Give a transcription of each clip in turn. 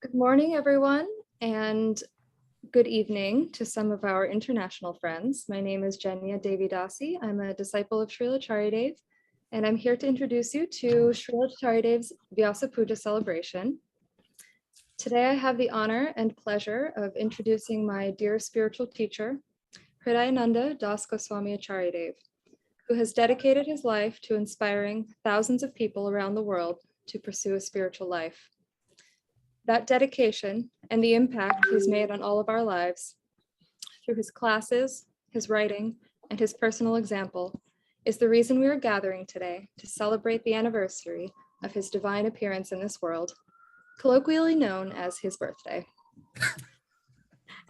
Good morning, everyone, and good evening to some of our international friends. My name is Jenya Devi Dasi. I'm a disciple of Srila Charidev, and I'm here to introduce you to Srila Charidev's Vyasa Puja celebration. Today, I have the honor and pleasure of introducing my dear spiritual teacher, Ananda H.D.Goswami Charidev, who has dedicated his life to inspiring thousands of people around the world to pursue a spiritual life. That dedication and the impact he's made on all of our lives through his classes, his writing, and his personal example is the reason we are gathering today to celebrate the anniversary of his divine appearance in this world, colloquially known as his birthday.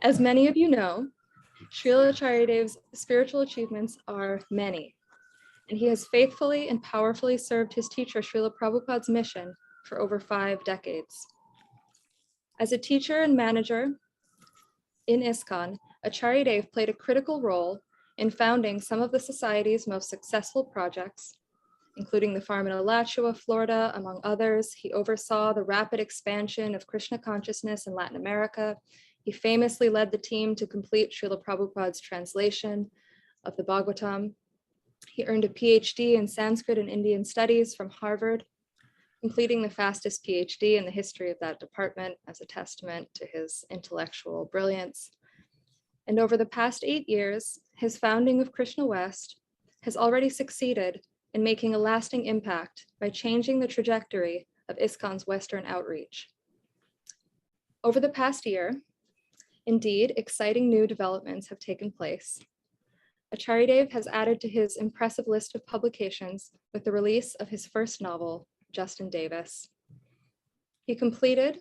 As many of you know, Srila Charidev's spiritual achievements are many, and he has faithfully and powerfully served his teacher Srila Prabhupada's mission for over 5 decades. As a teacher and manager in ISKCON, Acharyadev played a critical role in founding some of the society's most successful projects, including the farm in Alachua, Florida, among others. He oversaw the rapid expansion of Krishna consciousness in Latin America. He famously led the team to complete Srila Prabhupada's translation of the Bhagavatam. He earned a PhD in Sanskrit and Indian studies from Harvard, completing the fastest PhD in the history of that department as a testament to his intellectual brilliance. And over the past 8 years, his founding of Krishna West has already succeeded in making a lasting impact by changing the trajectory of ISKCON's Western outreach. Over the past year, indeed, exciting new developments have taken place. Acharyadev has added to his impressive list of publications with the release of his first novel, Justin Davis. He completed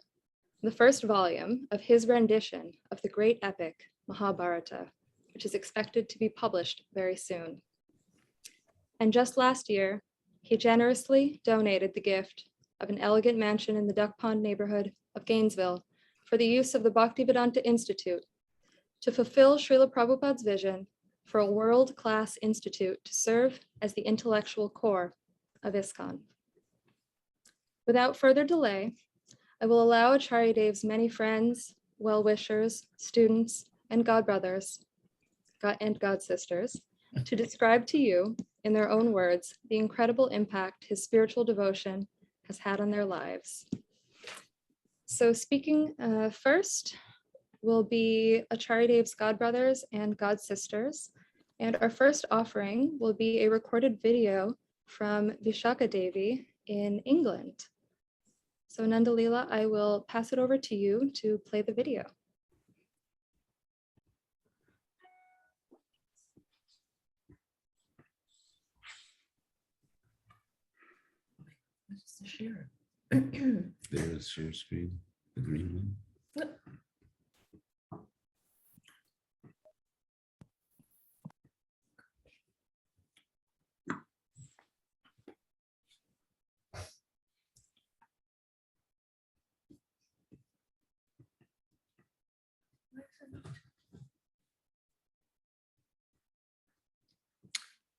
the first volume of his rendition of the great epic Mahabharata, which is expected to be published very soon. And just last year, he generously donated the gift of an elegant mansion in the Duck Pond neighborhood of Gainesville for the use of the Bhaktivedanta Institute to fulfill Srila Prabhupada's vision for a world-class institute to serve as the intellectual core of ISKCON. Without further delay, I will allow Acharyadev's many friends, well-wishers, students, and godbrothers and godsisters to describe to you, in their own words, the incredible impact his spiritual devotion has had on their lives. So speaking first will be Acharyadev's godbrothers and godsisters, and our first offering will be a recorded video from Vishaka Devi in England. So Nandalila, I will pass it over to you to play the video. Share. There's share screen, the green one. Yep.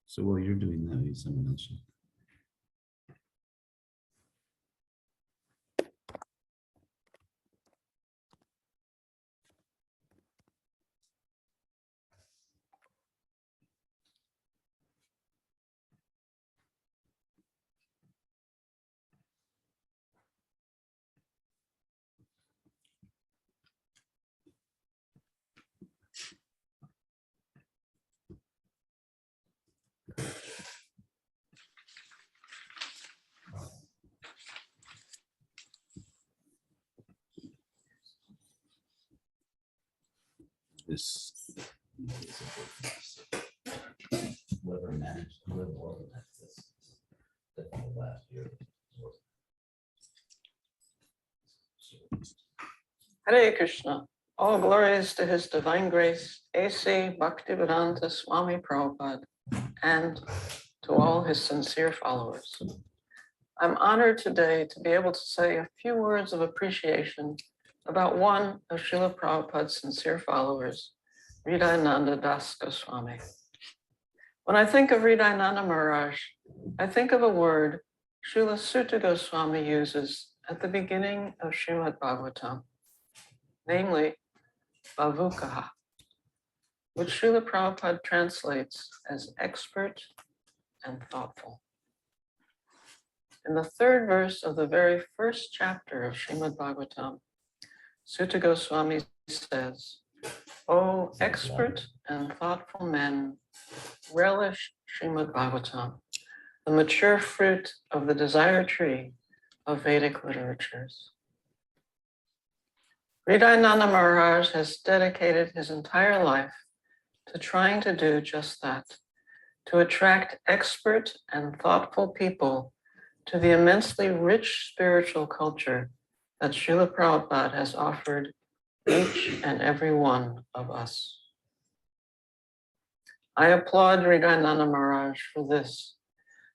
So while you're doing that, someone else should. This whoever managed whoever organized this last year. Hare Krishna. All glories to His Divine Grace, A.C. Bhaktivedanta Swami Prabhupada, and to all his sincere followers. I'm honored today to be able to say a few words of appreciation about one of Srila Prabhupada's sincere followers, Hridayananda Das Goswami. When I think of Hridayananda Maharaj, I think of a word Srila Sutta Goswami uses at the beginning of Srimad Bhagavatam, namely Bhavukaha, which Srila Prabhupada translates as expert and thoughtful. In the third verse of the very first chapter of Srimad Bhagavatam, H.D.Goswami says, "O expert and thoughtful men, relish Srimad Bhagavatam, the mature fruit of the desire tree of Vedic literatures." Hridayananda Maharaj has dedicated his entire life to trying to do just that, to attract expert and thoughtful people to the immensely rich spiritual culture that Srila Prabhupada has offered each and every one of us. I applaud Hridayananda Maharaj for this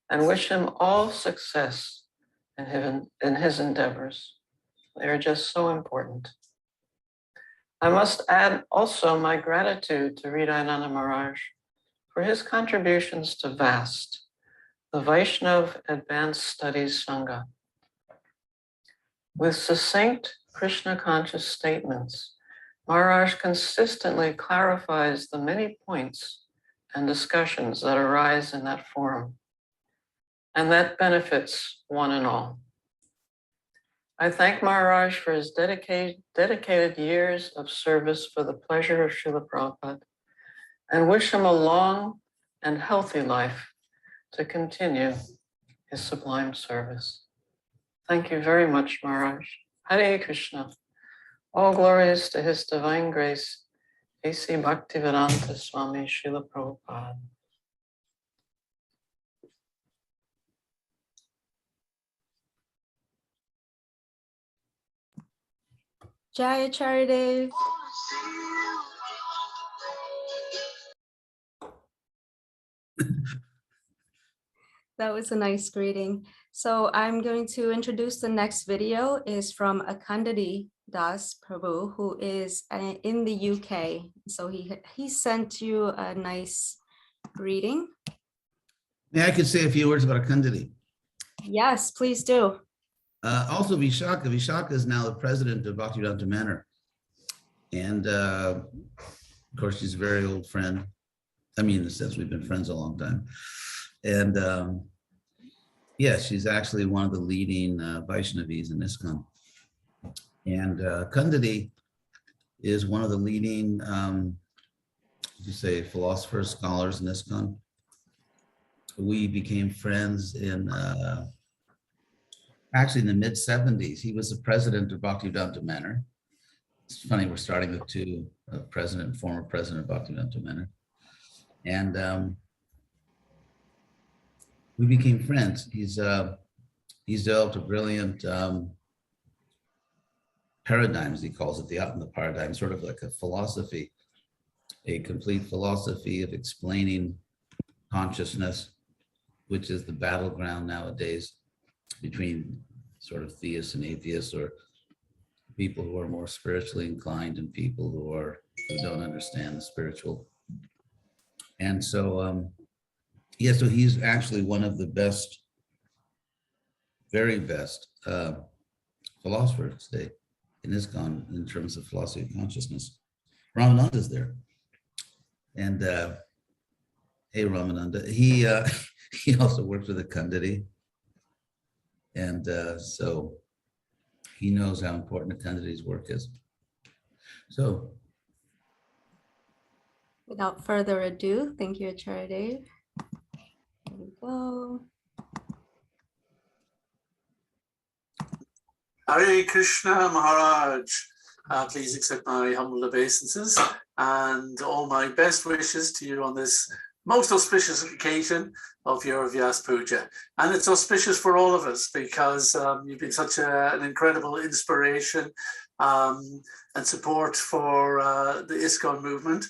and wish him all success in his endeavors. They are just so important. I must add also my gratitude to Hridayananda Maharaj for his contributions to VAST, the Vaishnav Advanced Studies Sangha. With succinct Krishna conscious statements, Maharaj consistently clarifies the many points and discussions that arise in that forum, and that benefits one and all. I thank Maharaj for his dedicated years of service for the pleasure of Srila Prabhupada and wish him a long and healthy life to continue his sublime service. Thank you very much, Maharaj. Hare Krishna. All glories to his divine grace, A.C. Bhaktivedanta Swami Srila Prabhupada. Jaya Charidev. That was a nice greeting. So I'm going to introduce the next video is from Akandadi Das Prabhu, who is in the UK. So he sent you a nice greeting. May I could say a few words about Akandadi. Yes, please do. Also, Vishaka. Vishaka is now the president of Bhaktivedanta Manor. And of course, she's a very old friend. I mean, in the sense we've been friends a long time. And yeah, she's actually one of the leading Vaishnavis in ISKCON. And Kundadi is one of the leading, philosophers, scholars in ISKCON. We became friends in actually in the mid-70s. He was the president of Bhaktivedanta Manor. It's funny, we're starting with two, president and former president of Bhaktivedanta Manor. And we became friends. He's developed a brilliant paradigm, as he calls it, the Atma paradigm, sort of like a philosophy, a complete philosophy of explaining consciousness, which is the battleground nowadays between sort of theists and atheists, or people who are more spiritually inclined and people who don't understand the spiritual. And so, yeah, so he's actually one of the best, very best philosophers today in ISKCON in terms of philosophy of consciousness. Ramananda is there. And hey, Ramananda, he also works with Akandadi. And so he knows how important Akandadi's work is. So. Without further ado, thank you, Acharya. There we go. Hare Krishna Maharaj. Please accept my humble obeisances and all my best wishes to you on this most auspicious occasion of your Vyasa Puja. And it's auspicious for all of us because you've been such an incredible inspiration and support for the ISKCON movement.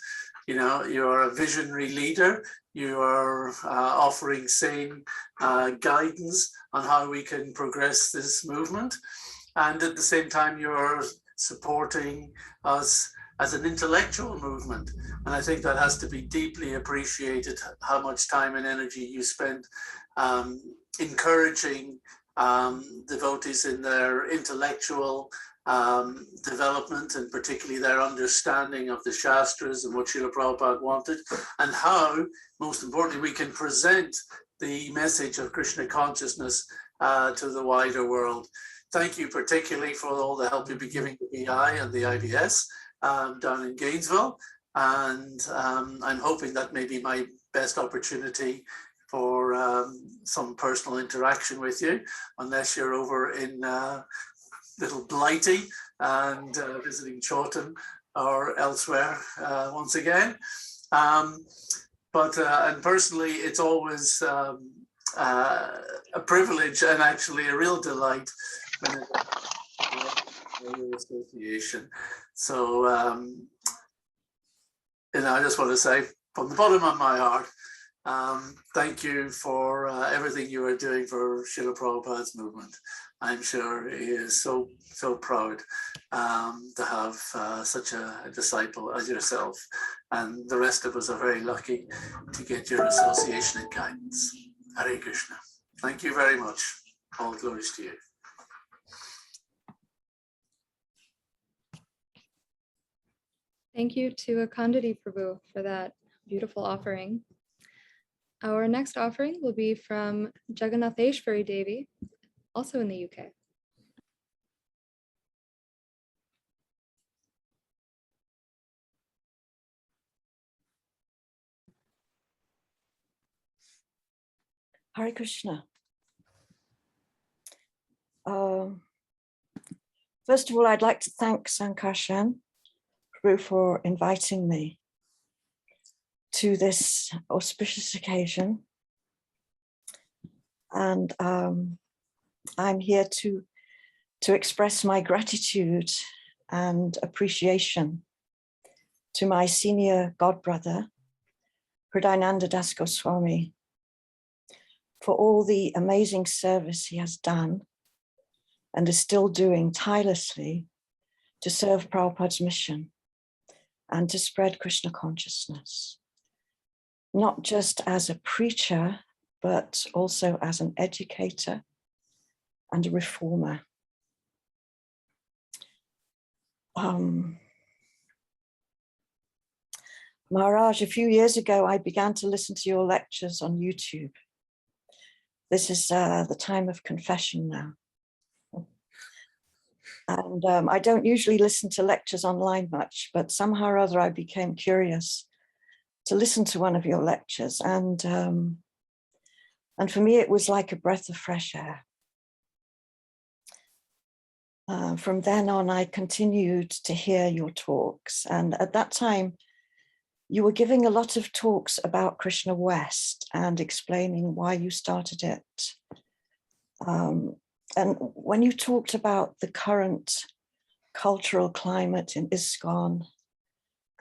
You know, you're a visionary leader. You are offering sane guidance on how we can progress this movement. And at the same time, you're supporting us as an intellectual movement. And I think that has to be deeply appreciated, how much time and energy you spend encouraging devotees in their intellectual development, and particularly their understanding of the Shastras and what Srila Prabhupada wanted, and how, most importantly, we can present the message of Krishna consciousness to the wider world. Thank you particularly for all the help you've been giving the BI and the IBS down in Gainesville. And I'm hoping that may be my best opportunity for some personal interaction with you, unless you're over in little Blighty and visiting Chawton or elsewhere once again. And personally, it's always a privilege and actually a real delight when it's association. So, I just want to say from the bottom of my heart, thank you for everything you are doing for Srila Prabhupada's movement. I'm sure he is so proud to have such a disciple as yourself, and the rest of us are very lucky to get your association and guidance. Hare Krishna. Thank you very much. All glories to you. Thank you to Akandadi Prabhu for that beautiful offering. Our next offering will be from Jagannatheshwari Devi, also in the UK. Hare Krishna. First of all, I'd like to thank Sankarshan Prabhu for inviting me to this auspicious occasion. And I'm here to express my gratitude and appreciation to my senior godbrother, Ananda Das Goswami, for all the amazing service he has done and is still doing tirelessly to serve Prabhupada's mission and to spread Krishna consciousness, not just as a preacher, but also as an educator and a reformer. Maharaj, a few years ago, I began to listen to your lectures on YouTube. This is the time of confession now. And I don't usually listen to lectures online much, but somehow or other I became curious to listen to one of your lectures. And for me, it was like a breath of fresh air. From then on, I continued to hear your talks. And at that time, you were giving a lot of talks about Krishna West and explaining why you started it. And when you talked about the current cultural climate in ISKCON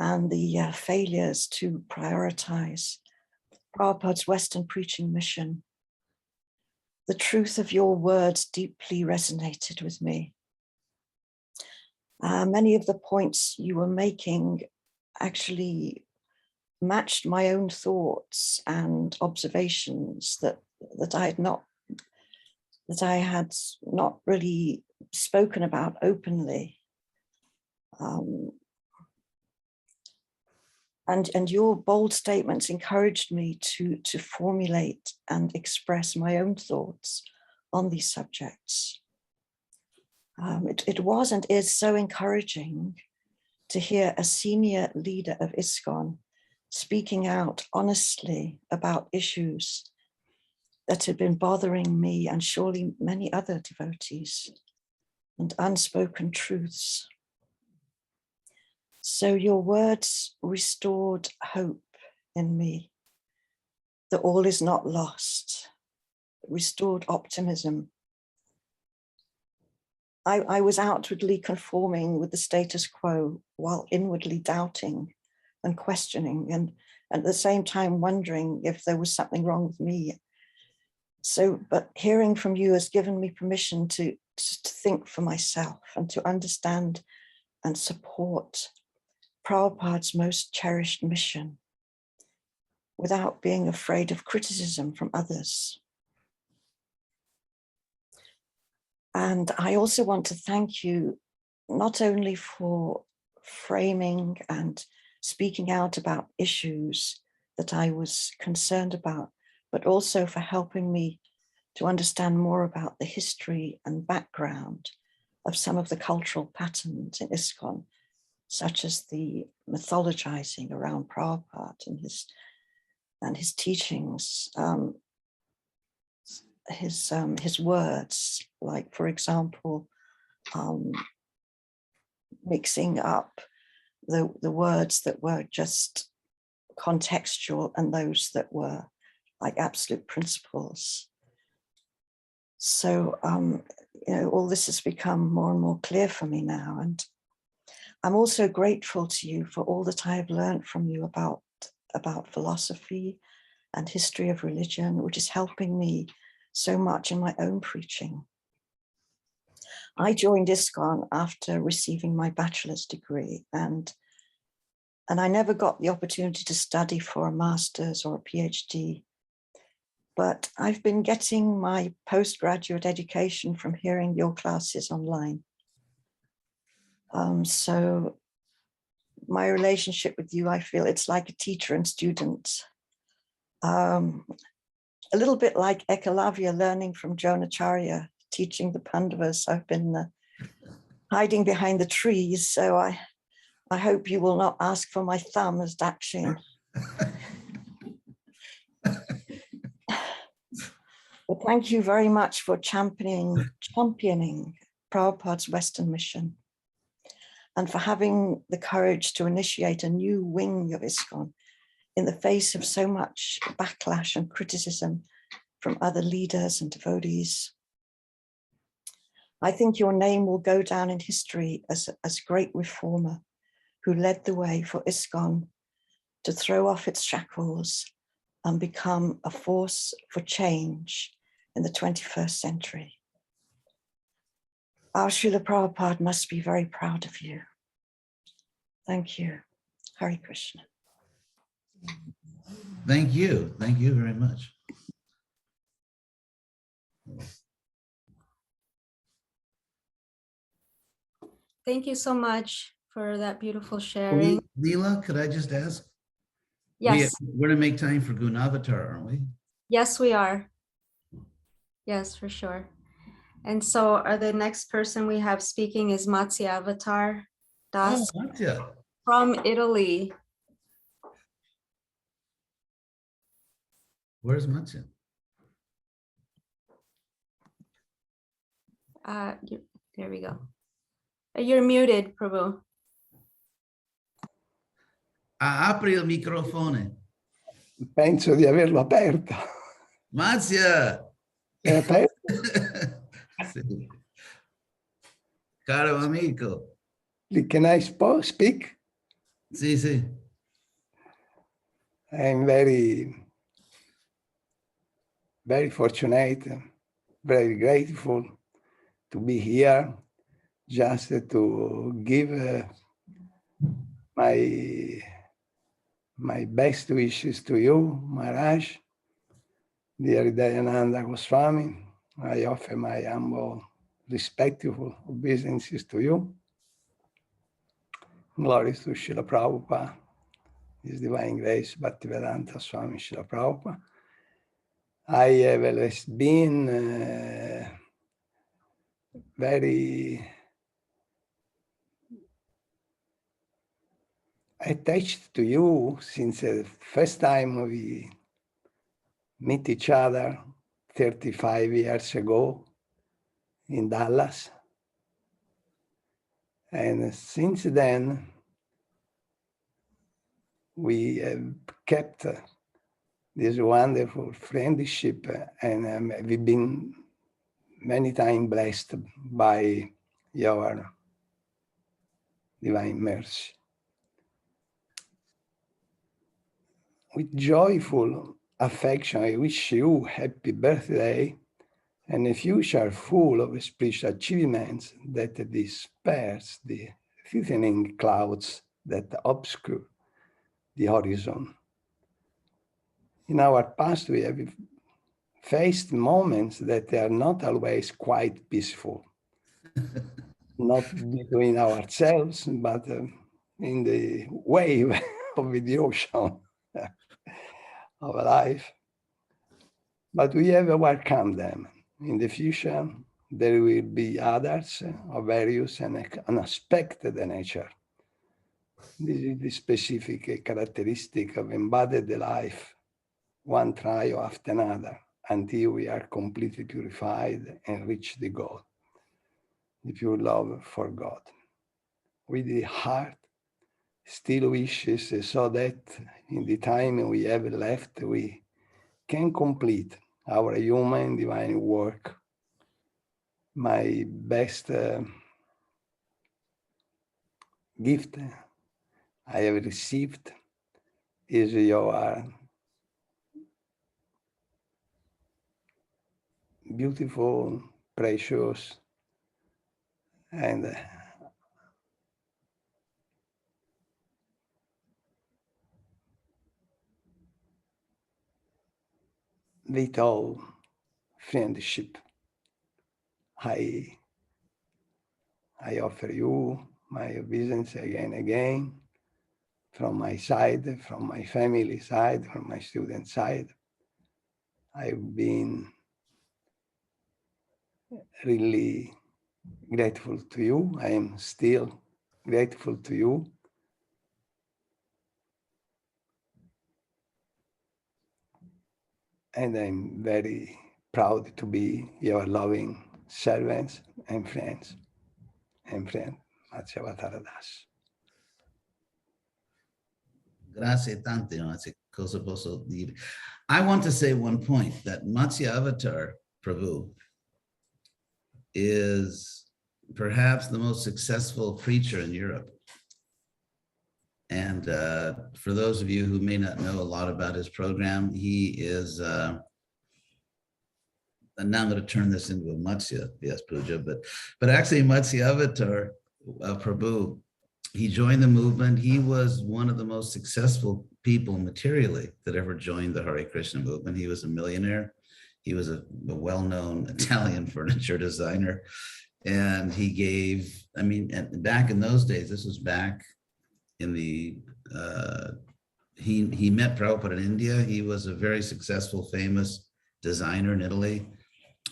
and the failures to prioritize Prabhupada's Western preaching mission, the truth of your words deeply resonated with me. Many of the points you were making actually matched my own thoughts and observations that I had not really spoken about openly. And your bold statements encouraged me to formulate and express my own thoughts on these subjects. It was and is so encouraging to hear a senior leader of ISKCON speaking out honestly about issues that had been bothering me and surely many other devotees, and unspoken truths. So your words restored hope in me that all is not lost, restored optimism. I was outwardly conforming with the status quo while inwardly doubting and questioning, and at the same time wondering if there was something wrong with me. But hearing from you has given me permission to think for myself and to understand and support Prabhupada's most cherished mission without being afraid of criticism from others. And I also want to thank you not only for framing and speaking out about issues that I was concerned about, but also for helping me to understand more about the history and background of some of the cultural patterns in ISKCON, such as the mythologizing around Prabhupada and his teachings, his words, like, for example, mixing up the words that were just contextual and those that were like absolute principles. So, all this has become more and more clear for me now. And I'm also grateful to you for all that I have learned from you about philosophy and history of religion, which is helping me so much in my own preaching. I joined ISKCON after receiving my bachelor's degree, and I never got the opportunity to study for a master's or a PhD. But I've been getting my postgraduate education from hearing your classes online. So my relationship with you, I feel it's like a teacher and student. A little bit like Ekalavya learning from Dronacharya, teaching the Pandavas. I've been hiding behind the trees, so I hope you will not ask for my thumb as Dakshin. But thank you very much for championing Prabhupada's Western mission, and for having the courage to initiate a new wing of ISKCON in the face of so much backlash and criticism from other leaders and devotees. I think your name will go down in history as a great reformer who led the way for ISKCON to throw off its shackles and become a force for change in the 21st century. Our Srila Prabhupada must be very proud of you. Thank you. Hare Krishna. Thank you. Thank you very much. Thank you so much for that beautiful sharing. Leela, could I just ask? Yes, We're going to make time for Gunavatar, aren't we? yes, we are. Yes, for sure. And so the next person we have speaking is Matsya Avatar Das Matsya. from Italy. Where's Matsya? There we go. You're muted, Prabhu. Apri il microfono. Penso di averlo aperto. Matsya! È aperto? Sì. Caro amico. Can I speak? Sì, sì. I'm very fortunate, very grateful to be here, just to give my best wishes to you, Maharaj, dear H.D.Goswami. I offer my humble, respectful obeisances to you. Glory to Srila Prabhupada, His Divine Grace, Bhaktivedanta Swami Srila Prabhupada. I have always been very attached to you since the first time we met each other 35 years ago in Dallas. And since then, we have kept this wonderful friendship, and we've been many times blessed by your divine mercy. With joyful affection, I wish you happy birthday and a future full of spiritual achievements that disperse the thickening clouds that obscure the horizon. In our past, we have faced moments that are not always quite peaceful. not between ourselves, but in the wave of the ocean of life. But we have welcomed them. In the future, there will be others of various and unexpected nature. This is the specific characteristic of embodied life, one trial after another, until we are completely purified and reach the goal, the pure love for God. With the heart still wishes so that in the time we have left, we can complete our human divine work. My best gift I have received is your beautiful, precious, and vital friendship. I offer you my obeisance again and again, from my side, from my family side, from my student side. I've been really grateful to you. I am still grateful to you. And I'm very proud to be your loving servants and friends. And friend, Matsyavatara Das. Grazie tante, Matsya. Cosa posso dire? I want to say one point, that Matsya Avatar Prabhu is perhaps the most successful preacher in Europe. And for those of you who may not know a lot about his program, he is, and now I'm going to turn this into a Matsya Vyasa Puja, but actually Matsya Avatar Prabhu, he joined the movement. He was one of the most successful people materially that ever joined the Hare Krishna movement. He was a millionaire. He was a well-known Italian furniture designer. And he gave, I mean, back in those days, this was back in the, he met Prabhupada in India. He was a very successful, famous designer in Italy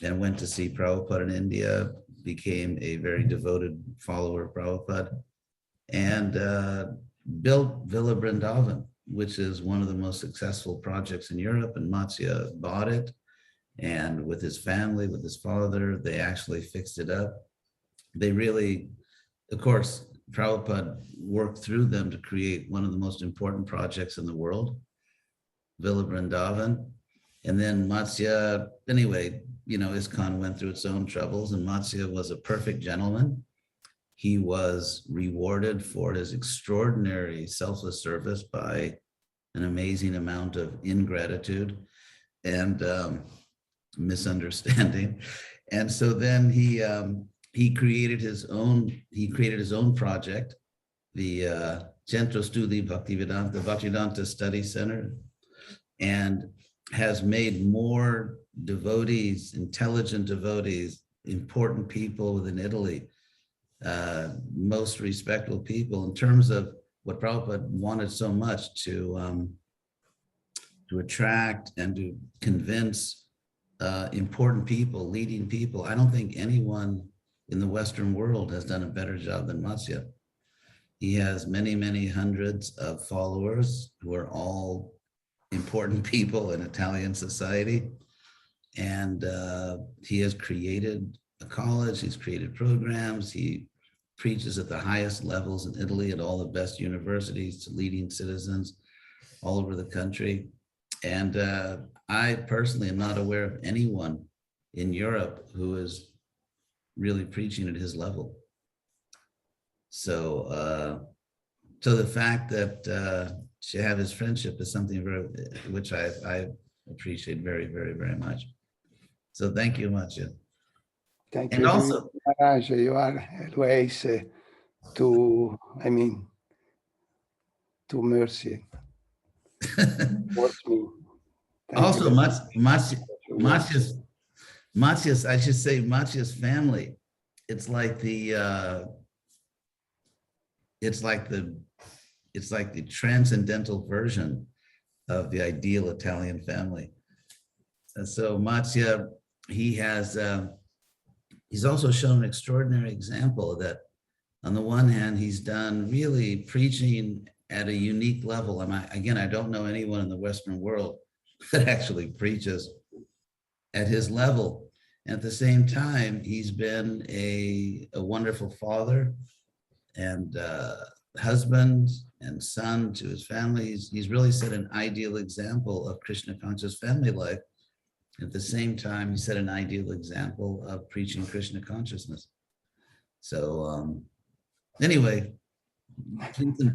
and went to see Prabhupada in India, became a very devoted follower of Prabhupada, and built Villa Vrindavan, which is one of the most successful projects in Europe. And Matsya bought it, and with his family, with his father, they actually fixed it up. They really, of course, Prabhupada worked through them to create one of the most important projects in the world, Villa Vrindavan. And then Matsya, anyway, you know, ISKCON went through its own troubles, and Matsya was a perfect gentleman. He was rewarded for his extraordinary selfless service by an amazing amount of ingratitude and misunderstanding. And so then he created his own project, the Centro Studi Bhaktivedanta Study Center, and has made more devotees, intelligent devotees, important people within Italy, most respectable people, in terms of what Prabhupada wanted so much to attract and to convince important people, leading people. I don't think anyone in the Western world has done a better job than Matsya. He has many, many hundreds of followers who are all important people in Italian society. And he has created a college, he's created programs, he preaches at the highest levels in Italy at all the best universities to leading citizens all over the country. And I personally am not aware of anyone in Europe who is really preaching at his level. So, so the fact that to have his friendship is something which I appreciate very, very, very much. So thank you much. Thank And you. also, Maharaj, you are always to mercy towards me. Thank also you. Matsya's, I should say, Matsya's family it's like the transcendental version of the ideal Italian family. And so Matsya, he's also shown an extraordinary example that on the one hand, he's done really preaching at a unique level. And I don't know anyone in the Western world that actually preaches at his level. At the same time, he's been a wonderful father and husband and son to his family. He's really set an ideal example of Krishna conscious family life. At the same time, he set an ideal example of preaching Krishna consciousness. So anyway,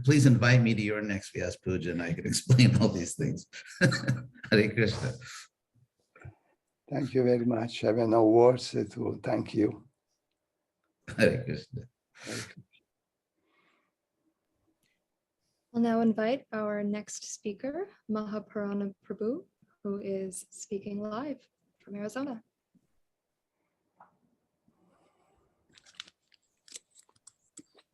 please invite me to your next Vyasa Puja and I can explain all these things. Hare Krishna. Thank you very much. I have no words to thank you. Hare Krishna. We'll now invite our next speaker, Mahapurana Prabhu, who is speaking live from Arizona.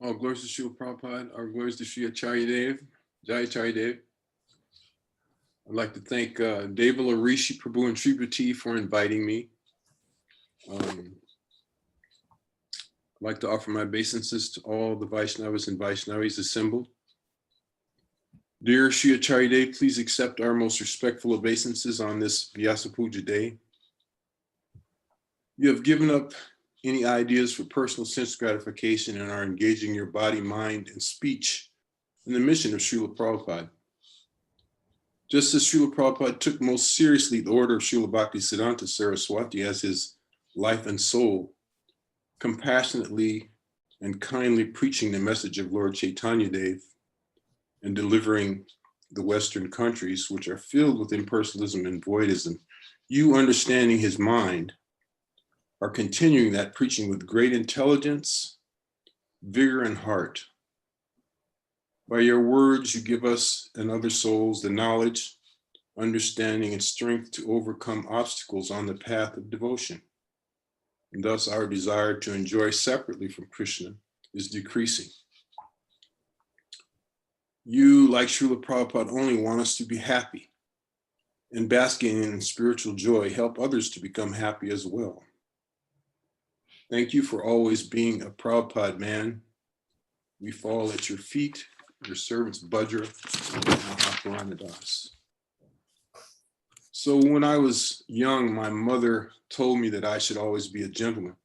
All glories to Srila Prabhupada, our glories to Sri Acharya Dev, Jai Acharya Dev. I'd like to thank Devala Rishi Prabhu and Sripati for inviting me. I'd like to offer my obeisances to all the Vaishnavas and Vaishnavis assembled. Dear Sri Acharya Dev, please accept our most respectful obeisances on this Vyasa Puja day. You have given up any ideas for personal sense gratification and are engaging your body, mind, and speech in the mission of Srila Prabhupada. Just as Srila Prabhupada took most seriously the order of Srila Bhaktisiddhanta Saraswati as his life and soul, compassionately and kindly preaching the message of Lord Chaitanya Dev and delivering the Western countries, which are filled with impersonalism and voidism, you understanding his mind, are continuing that preaching with great intelligence, vigor, and heart. By your words, you give us and other souls the knowledge, understanding, and strength to overcome obstacles on the path of devotion. And thus our desire to enjoy separately from Krishna is decreasing. You, like Srila Prabhupada, only want us to be happy, and basking in spiritual joy, help others to become happy as well. Thank you for always being a Prabhupada man. We fall at your feet, your servants Bhadra and Mahaprana Das. So when I was young, my mother told me that I should always be a gentleman,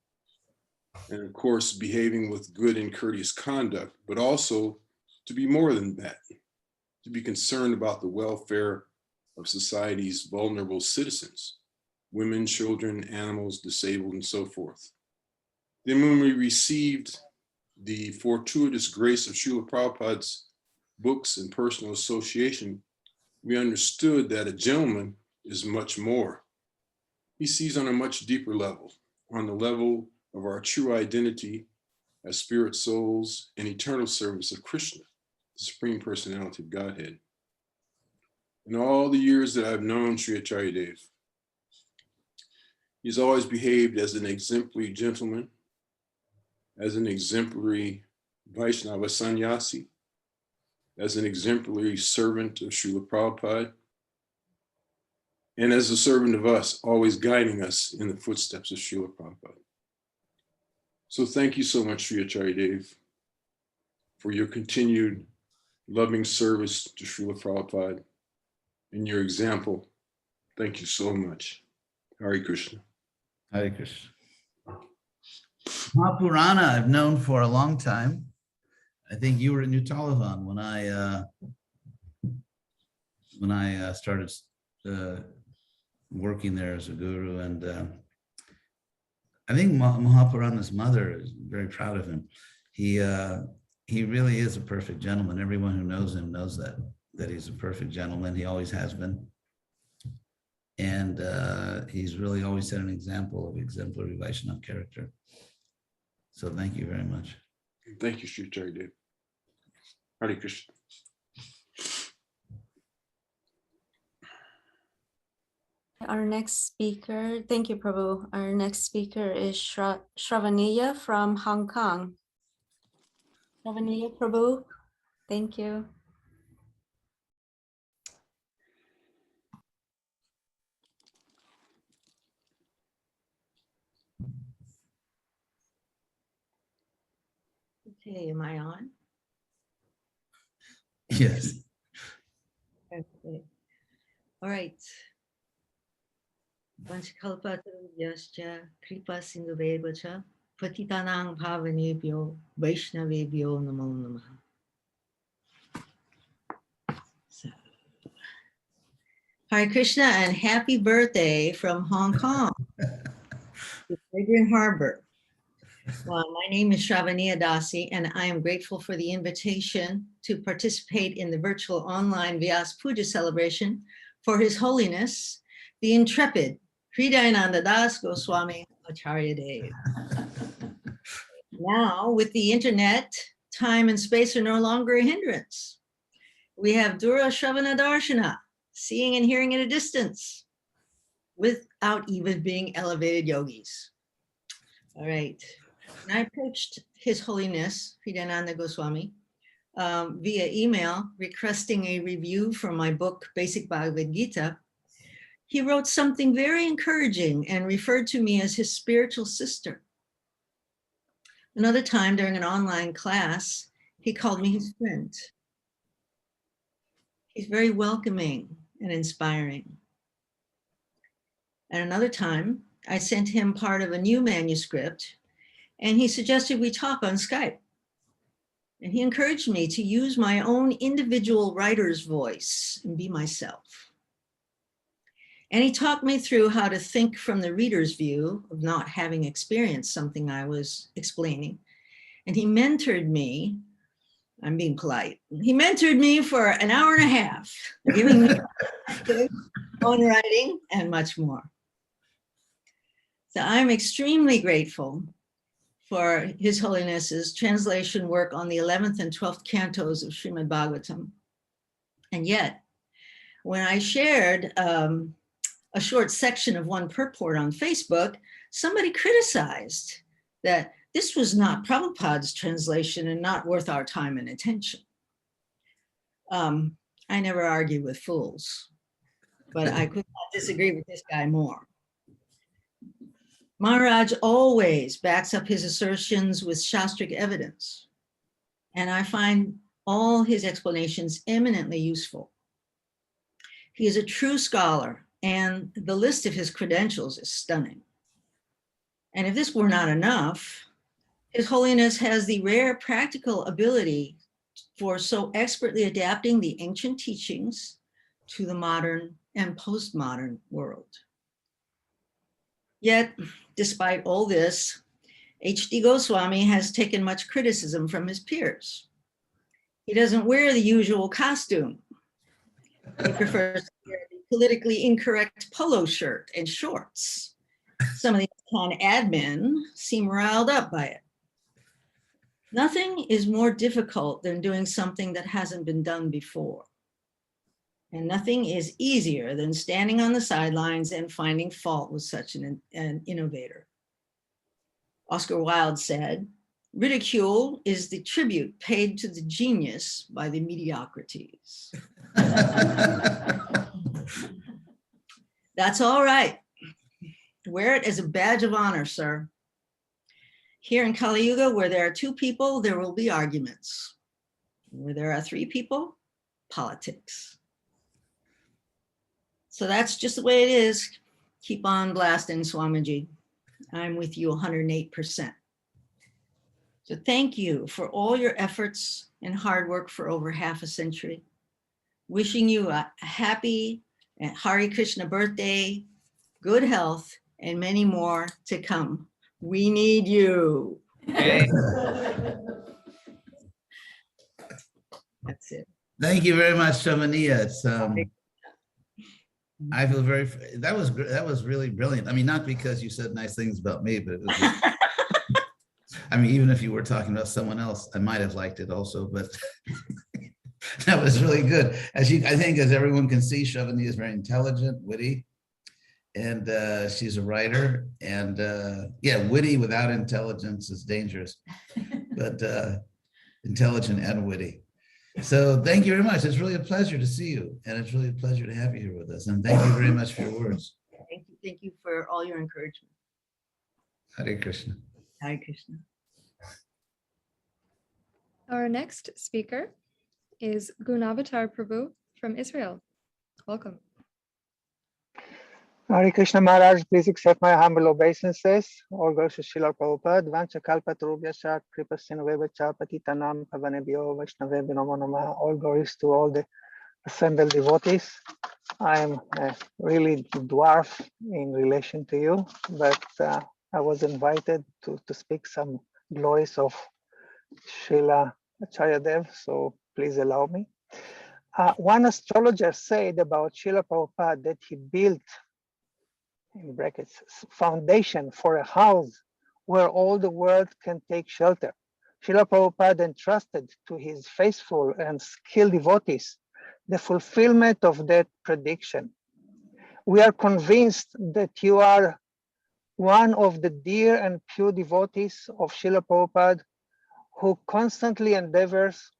and of course, behaving with good and courteous conduct, but also to be more than that, to be concerned about the welfare of society's vulnerable citizens, women, children, animals, disabled, and so forth. Then when we received the fortuitous grace of Srila Prabhupada's books and personal association, we understood that a gentleman is much more. He sees on a much deeper level, on the level of our true identity as spirit souls and eternal service of Krishna, the Supreme Personality of Godhead. In all the years that I've known Sri Acharya Dev, he's always behaved as an exemplary gentleman, as an exemplary Vaishnava sannyasi, as an exemplary servant of Srila Prabhupada, and as a servant of us, always guiding us in the footsteps of Srila Prabhupada. So thank you so much, Sri Acharya Dev, for your continued loving service to Srila Prabhupada and your example. Thank you so much. Hare Krishna. Hare Krishna. Mahapurana I've known for a long time. I think you were at New Talavan when I started working there as a guru, and I think Mahapurana's mother is very proud of him. He really is a perfect gentleman. Everyone who knows him knows that he's a perfect gentleman. He always has been. And he's really always set an example of exemplary Vaishnava character. So thank you very much. Thank you, Sri Acharya Dev. Hare Krishna. Our next speaker, thank you, Prabhu. Our next speaker is Shravaniya from Hong Kong. Shravaniya, Prabhu, thank you. Okay, am I on? Yes. Okay. All right. Vanchakalpatarubhyascha kripa sindhuvevacha patitanang bhavanebhyo vaishnavebhyo namo namaha. So, Hare Krishna and happy birthday from Hong Kong, to Fragrant Harbor. Well, my name is Shravaniya Dasi, and I am grateful for the invitation to participate in the virtual online Vyasa Puja celebration for His Holiness, the intrepid H.D.Ananda Das Goswami Acharya Dev. Now, with the internet, time and space are no longer a hindrance. We have Dura Shravana Darshana, seeing and hearing at a distance, without even being elevated yogis. All right. And I approached His Holiness, H.D.Ananda Goswami, via email requesting a review for my book, Basic Bhagavad Gita. He wrote something very encouraging and referred to me as his spiritual sister. Another time during an online class, he called me his friend. He's very welcoming and inspiring. At another time, I sent him part of a new manuscript, and he suggested we talk on Skype. And he encouraged me to use my own individual writer's voice and be myself. And he talked me through how to think from the reader's view of not having experienced something I was explaining. And he mentored me, I'm being polite, he mentored me for an hour and a half, giving me on writing and much more. So I'm extremely grateful for His Holiness's translation work on the 11th and 12th cantos of Srimad Bhagavatam. And yet, when I shared a short section of one purport on Facebook, somebody criticized that this was not Prabhupada's translation and not worth our time and attention. I never argue with fools, but I could not disagree with this guy more. Maharaj always backs up his assertions with Shastric evidence, and I find all his explanations eminently useful. He is a true scholar, and the list of his credentials is stunning. And if this were not enough, His Holiness has the rare practical ability for so expertly adapting the ancient teachings to the modern and postmodern world. Yet, despite all this, H.D.Goswami has taken much criticism from his peers. He doesn't wear the usual costume. He prefers to wear the politically incorrect polo shirt and shorts. Some of the con admin seem riled up by it. Nothing is more difficult than doing something that hasn't been done before. And nothing is easier than standing on the sidelines and finding fault with such an innovator. Oscar Wilde said, "Ridicule is the tribute paid to the genius by the mediocrities." That's all right. Wear it as a badge of honor, sir. Here in Kali Yuga, where there are two people, there will be arguments. Where there are three people, politics. So that's just the way it is. Keep on blasting, Swamiji. I'm with you 108%. So thank you for all your efforts and hard work for over half a century. Wishing you a happy Hare Krishna birthday, good health, and many more to come. We need you. Okay. That's it. Thank you very much, Shravaniya. It's I feel very, that was really brilliant. I mean, not because you said nice things about me, but it was just, I mean, even if you were talking about someone else, I might have liked it also, but that was really good. I think as everyone can see, Shravaniya is very intelligent, witty, and she's a writer. And yeah, witty without intelligence is dangerous, but intelligent and witty. So thank you very much. It's really a pleasure to see you, and it's really a pleasure to have you here with us. And thank you very much for your words. Thank you for all your encouragement. Hare Krishna. Hare Krishna. Our next speaker is Gunavatar Prabhu from Israel. Welcome. Hare Krishna Maharaj, please accept my humble obeisances. All glories to Srila Prabhupada. Vancha kalpa tarubhyasya kripa sinuveva patitanam pavanebhyo vaishnavebhyo namo namaha. All glories to all the assembled devotees. I am a really dwarf in relation to you, but I was invited to speak some glories of Srila Acharya Dev, so please allow me. One astrologer said about Srila Prabhupada that he built, in brackets, foundation for a house where all the world can take shelter. Srila Prabhupada entrusted to his faithful and skilled devotees the fulfillment of that prediction. We are convinced that you are one of the dear and pure devotees of Srila Prabhupada who constantly endeavors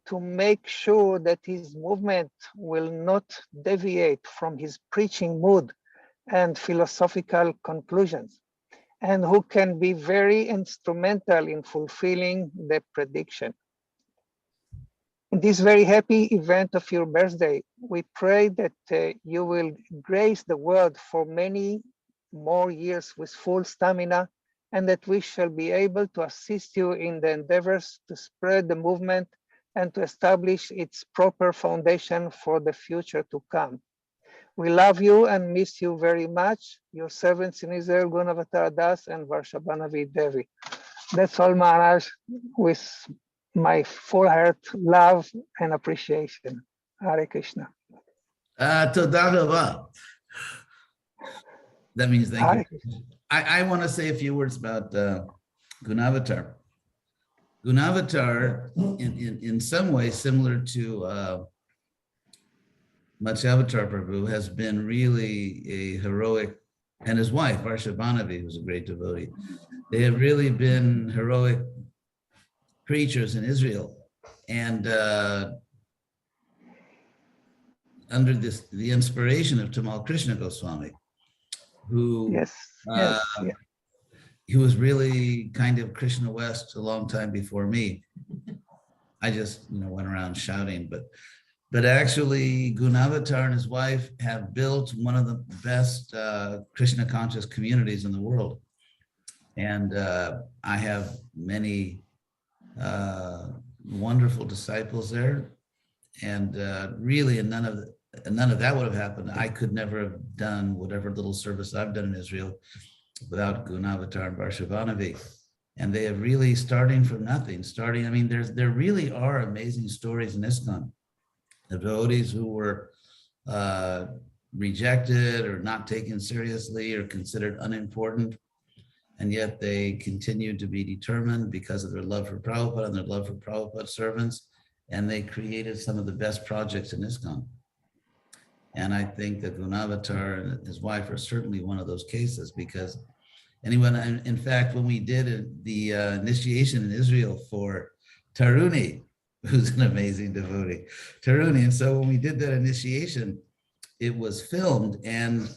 to make sure that his movement will not deviate from his preaching mood and philosophical conclusions, and who can be very instrumental in fulfilling the prediction. In this very happy event of your birthday, we pray that you will grace the world for many more years with full stamina, and that we shall be able to assist you in the endeavors to spread the movement and to establish its proper foundation for the future to come. We love you and miss you very much. Your servants in Israel, Gunavatar Das and Varshabhanavi Devi. That's all, Maharaj, with my full heart love and appreciation. Hare Krishna. Toda raba. That means thank Hare you. Krishna. I want to say a few words about Gunavatar. Gunavatar, in some ways similar to Matsyavatar Prabhu, has been really a heroic, and his wife, Varshabhanavi, who's a great devotee. They have really been heroic preachers in Israel. And under the inspiration of Tamal Krishna Goswami, who Yes, he was really kind of Krishna West a long time before me. I just, went around shouting, but actually Gunavatar and his wife have built one of the best Krishna conscious communities in the world. And I have many wonderful disciples there. And really, and none of that would have happened. I could never have done whatever little service I've done in Israel without Gunavatar and Varshabhanavi. And they have really, starting from nothing, there really are amazing stories in ISKCON. The devotees who were rejected or not taken seriously or considered unimportant, and yet they continued to be determined because of their love for Prabhupada and their love for Prabhupada's servants, and they created some of the best projects in ISKCON. And I think that Gunavatar and his wife are certainly one of those cases, because in fact, when we did the initiation in Israel for Taruni, who's an amazing devotee, Taruni, and so when we did that initiation, it was filmed. And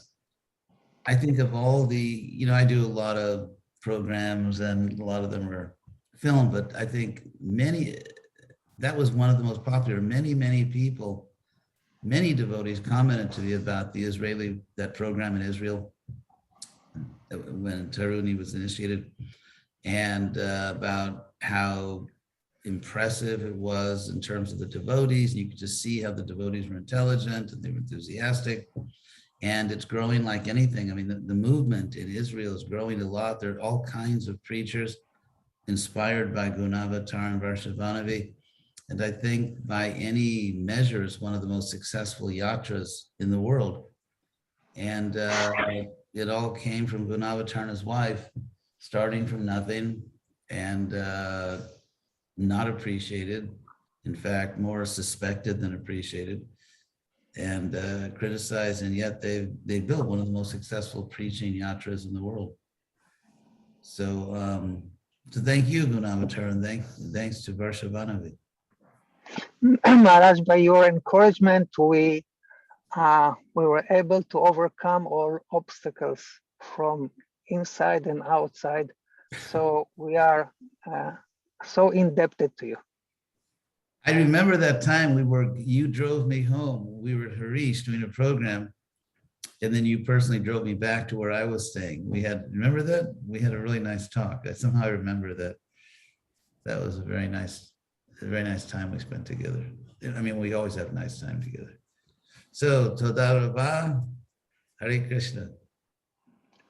I think of all the, I do a lot of programs and a lot of them are filmed, but I think that was one of the most popular. Many people, many devotees commented to me about that program in Israel when Taruni was initiated, and about how impressive it was in terms of the devotees. You could just see how the devotees were intelligent and they were enthusiastic, and it's growing like anything. I mean, the movement in Israel is growing a lot. There are all kinds of preachers inspired by Gunavatar and Varshabhanavi. And I think by any measure, it's one of the most successful yatras in the world. And it all came from Gunavatar and his wife, starting from nothing and not appreciated. In fact, more suspected than appreciated. and criticized, and yet they built one of the most successful preaching yatras in the world. So, so thank you, Gunavatar, and thanks to Varshavanavi. Maharaj, by your encouragement, we were able to overcome all obstacles from inside and outside. So we are so indebted to you. I remember that time you drove me home. We were at Harish doing a program, and then you personally drove me back to where I was staying. Remember that? We had a really nice talk. I somehow remember that. That was a very nice time we spent together. I mean, we always have a nice time together. So, Toda Rabba, Hare Krishna.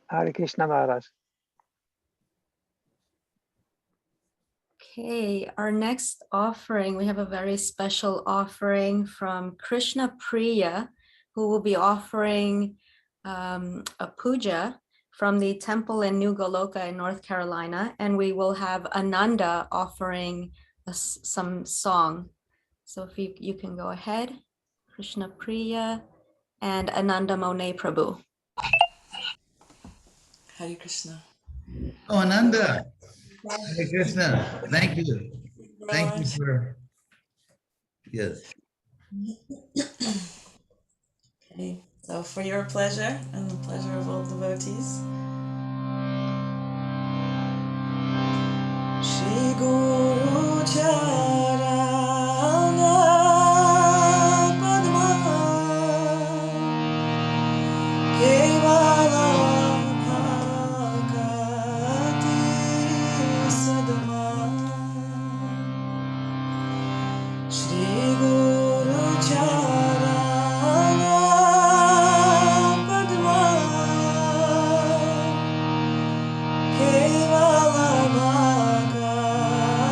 Hare Krishna, Maharaj. Okay, our next offering, we have a very special offering from Krishna Priya, who will be offering a puja from the temple in New Goloka in North Carolina, and we will have Ananda offering some song. So if you can go ahead, Krishna Priya and Ananda Monet Prabhu. Hare Krishna. Oh, Ananda. Hare Krishna. Thank you. Thank you for, yes. Okay, so for your pleasure and the pleasure of all devotees. Shri Guru Charana Padma Kevala Bhakati Sadama Shri Guru Charana Padma Kevala Bhakati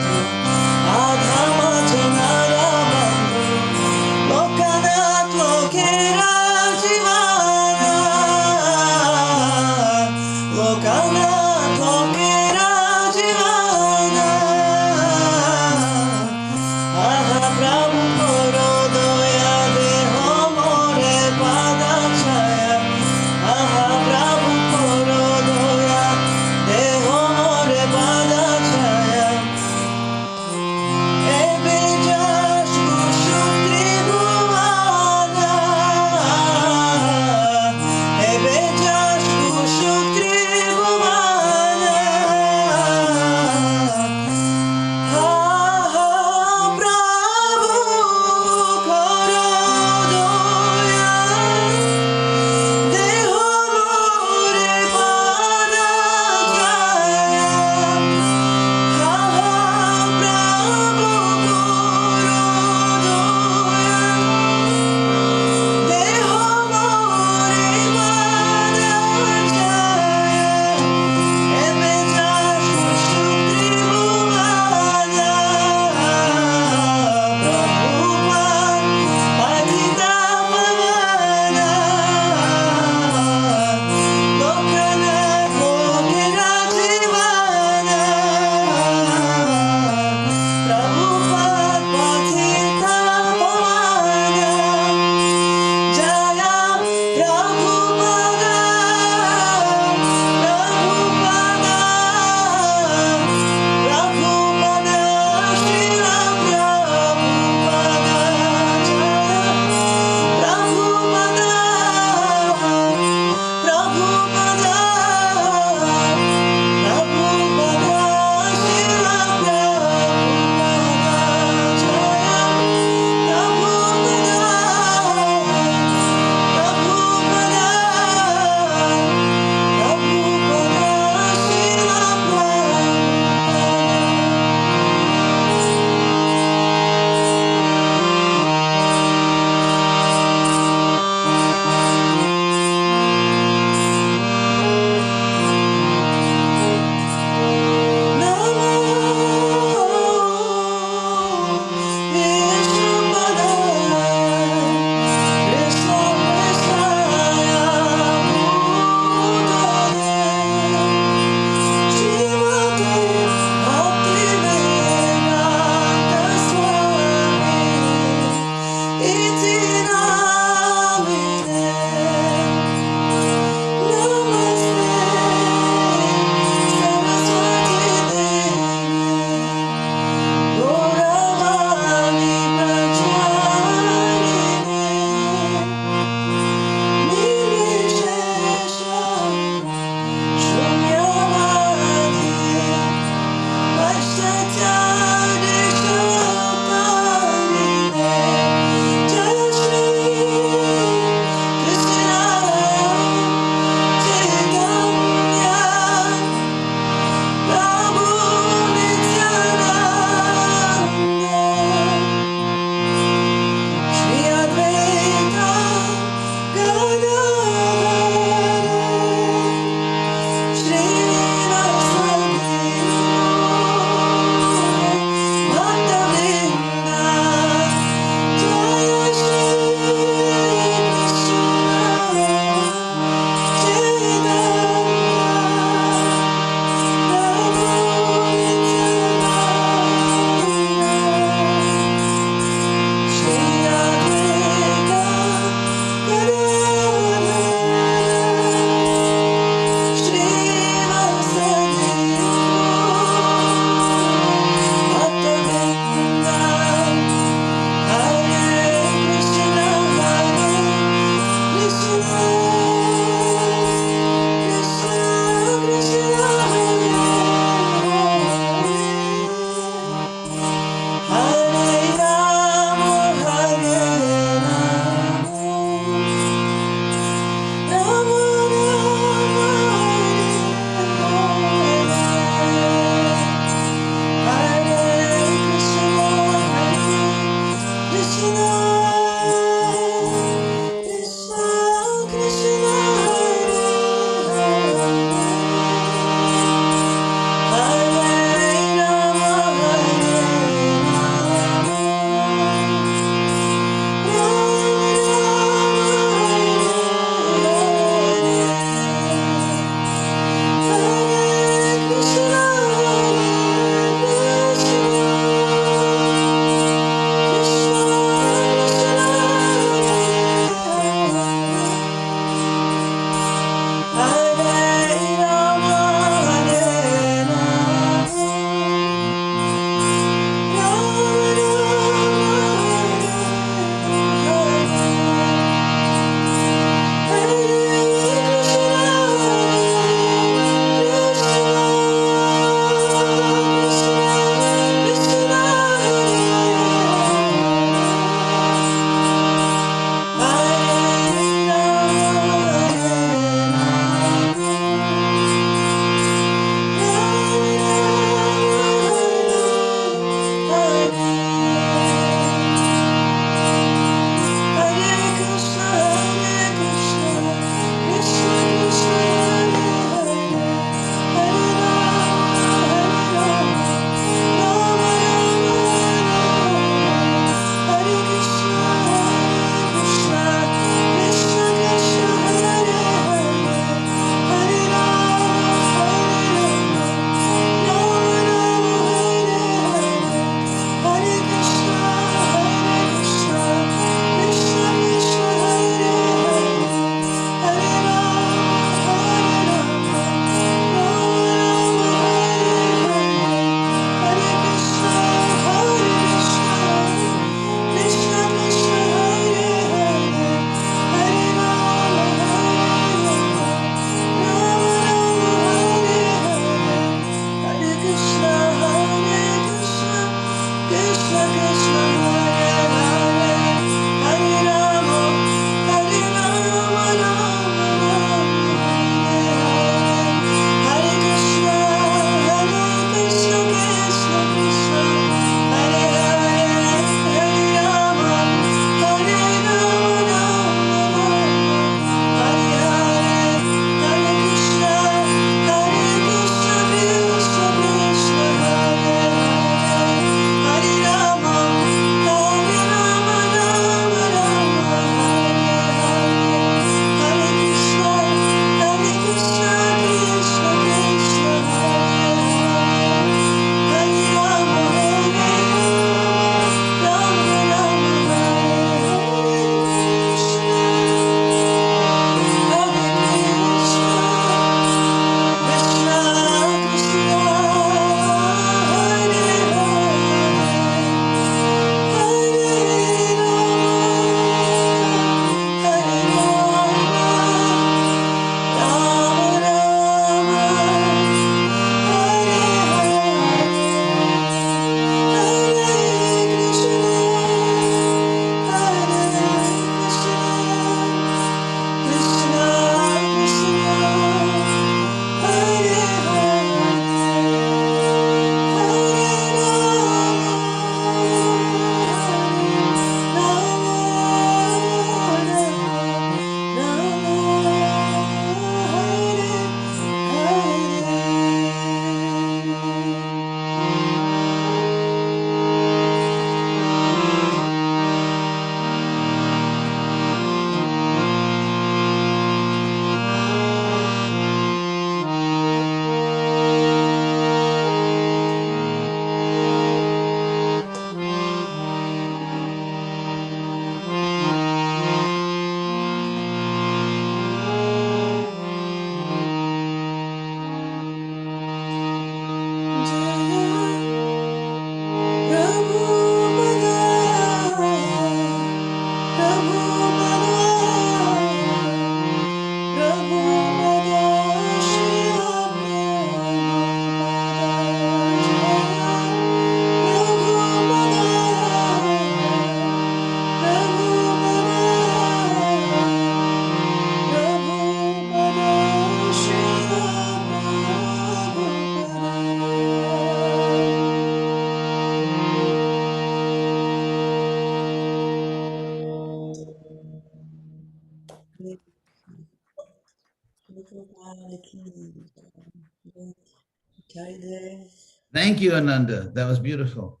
Thank you, Ananda. That was beautiful.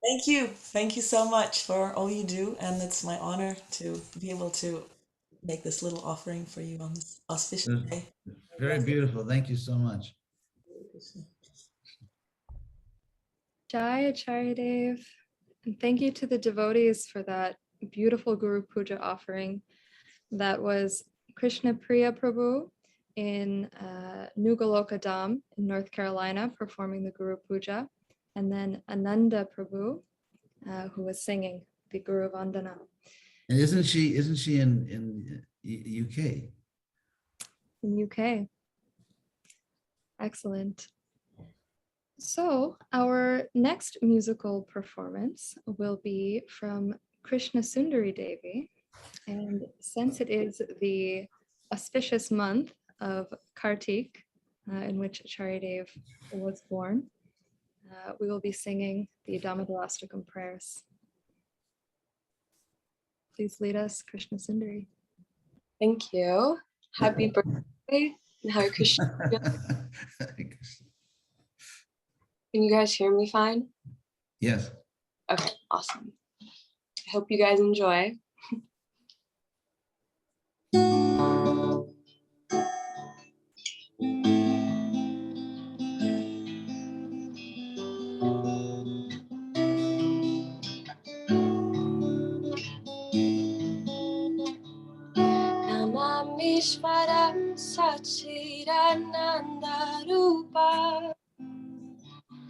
Thank you. Thank you so much for all you do. And it's my honor to be able to make this little offering for you on this auspicious day. Very beautiful. Thank you so much. Jai Acharya Dev. And thank you to the devotees for that beautiful Guru Puja offering. That was Krishna Priya Prabhu in New Goloka Dham in North Carolina performing the Guru Puja. And then Ananda Prabhu, who was singing the Guru Vandana. And isn't she in UK? In UK. Excellent. So our next musical performance will be from Krishna Sundari Devi. And since it is the auspicious month of Kartik, in which Acharya Dev was born, we will be singing the Damodarastakam prayers. Please lead us, Krishna Sundari. Thank you. Happy birthday and Hare Krishna. Can you guys hear me fine? Yes. Okay, awesome. I hope you guys enjoy. Namamishvaram Sachidananda Rupa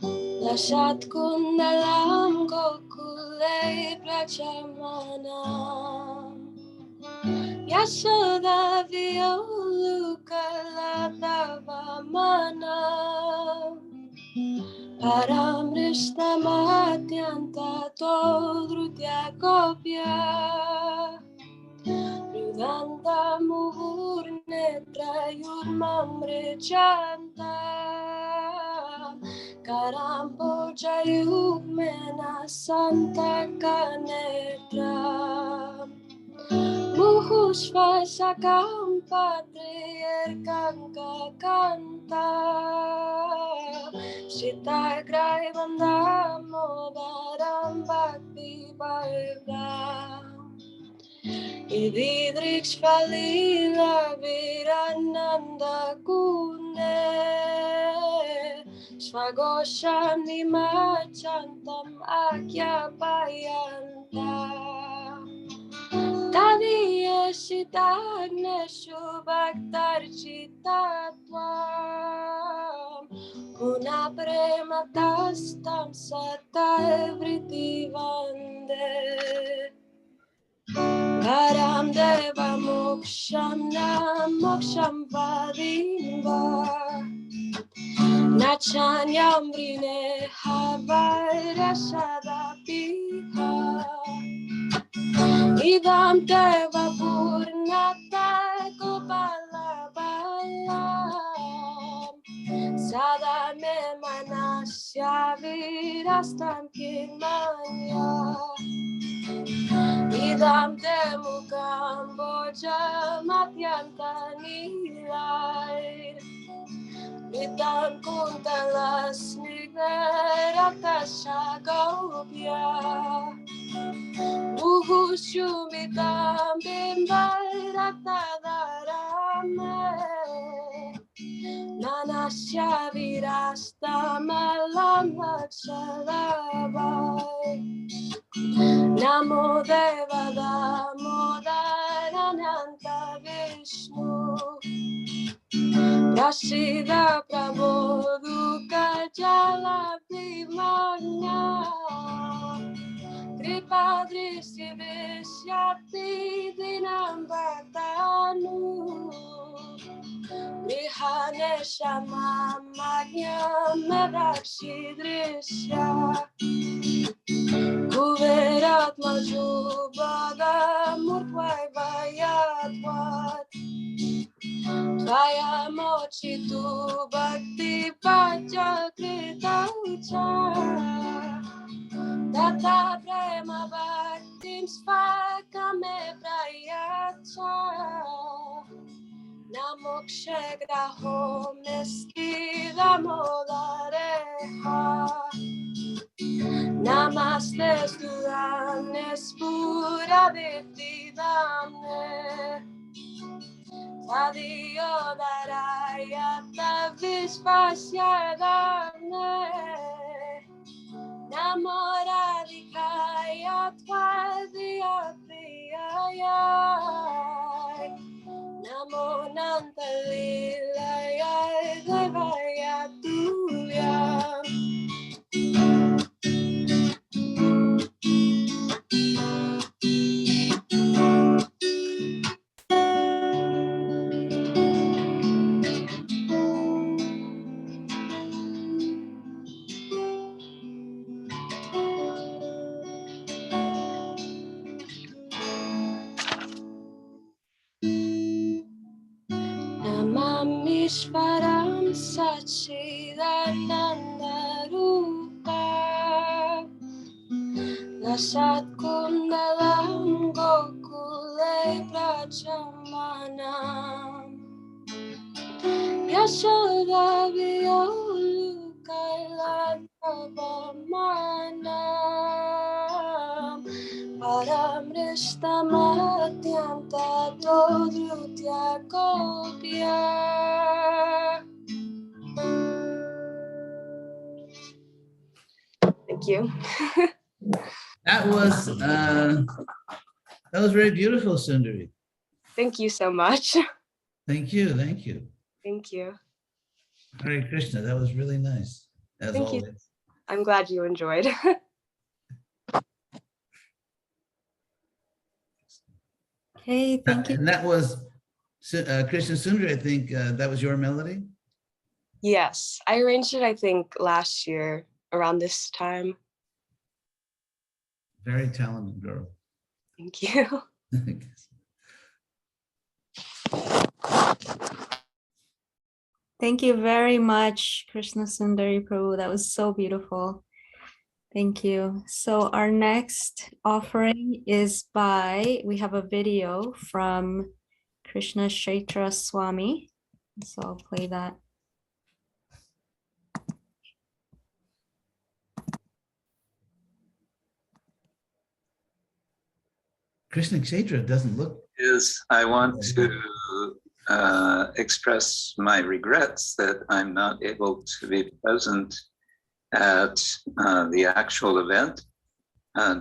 Lashat Kundalam Gokule Prajamanam Yashoda Violukaladavamanam Paramrishta Madhyanta Todrutya Gopya Rudanta Muhurnetra Yurmamrechanta Karamboja Yugmena Santa Kanetra Muhushvashakam Patrier Kanka Kanta Shitai Graivanda Modaram Bhakti Bhagam Ididrikshvalila Virananda Kune Svagoshani Machantam Akya Payanta Tadiyeshitagne Bhaktarchitatvam Guna Prema Tastam Satavriti Vande Param Deva Moksham Nam Moksham Vadimva Nachanyam Rine Havarashada Piha Idam Deva Purnata Gopala Balam Sada Me Manasya Virastam Kinmanya Idam Demukam Boja Matyanta Nilai Idam Kuntalas Nigeratasha Gopya Uhushumitam Bimbaratadadarame Nanasya Virasta Malam Lakshalabai Namo Deva Damodarananta Vishnu Rashida Prabodhuka Jala Vimanya Kripadristi Vishyati Dinambatanu Vihane Shama Magya Medakshi Drishya Kuverat Majubada Murtvai Vayatvat Tvaya Mochitu Bhakti Pajakritacha Tata Prema Bhaktim Svakame Prayacha Namokshe graho miski lamodareha. Namaste Sturane Spura Vididane. Tadio Daraya Tavisvasyadane. Namoradikaya Twadiyapiyaya. Namo Nantalilaya Devaya Tuya. Namamishvaram Sachidananda Rupa Lasat Kundalam Gokule Prachamanam Yashoda Violu Kailatavamanam Paramrishtamaratyanta Todrutya Kopya. Thank you. That was very beautiful, Sundari. Thank you so much. Thank you, thank you. Thank you. Hare Krishna, that was really nice, as Thank you. always. I'm glad you enjoyed. Okay, thank you. And that was Krishna Sundari, I think that was your melody? Yes, I arranged it, I think, last year around this time. Very talented girl. Thank you. Thank you very much, Krishna Sundari Prabhu. That was so beautiful. Thank you. So our next offering is we have a video from Krishna Kshetra Swami. So I'll play that. Krishna Kshetra doesn't look. I want to express my regrets that I'm not able to be present at the actual event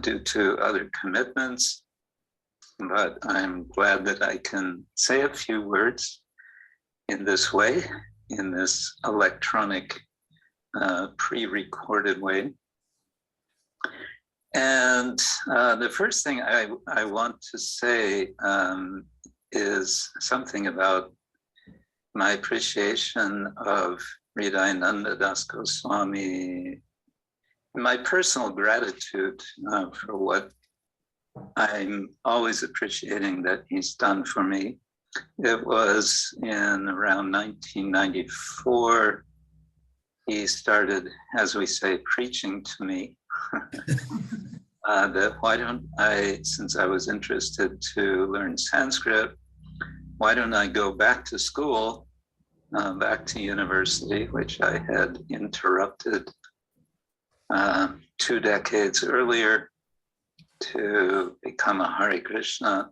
due to other commitments. But I'm glad that I can say a few words in this way, in this electronic pre-recorded way. And the first thing I want to say is something about my appreciation of Ananda Das Goswami, my personal gratitude for what I'm always appreciating that he's done for me. It was in around 1994, he started, as we say, preaching to me. That why don't I, since I was interested to learn Sanskrit, why don't I go back to school, back to university, which I had interrupted 2 decades earlier to become a Hare Krishna.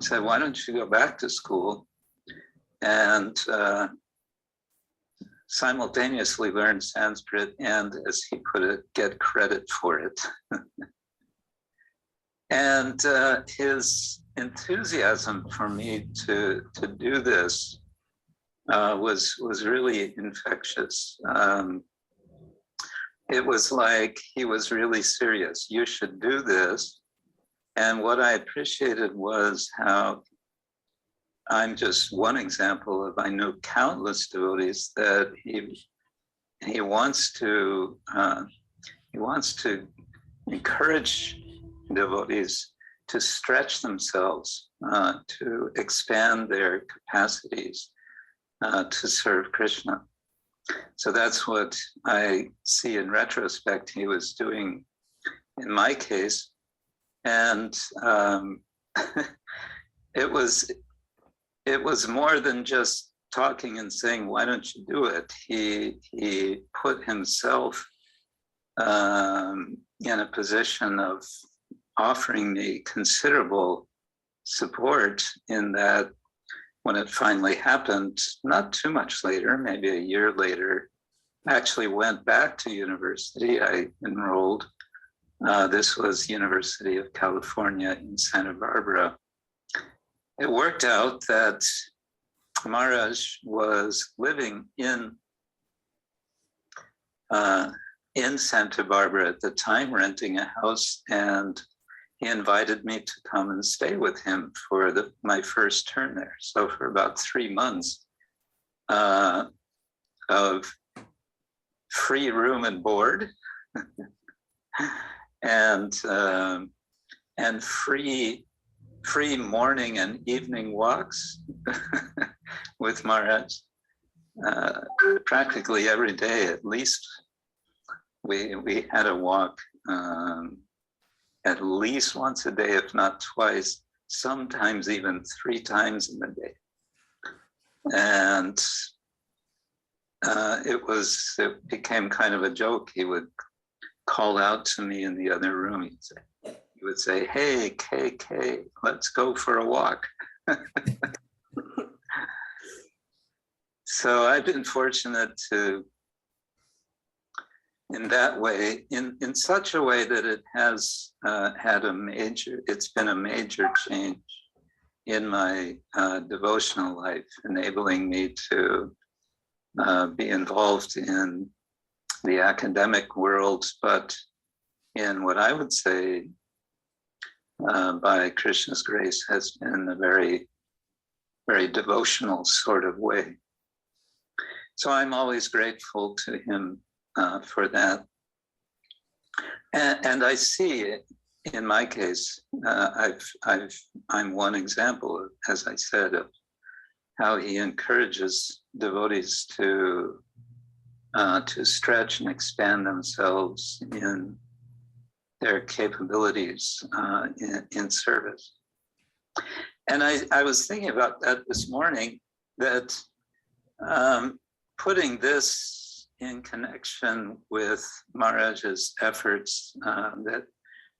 I said, why don't you go back to school and simultaneously learn Sanskrit and, as he put it, get credit for it. And his enthusiasm for me to do this was really infectious. It was like he was really serious. You should do this. And what I appreciated was how I'm just one example of, I know countless devotees that he wants to encourage devotees to stretch themselves, to expand their capacities to serve Krishna. So that's what I see in retrospect he was doing in my case. And it it was more than just talking and saying, why don't you do it? He put himself in a position of offering me considerable support in that when it finally happened, not too much later, maybe a year later, I actually went back to university. I enrolled. This was University of California in Santa Barbara. It worked out that Maharaj was living in Santa Barbara at the time, renting a house, and he invited me to come and stay with him for my first term there. So for about 3 months of free room and board, and free morning and evening walks with Maharaj. Practically every day, at least, we had a walk at least once a day, if not twice, sometimes even 3 times in the day. And it became kind of a joke. He would call out to me in the other room. He would say, hey, KK, let's go for a walk. So I've been fortunate to, in that way, in such a way that it has it's been a major change in my devotional life, enabling me to be involved in the academic world, but in what I would say, by Krishna's grace, has been a very, very devotional sort of way. So I'm always grateful to him for that. And I see, in my case, I'm one example, as I said, of how he encourages devotees to stretch and expand themselves in their capabilities in service. And I was thinking about that this morning, that putting this in connection with Maharaj's efforts that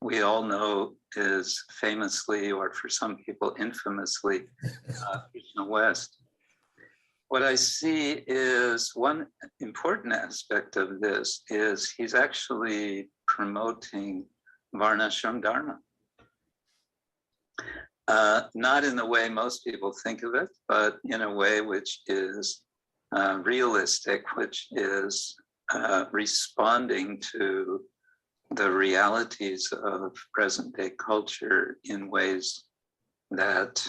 we all know is famously, or for some people infamously, Krishna West. What I see is one important aspect of this is he's actually promoting Varnashram Dharma. Not in the way most people think of it, but in a way which is realistic, which is responding to the realities of present day culture in ways that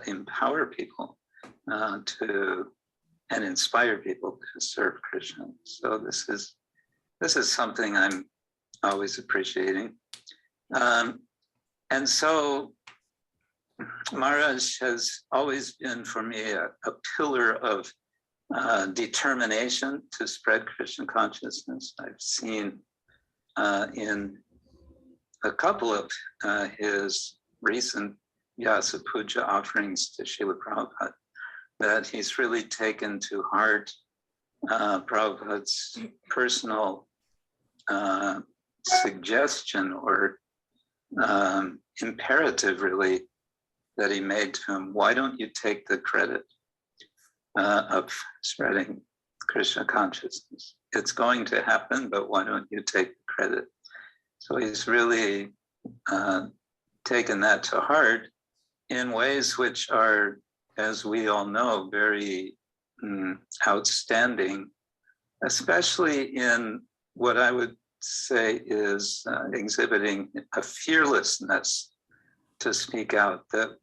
empower people and inspire people to serve Krishna. So this is something I'm always appreciating. And so Maharaj has always been for me a pillar of determination to spread Krishna consciousness. I've seen in a couple of his recent Vyasa Puja offerings to Srila Prabhupada that he's really taken to heart Prabhupada's personal suggestion or imperative, really, that he made to him. Why don't you take the credit of spreading Krishna consciousness? It's going to happen, but why don't you take the credit? So he's really taken that to heart in ways which are, as we all know, very outstanding, especially in what I would say is exhibiting a fearlessness to speak out that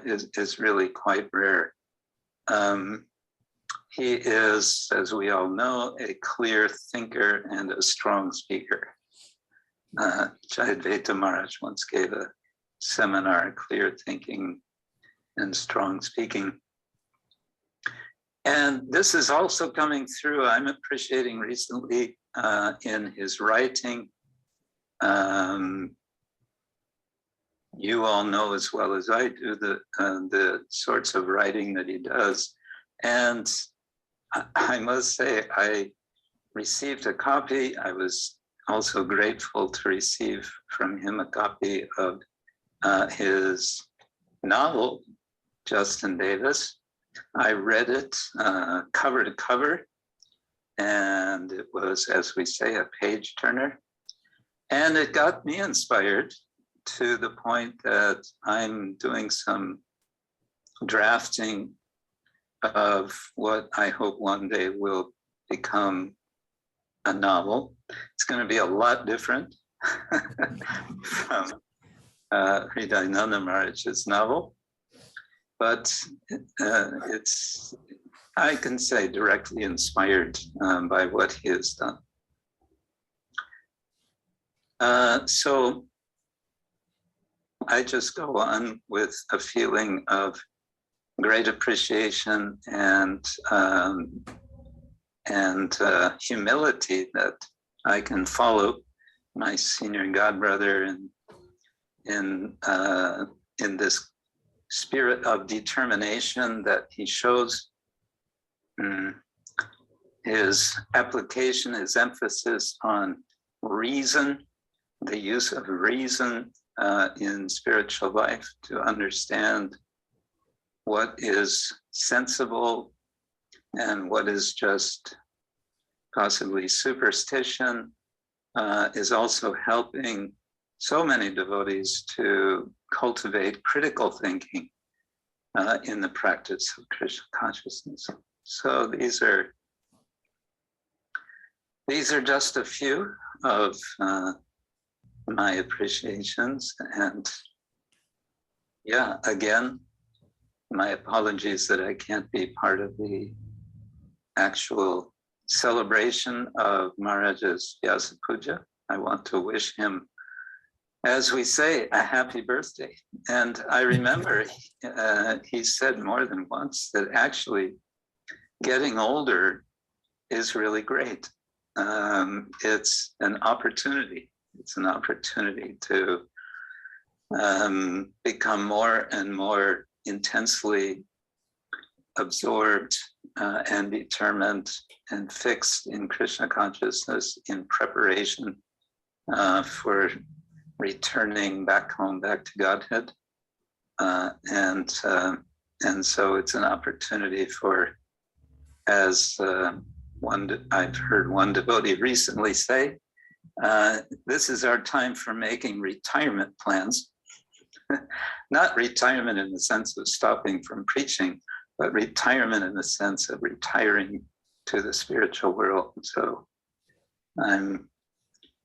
is really quite rare. He is, as we all know, a clear thinker and a strong speaker. Jayadvaita Maharaj once gave a seminar, clear thinking and strong speaking. And this is also coming through, I'm appreciating recently in his writing. you all know as well as I do the sorts of writing that he does. And I must say, I received a copy. I was also grateful to receive from him a copy of his novel, Justin Davis. I read it cover to cover, and it was, as we say, a page turner. And it got me inspired to the point that I'm doing some drafting of what I hope one day will become a novel. It's going to be a lot different from Hridayananda Maharaj's novel, but it's, I can say, directly inspired by what he has done. So I just go on with a feeling of great appreciation and humility that I can follow my senior godbrother in this spirit of determination that he shows. His application, his emphasis on reason, the use of reason in spiritual life to understand what is sensible and what is just possibly superstition, is also helping so many devotees to cultivate critical thinking in the practice of Krishna consciousness. So these are just a few of my appreciations, and yeah, again, my apologies that I can't be part of the actual celebration of Maharaj's Vyasa Puja. I want to wish him, as we say, a happy birthday. And I remember he said more than once that actually getting older is really great. It's an opportunity. It's an opportunity to become more and more intensely absorbed and determined and fixed in Krishna consciousness in preparation for returning back home, back to Godhead. And so it's an opportunity for, as I've heard one devotee recently say, this is our time for making retirement plans. Not retirement in the sense of stopping from preaching, but retirement in the sense of retiring to the spiritual world. So I'm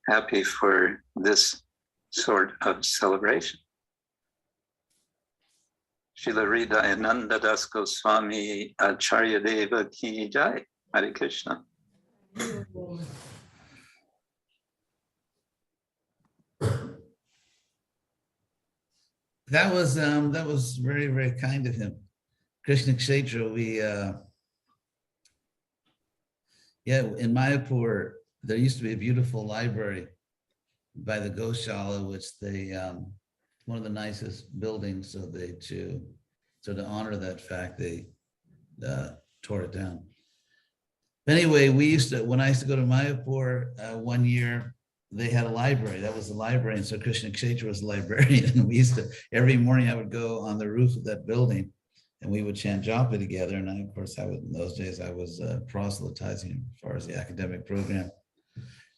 happy for this sort of celebration. Srila Hridayananda Das Goswami Acharya Deva Ki Jai. Hare Krishna. That was very, very kind of him. Krishna Kshetra, in Mayapur, there used to be a beautiful library by the Goshala, which they, one of the nicest buildings, so to honor that fact, they tore it down. Anyway, when I used to go to Mayapur, one year, they had a library. That was the library. And so Krishna Kshetra was the librarian. And we used to, every morning I would go on the roof of that building and we would chant japa together. And in those days I was proselytizing as far as the academic program.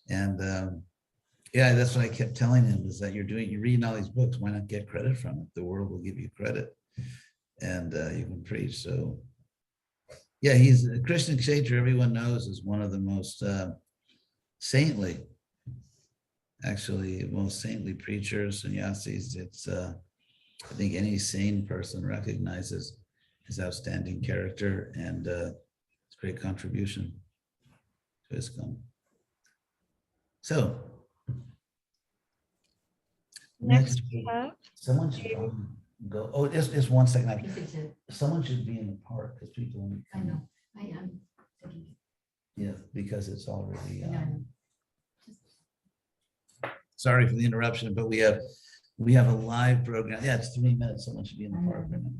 And yeah, that's what I kept telling him, is that you're reading all these books. Why not get credit from it? The world will give you credit and you can preach. So yeah, he's Krishna Kshetra, everyone knows, is one of the most saintly, actually most saintly preachers, sannyasis. It's I think any sane person recognizes his outstanding character and his great contribution to ISKCON. So Next we have, someone should go. Oh, just 1 second. Someone should be in the park because people only come. I know. I am. Yeah, because it's already. Sorry for the interruption, but we have We have a live program. Yeah, it's 3 minutes. Someone should be in the park right now.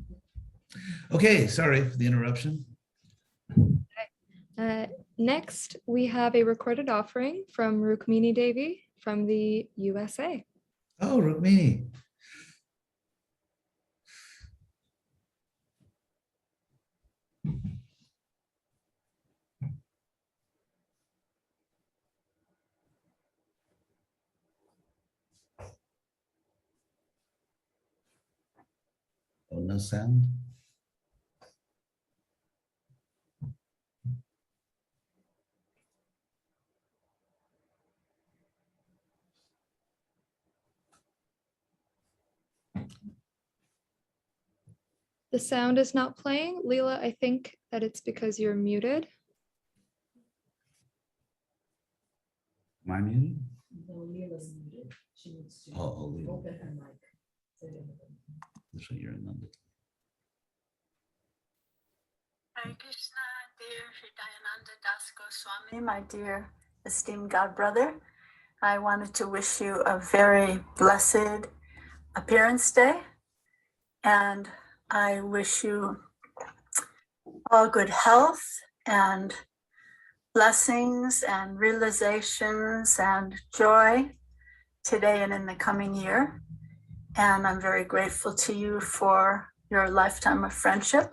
Okay, sorry for the interruption. Next, we have a recorded offering from Rukmini Devi from the USA. Oh, Rukmini. Oh, no sound? The sound is not playing. Leela, I think that it's because you're muted. Am I muted? No, Leela's muted. She needs to Leela. open her mic. That's what you're in London. Hare Krishna, dear H.D.Ananda Das Goswami, my dear esteemed God brother. I wanted to wish you a very blessed appearance day, and I wish you all good health and blessings and realizations and joy today and in the coming year. And I'm very grateful to you for your lifetime of friendship.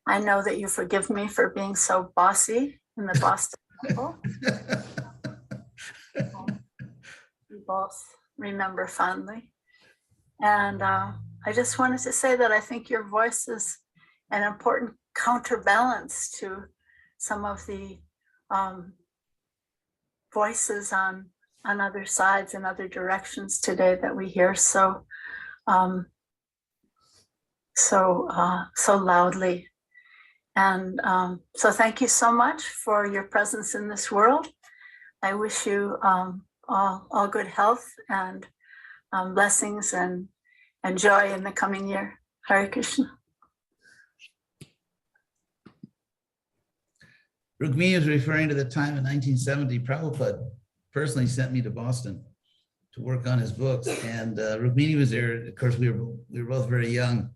I know that you forgive me for being so bossy in the Boston Temple. We both remember fondly. And I just wanted to say that I think your voice is an important counterbalance to some of the voices on other sides and other directions today that we hear so loudly. And so thank you so much for your presence in this world. I wish you all good health and blessings and joy in the coming year. Hare Krishna. Rukmini is referring to the time in 1970, Prabhupada personally sent me to Boston to work on his books. And Rukmini was there. Of course, we were both very young.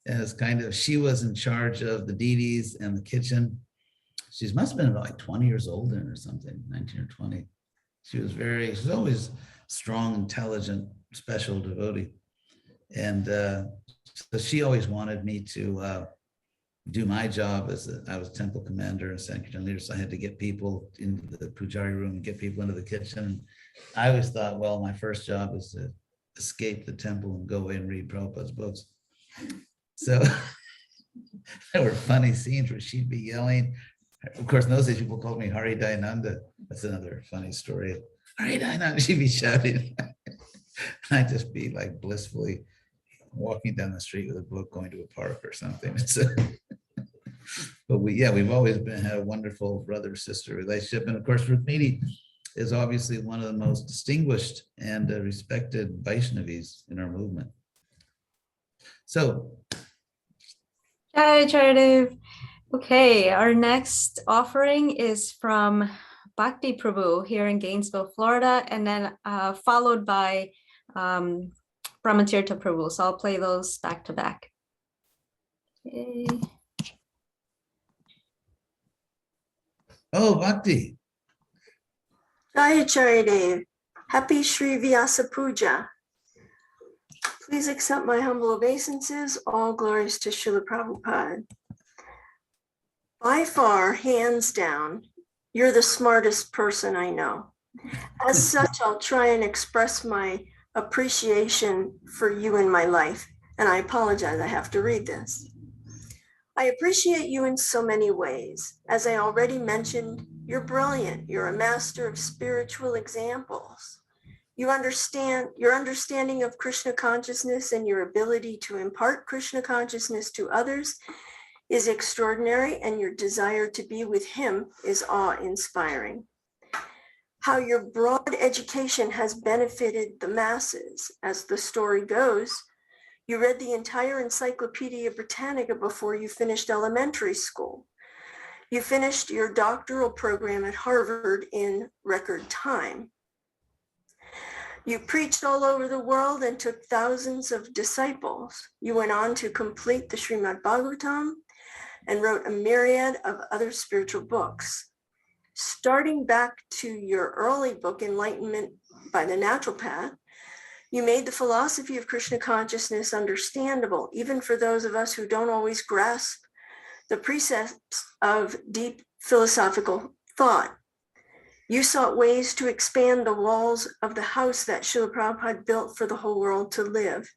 And it's kind of, she was in charge of the deities and the kitchen. She must have been about like 20 years old then or something, 19 or 20. She was always strong, intelligent, special devotee. And so she always wanted me to do my job I was temple commander and sanctuary leader. So I had to get people into the pujari room and get people into the kitchen. I always thought, well, my first job is to escape the temple and go away and read Prabhupada's books. So there were funny scenes where she'd be yelling. Of course, in those days, people called me H.D.Ananda. That's another funny story. H.D.Ananda, she'd be shouting. I'd just be like blissfully walking down the street with a book, going to a park or something. But we've always had a wonderful brother-sister relationship. And of course, Rukmini is obviously one of the most distinguished and respected Vaishnavis in our movement. So. Hi, Charidev. Okay, our next offering is from Bhakti Prabhu here in Gainesville, Florida, and then followed by Brahmatirtha Prabhu. So I'll play those back to back. Okay. Oh, Bhakti. Jai Charidev. Happy Sri Vyasa Puja. Please accept my humble obeisances. All glories to Srila Prabhupada. By far, hands down, you're the smartest person I know. As such, I'll try and express my appreciation for you in my life. And I apologize, I have to read this. I appreciate you in so many ways. As I already mentioned, you're brilliant. You're a master of spiritual examples. Your understanding of Krishna consciousness and your ability to impart Krishna consciousness to others is extraordinary, and your desire to be with him is awe-inspiring. How your broad education has benefited the masses. As the story goes, you read the entire Encyclopedia Britannica before you finished elementary school. You finished your doctoral program at Harvard in record time. You preached all over the world and took thousands of disciples. You went on to complete the Srimad Bhagavatam and wrote a myriad of other spiritual books. Starting back to your early book, Enlightenment by the Natural Path, you made the philosophy of Krishna consciousness understandable, even for those of us who don't always grasp the precepts of deep philosophical thought. You sought ways to expand the walls of the house that Srila Prabhupada built for the whole world to live.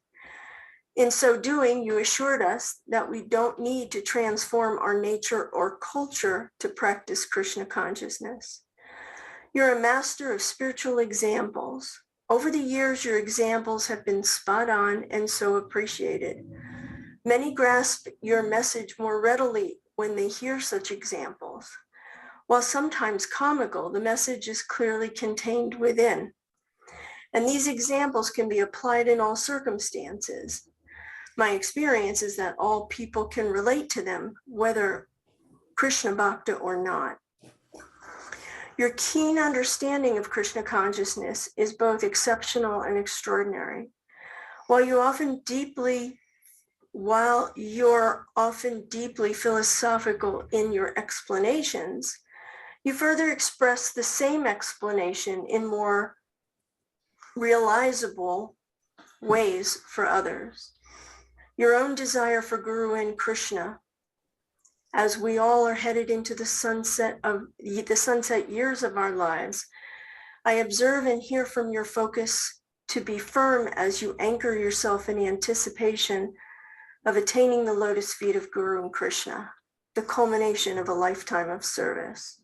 In so doing, you assured us that we don't need to transform our nature or culture to practice Krishna consciousness. You're a master of spiritual examples. Over the years, your examples have been spot on and so appreciated. Many grasp your message more readily when they hear such examples. While sometimes comical, the message is clearly contained within. And these examples can be applied in all circumstances. My experience is that all people can relate to them, whether Krishna Bhakta or not. Your keen understanding of Krishna consciousness is both exceptional and extraordinary. While you're often deeply philosophical in your explanations, you further express the same explanation in more realizable ways for others. Your own desire for Guru and Krishna, as we all are headed into the sunset years of our lives, I observe and hear from your focus to be firm as you anchor yourself in anticipation of attaining the lotus feet of Guru and Krishna, the culmination of a lifetime of service.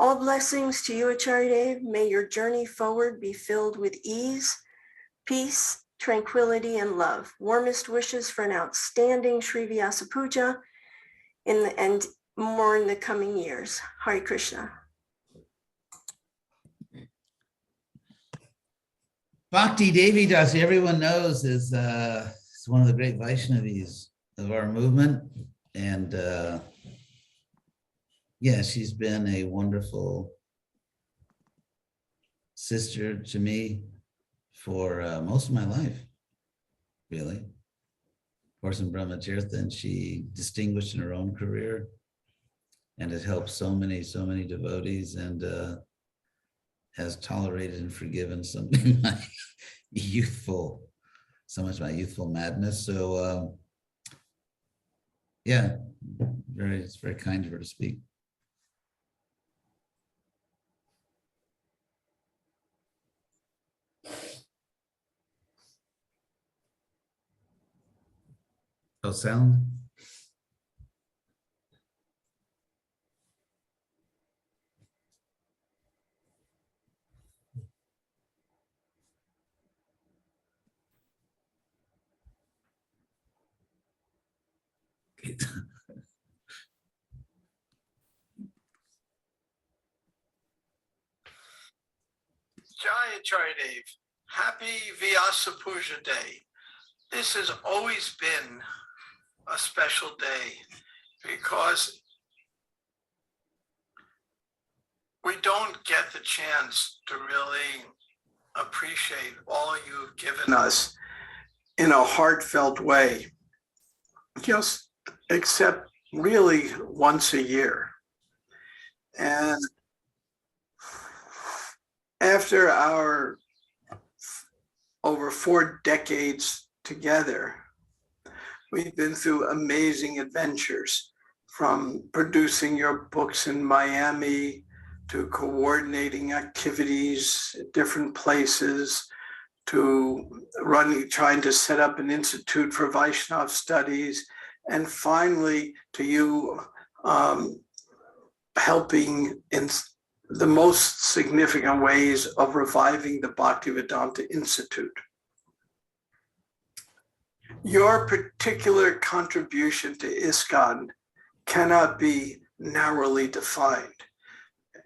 All blessings to you, Acharya Dev. May your journey forward be filled with ease, peace, tranquility, and love. Warmest wishes for an outstanding Sri Vyasa Puja and more in the coming years. Hare Krishna. Bhakti Devi Das, everyone knows, is one of the great Vaishnavis of our movement. And yeah, she's been a wonderful sister to me for most of my life, really. Of course, in Brahmacharya, she distinguished in her own career and has helped so many devotees, and has tolerated and forgiven so much of my youthful madness. So yeah, it's very kind of her to speak. No sound? Jai Acharya Dev, happy Vyasa Puja Day. This has always been a special day because we don't get the chance to really appreciate all you've given us in a heartfelt way, just except really once a year. And after our over 4 decades together, we've been through amazing adventures, from producing your books in Miami to coordinating activities at different places, to trying to set up an institute for Vaishnava studies, and finally to you helping in the most significant ways of reviving the Bhaktivedanta Institute. Your particular contribution to ISKCON cannot be narrowly defined.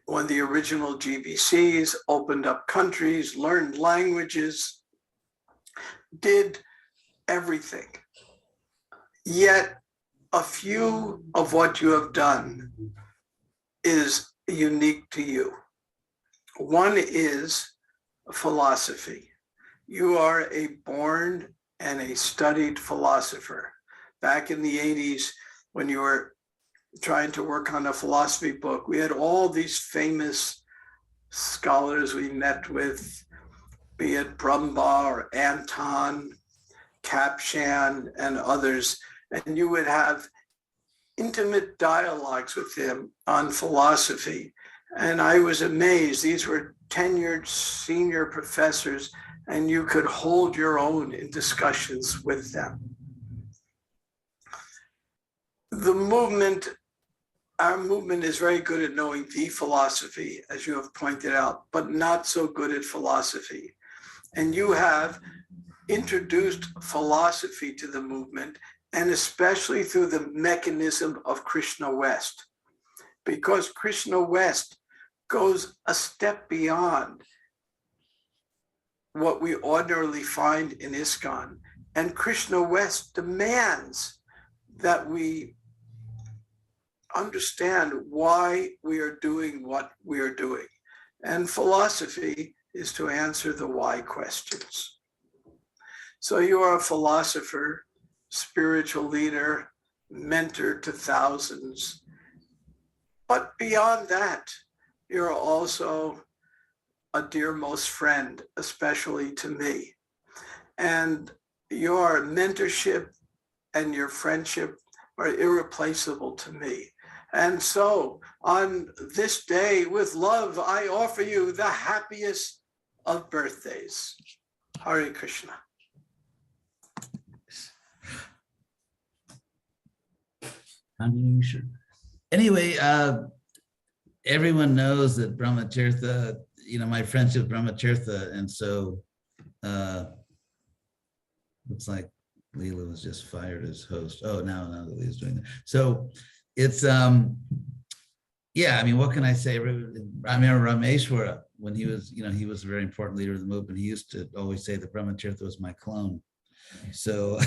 When the original GBCs opened up countries, learned languages, did everything. Yet a few of what you have done is unique to you. One is philosophy. You are a born and a studied philosopher. Back in the 80s, when you were trying to work on a philosophy book, we had all these famous scholars we met with, be it Brahma or Anton, Kapshan, and others, and you would have intimate dialogues with them on philosophy. And I was amazed. These were tenured senior professors, and you could hold your own in discussions with them. The movement, our movement is very good at knowing the philosophy, as you have pointed out, but not so good at philosophy. And you have introduced philosophy to the movement, and especially through the mechanism of Krishna West, because Krishna West goes a step beyond what we ordinarily find in ISKCON. And Krishna West demands that we understand why we are doing what we are doing. And philosophy is to answer the why questions. So you are a philosopher, spiritual leader, mentor to thousands. But beyond that, you're also a dearmost friend, especially to me. And your mentorship and your friendship are irreplaceable to me. And so on this day, with love, I offer you the happiest of birthdays. Hare Krishna. Anyway, everyone knows that Brahmatirtha, my friendship with Brahmatirtha, and so looks like Leela was just fired as host. Oh, now that Leela's doing that. So it's yeah, I mean, what can I say? I remember Rameshwara, when he was, he was a very important leader of the movement. He used to always say that Brahmatirtha was my clone. So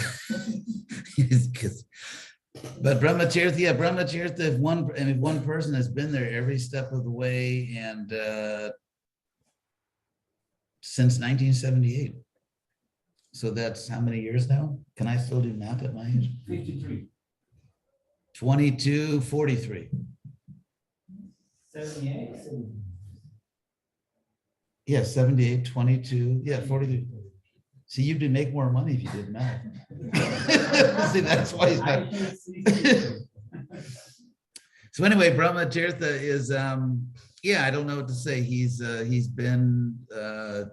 but Brahmatirtha, if one person has been there every step of the way, and since 1978. So that's how many years now? Can I still do math at my age? 53. 22, 43. 78. Yeah, 78, 22, yeah, 43. See, you'd make more money if you did math. See, that's why he's not. So anyway, Brahmatirtha is, yeah, I don't know what to say. He's been there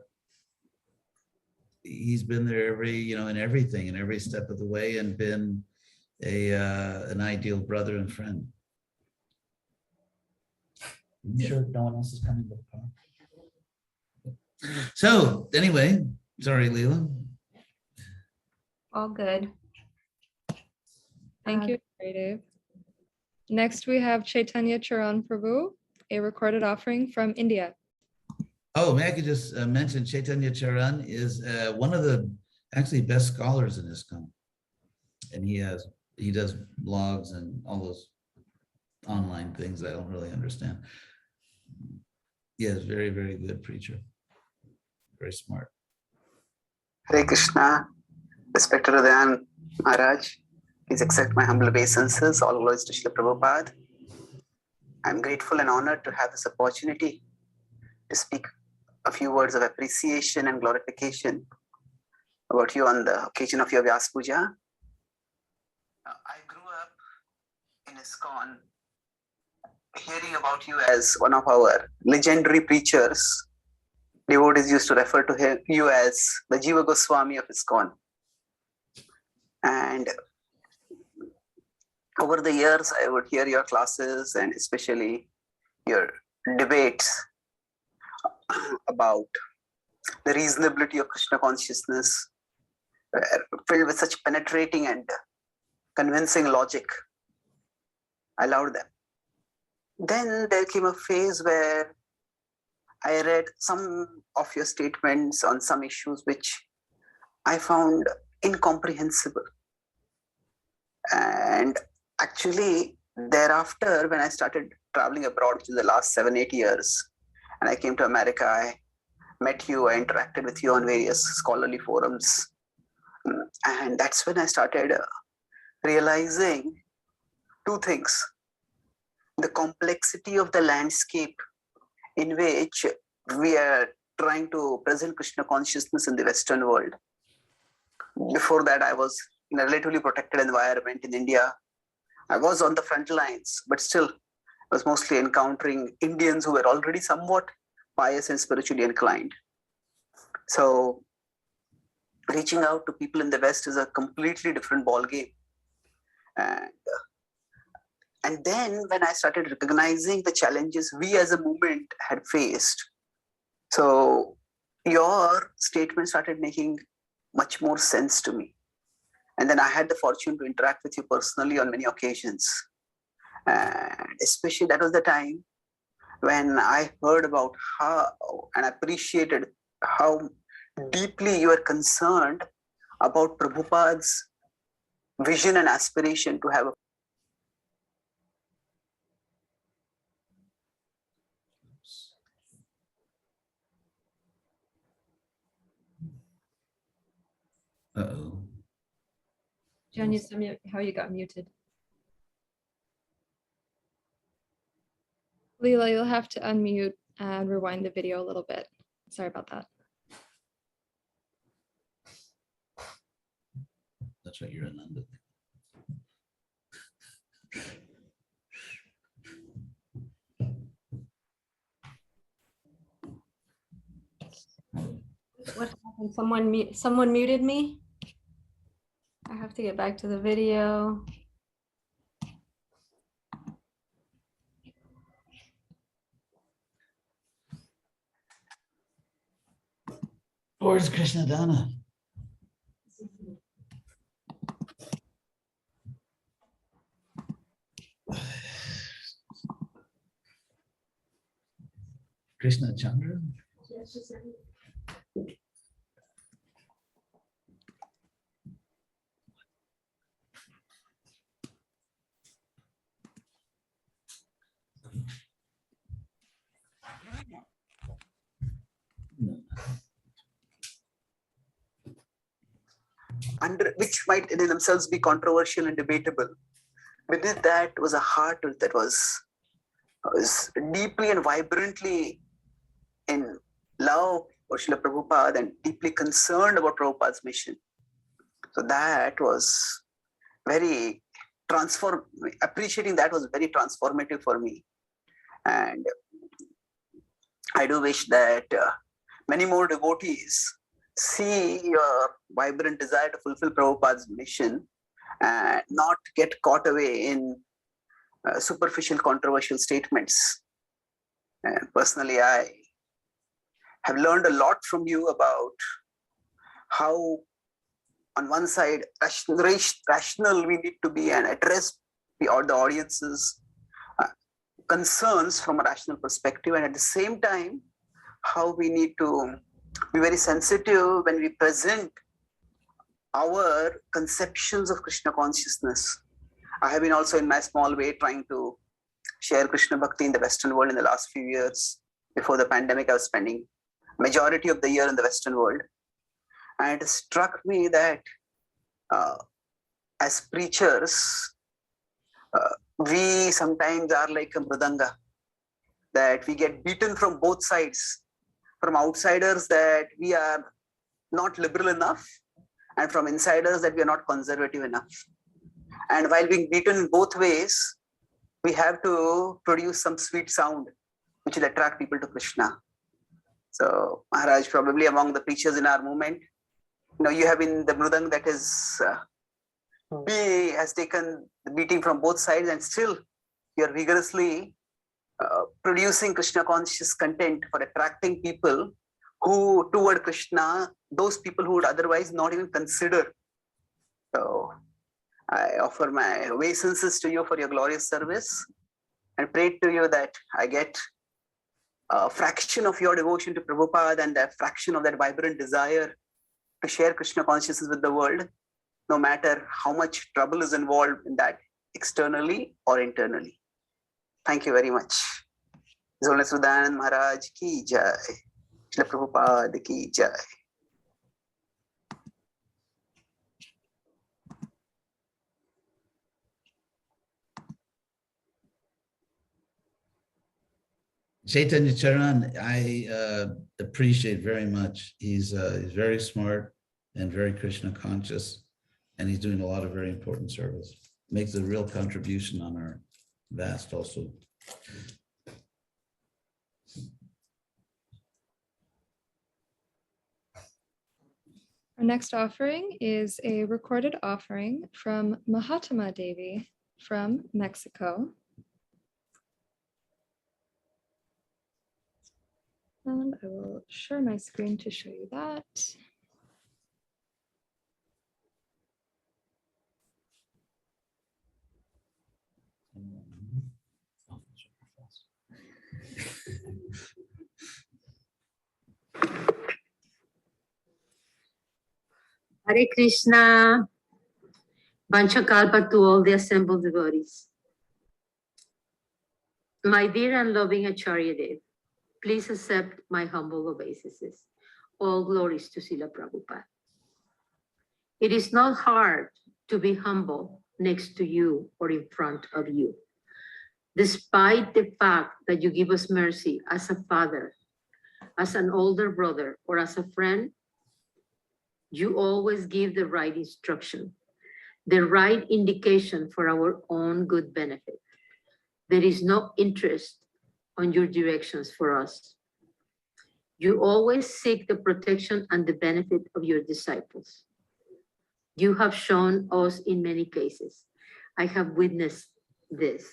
every, in everything, in every step of the way, and been an ideal brother and friend. I'm sure no one else is coming to the car. So anyway, sorry, Leela. All good. Thank you, Dave. Next, we have Chaitanya Charan Prabhu, a recorded offering from India. Oh, may I could just mention Chaitanya Charan is one of the actually best scholars in ISKCON. And he does blogs and all those online things that I don't really understand. He is very, very good preacher. Very smart. Hare Krishna, respected Udayan Maharaj, please accept my humble obeisances. All glories to Srila Prabhupada. I'm grateful and honored to have this opportunity to speak a few words of appreciation and glorification about you on the occasion of your Vyasa Puja. I grew up in ISKCON hearing about you as one of our legendary preachers. Devotees used to refer to you as the H.D.Goswami of ISKCON. And over the years, I would hear your classes and especially your debates about the reasonability of Krishna consciousness, filled with such penetrating and convincing logic. I loved them. Then there came a phase where I read some of your statements on some issues which I found incomprehensible. And actually, thereafter, when I started traveling abroad, which is the last 7-8 years, and I came to America, I met you, I interacted with you on various scholarly forums. And that's when I started realizing two things. The complexity of the landscape in which we are trying to present Krishna consciousness in the Western world. Before that, I was in a relatively protected environment in India. I was on the front lines, but still I was mostly encountering Indians who were already somewhat pious and spiritually inclined. So reaching out to people in the West is a completely different ballgame. And then when I started recognizing the challenges we as a movement had faced, so your statement started making much more sense to me. And then I had the fortune to interact with you personally on many occasions. And especially that was the time when I heard about how and appreciated how deeply you are concerned about Prabhupada's vision and aspiration to have a Uh-oh. John, you tell me how you got muted. Leela, you'll have to unmute and rewind the video a little bit. Sorry about that. That's right, you're Ananda. What happened? Someone muted me? I have to get back to the video. Where's Krishna Dana? Krishna Chandra? under which might in themselves be controversial and debatable. Within that was a heart that was deeply and vibrantly in love for Srila Prabhupada and deeply concerned about Prabhupada's mission. So that was very appreciating that was very transformative for me. And I do wish that many more devotees see your vibrant desire to fulfill Prabhupada's mission and not get caught away in superficial controversial statements. And personally, I have learned a lot from you about how on one side rational we need to be and address the audience's concerns from a rational perspective, and at the same time how we need to be very sensitive when we present our conceptions of Krishna consciousness. I have been also in my small way trying to share Krishna Bhakti in the Western world in the last few years. Before the pandemic, I was spending majority of the year in the Western world. And it struck me that as preachers, we sometimes are like a mridanga, that we get beaten from both sides, from outsiders that we are not liberal enough, and from insiders that we are not conservative enough. And while being beaten in both ways, we have to produce some sweet sound which will attract people to Krishna. So Maharaj, probably among the preachers in our movement, you have been the mridang that has taken the beating from both sides, and still you are vigorously producing Krishna conscious content for attracting people who toward Krishna, those people who would otherwise not even consider. So I offer my obeisances to you for your glorious service and pray to you that I get a fraction of your devotion to Prabhupada and a fraction of that vibrant desire to share Krishna consciousness with the world, no matter how much trouble is involved in that externally or internally. Thank you very much. His Holiness Rudanand Maharaj ki jai. Srila Prabhupada ki jai. Chaitanya Charan, I appreciate very much. He's very smart and very Krishna conscious, and he's doing a lot of very important service. Makes a real contribution on our vast also. Our next offering is a recorded offering from Mahatma Devi from Mexico. And I will share my screen to show you that. Hare Krishna, Vanchakalpa to all the assembled devotees. My dear and loving Acharya Dev, please accept my humble obeisances. All glories to Srila Prabhupada. It is not hard to be humble next to you or in front of you. Despite the fact that you give us mercy as a father, as an older brother, or as a friend, you always give the right instruction, the right indication for our own good benefit. There is no interest on your directions for us. You always seek the protection and the benefit of your disciples. You have shown us in many cases. I have witnessed this,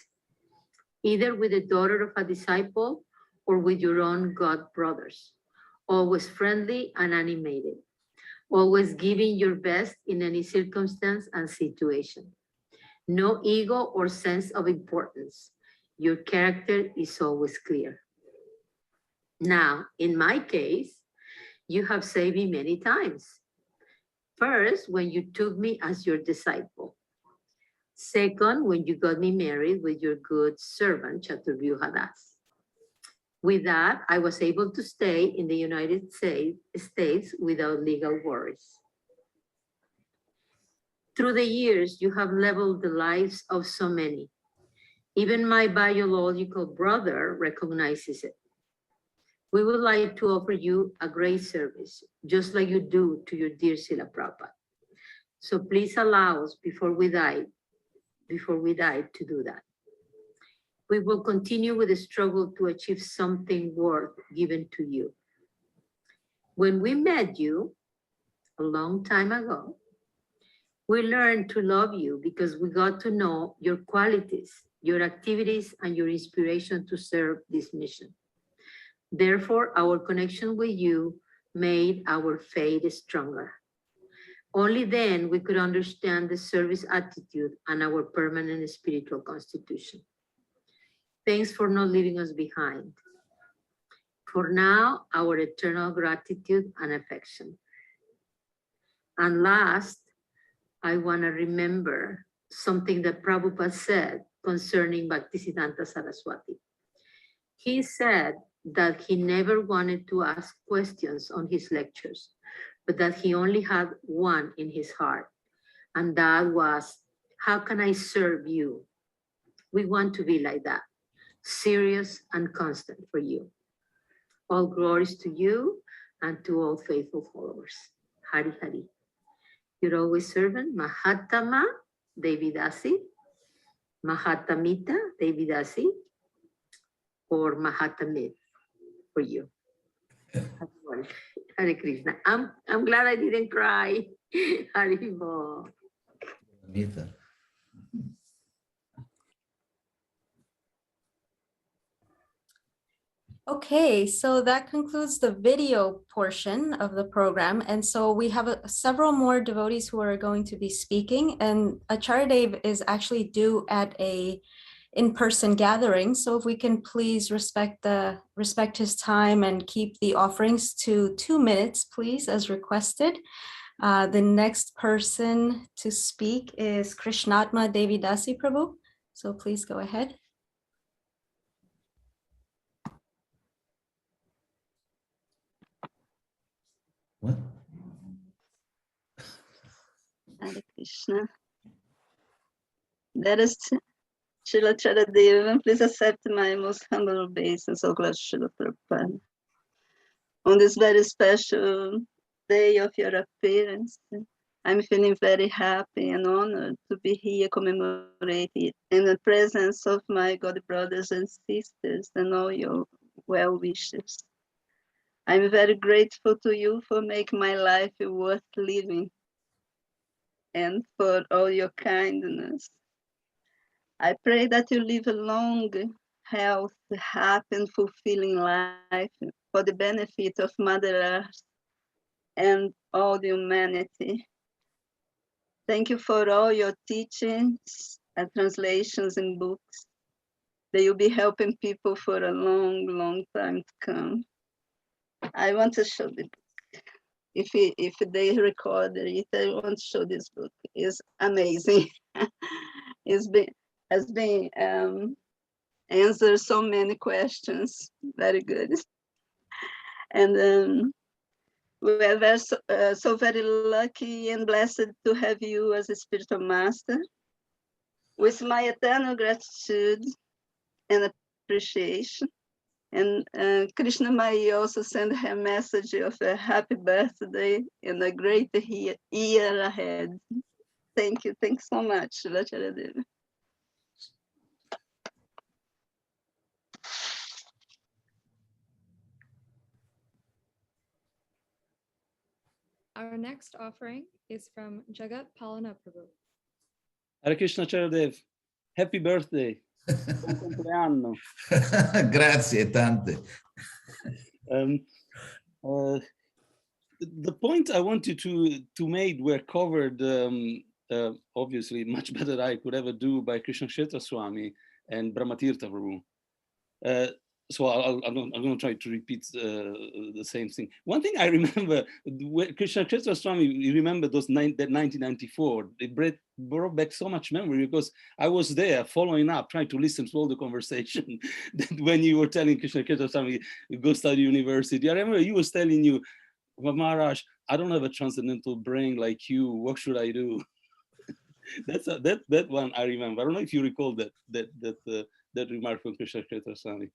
either with the daughter of a disciple or with your own God brothers, always friendly and animated, always giving your best in any circumstance and situation. No ego or sense of importance. Your character is always clear. Now, in my case, you have saved me many times. First, when you took me as your disciple. Second, when you got me married with your good servant, Chaturvyuha Das. With that, I was able to stay in the United States without legal worries. Through the years, you have leveled the lives of so many. Even my biological brother recognizes it. We would like to offer you a great service, just like you do to your dear Srila Prabhupada. So please allow us before we die to do that. We will continue with the struggle to achieve something worth giving to you. When we met you a long time ago, we learned to love you because we got to know your qualities, your activities, and your inspiration to serve this mission. Therefore, our connection with you made our faith stronger. Only then we could understand the service attitude and our permanent spiritual constitution. Thanks for not leaving us behind. For now, our eternal gratitude and affection. And last, I want to remember something that Prabhupada said concerning Bhaktisiddhanta Saraswati. He said that he never wanted to ask questions on his lectures, but that he only had one in his heart. And that was, how can I serve you? We want to be like that, serious and constant for you. All glories to you and to all faithful followers. Hari Hari. Your always servant, Mahatma Devidasi, Mahatamita Devidasi, or Mahatamit for you. Hare Krishna. I'm glad I didn't cry. Haribo. Okay, so that concludes the video portion of the program. And so we have several more devotees who are going to be speaking, and Acharya Dev is actually due at a in-person gathering. So if we can please respect his time and keep the offerings to 2 minutes, please, as requested. The next person to speak is Krishnatma Devidasi Prabhu. So please go ahead. What? Hare Krishna. That is Srila Charadeva. Please accept my most humble obeisance, O glorious Srila Prabhupada. On this very special day of your appearance, I'm feeling very happy and honored to be here commemorating in the presence of my God brothers and sisters and all your well wishes. I'm very grateful to you for making my life worth living and for all your kindness. I pray that you live a long, healthy, happy, and fulfilling life for the benefit of Mother Earth and all the humanity. Thank you for all your teachings and translations and books. They will be helping people for a long, long time to come. I want to show the book. If they record it, I want to show this book. It's amazing. Has been answered so many questions. Very good. And we are very, so very lucky and blessed to have you as a spiritual master. With my eternal gratitude and appreciation. And Krishna Mai also sent her message of a happy birthday and a great year ahead. Thank you. Thanks so much, Srila Devi. Our next offering is from Jagat Palana Prabhu. Hare Krishna Charadev, happy birthday. Buon compleanno. Grazie tante. The point I wanted to make were covered obviously much better than I could ever do by Krishna Kshetraswami and Brahmatirtha Prabhu. So I'm going to try to repeat the same thing. One thing I remember, Krishna Kshetraswami, you remember that 1994, it brought back so much memory because I was there following up, trying to listen to all the conversation that when you were telling Krishna Kshetraswami, go study university. I remember you was telling you, Maharaj, I don't have a transcendental brain like you. What should I do? That one I remember. I don't know if you recall that remark from Krishna Kshetraswami.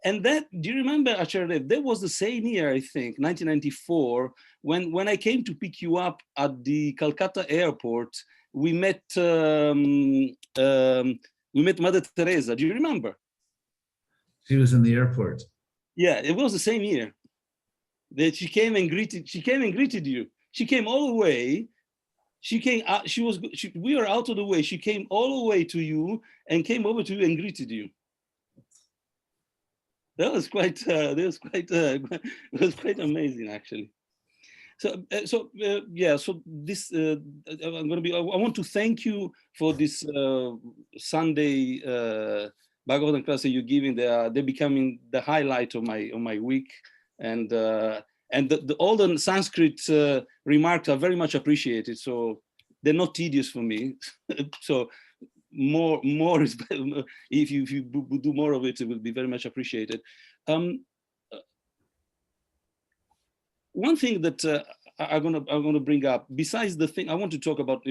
And that, do you remember, Acharya, that was the same year, I think, 1994, when I came to pick you up at the Calcutta airport. We met Mother Teresa. Do you remember? She was in the airport. Yeah, it was the same year that she came and greeted you. She came all the way. She came. We were out of the way. She came all the way to you and came over to you and greeted you. That was quite. It was quite amazing, actually. So this. I'm going to be. I want to thank you for this Sunday Bhagavatam class that you're giving. They're becoming the highlight of my week, and all the Sanskrit remarks are very much appreciated. So they're not tedious for me. So more is better. If you do more of it, it will be very much appreciated. One thing that I'm gonna bring up, besides the thing I want to talk about,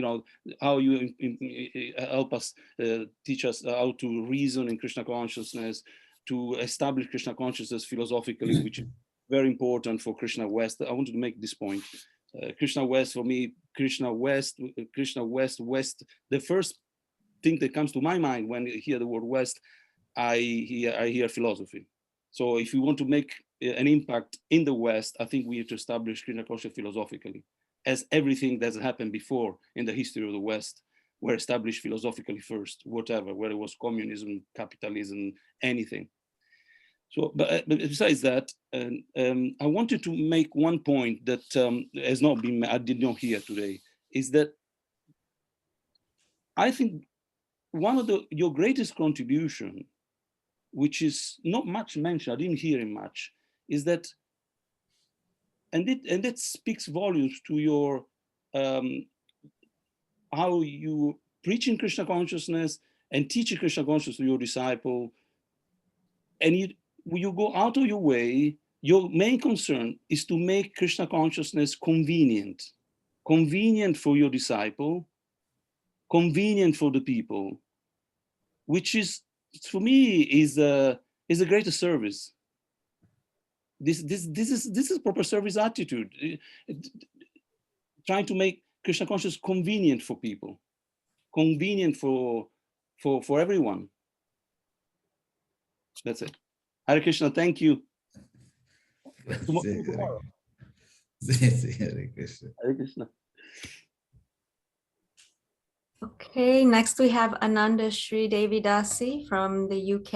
how you help us, teach us how to reason in Krishna consciousness, to establish Krishna consciousness philosophically, which is very important for Krishna West. I wanted to make this point. Krishna West, for me, Krishna West. The first thing that comes to my mind when I hear the word West, I hear philosophy. So if we want to make an impact in the West, I think we have to establish Krishna consciousness philosophically, as everything that's happened before in the history of the West were established philosophically first, whatever, whether it was communism, capitalism, anything. So, but besides that, I wanted to make one point that has not been, I did not hear today, is that I think one of your greatest contribution, which is not much mentioned, I didn't hear it much, is that, and that speaks volumes to your, how you preach in Krishna consciousness and teach Krishna consciousness to your disciple, and you go out of your way Your main concern is to make Krishna consciousness convenient for your disciple, convenient for the people, which is, for me, is a greater service. This is proper service attitude, trying to make Krishna consciousness convenient for people, convenient for everyone. That's it. Hare Krishna, thank you. Tomorrow. Hare Krishna. Hare Krishna. Okay, next we have Ananda Sri Devi Dasi from the UK.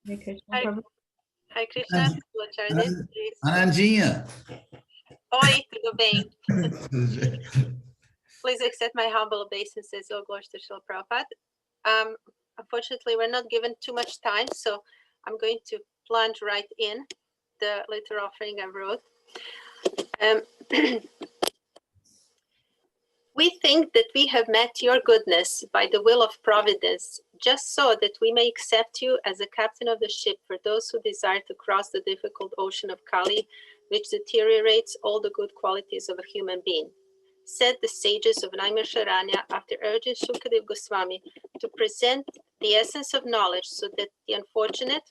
Hare Krishna, Prabhu. Hare Krishna, Anandinha. Oi, tudo bem? Please accept my humble obeisances, all glories to Srila Prabhupada. Unfortunately, we're not given too much time, so I'm going to plunge right in the little offering I wrote. We think that we have met your goodness by the will of providence, just so that we may accept you as a captain of the ship for those who desire to cross the difficult ocean of Kali, which deteriorates all the good qualities of a human being. Said the sages of Naimisharanya after urging H.D.Goswami to present the essence of knowledge so that the unfortunate,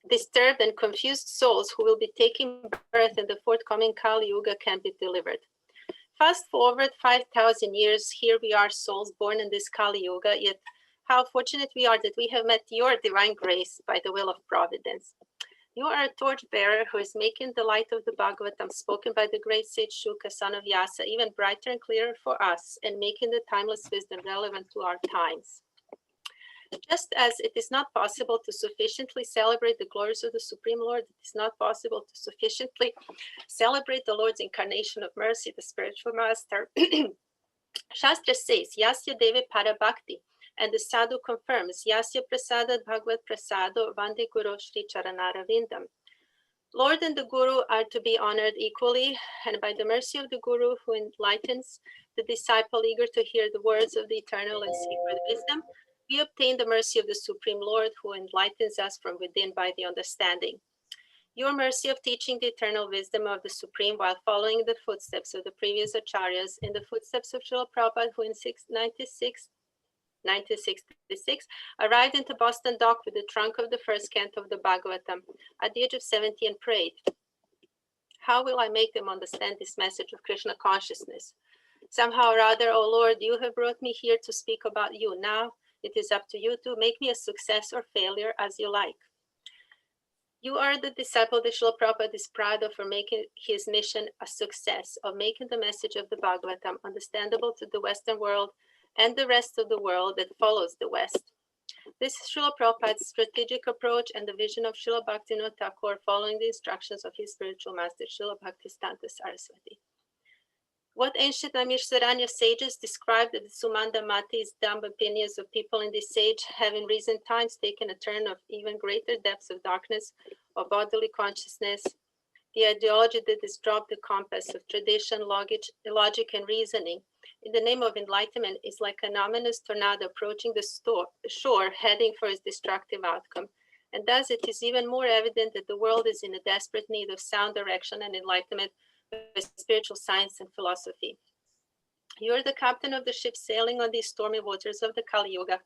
disturbed and confused souls who will be taking birth in the forthcoming Kali Yuga can be delivered. Fast forward 5,000 years, here we are souls born in this Kali Yuga, yet how fortunate we are that we have met your divine grace by the will of providence. You are a torchbearer who is making the light of the Bhagavatam spoken by the great sage Shuka, son of Vyasa, even brighter and clearer for us, and making the timeless wisdom relevant to our times. Just as it is not possible to sufficiently celebrate the glories of the Supreme Lord, it is not possible to sufficiently celebrate the Lord's incarnation of mercy, the spiritual master. Shastra says, Yasya Devi Parabhakti, and the Sadhu confirms, Yasya Prasadat Bhagavad Prasado Vande Guru Shri Charanara-vindam. Lord and the Guru are to be honored equally, and by the mercy of the Guru who enlightens the disciple eager to hear the words of the eternal and secret wisdom, we obtain the mercy of the Supreme Lord who enlightens us from within by the understanding. Your mercy of teaching the eternal wisdom of the Supreme while following the footsteps of the previous acharyas in the footsteps of Srila Prabhupada, who in 1966 arrived into Boston Dock with the trunk of the first canto of the Bhagavatam at the age of 70 and prayed, how will I make them understand this message of Krishna consciousness? Somehow or other, O Lord, you have brought me here to speak about you. Now it is up to you to make me a success or failure as you like. You are the disciple that Srila Prabhupada is proud of for making his mission a success, of making the message of the Bhagavatam understandable to the Western world and the rest of the world that follows the West. This is Srila Prabhupada's strategic approach and the vision of Srila Bhaktivinoda Thakur following the instructions of his spiritual master, Srila Bhaktisiddhanta Saraswati. What ancient Naimisharanya sages described the Sumanda Mati's dumb opinions of people in this age have in recent times taken a turn of even greater depths of darkness of bodily consciousness. The ideology that has dropped the compass of tradition, logic, and reasoning in the name of enlightenment is like an ominous tornado approaching the shore, heading for its destructive outcome. And thus it is even more evident that the world is in a desperate need of sound direction and enlightenment with spiritual science and philosophy. You are the captain of the ship sailing on these stormy waters of the Kali Yuga,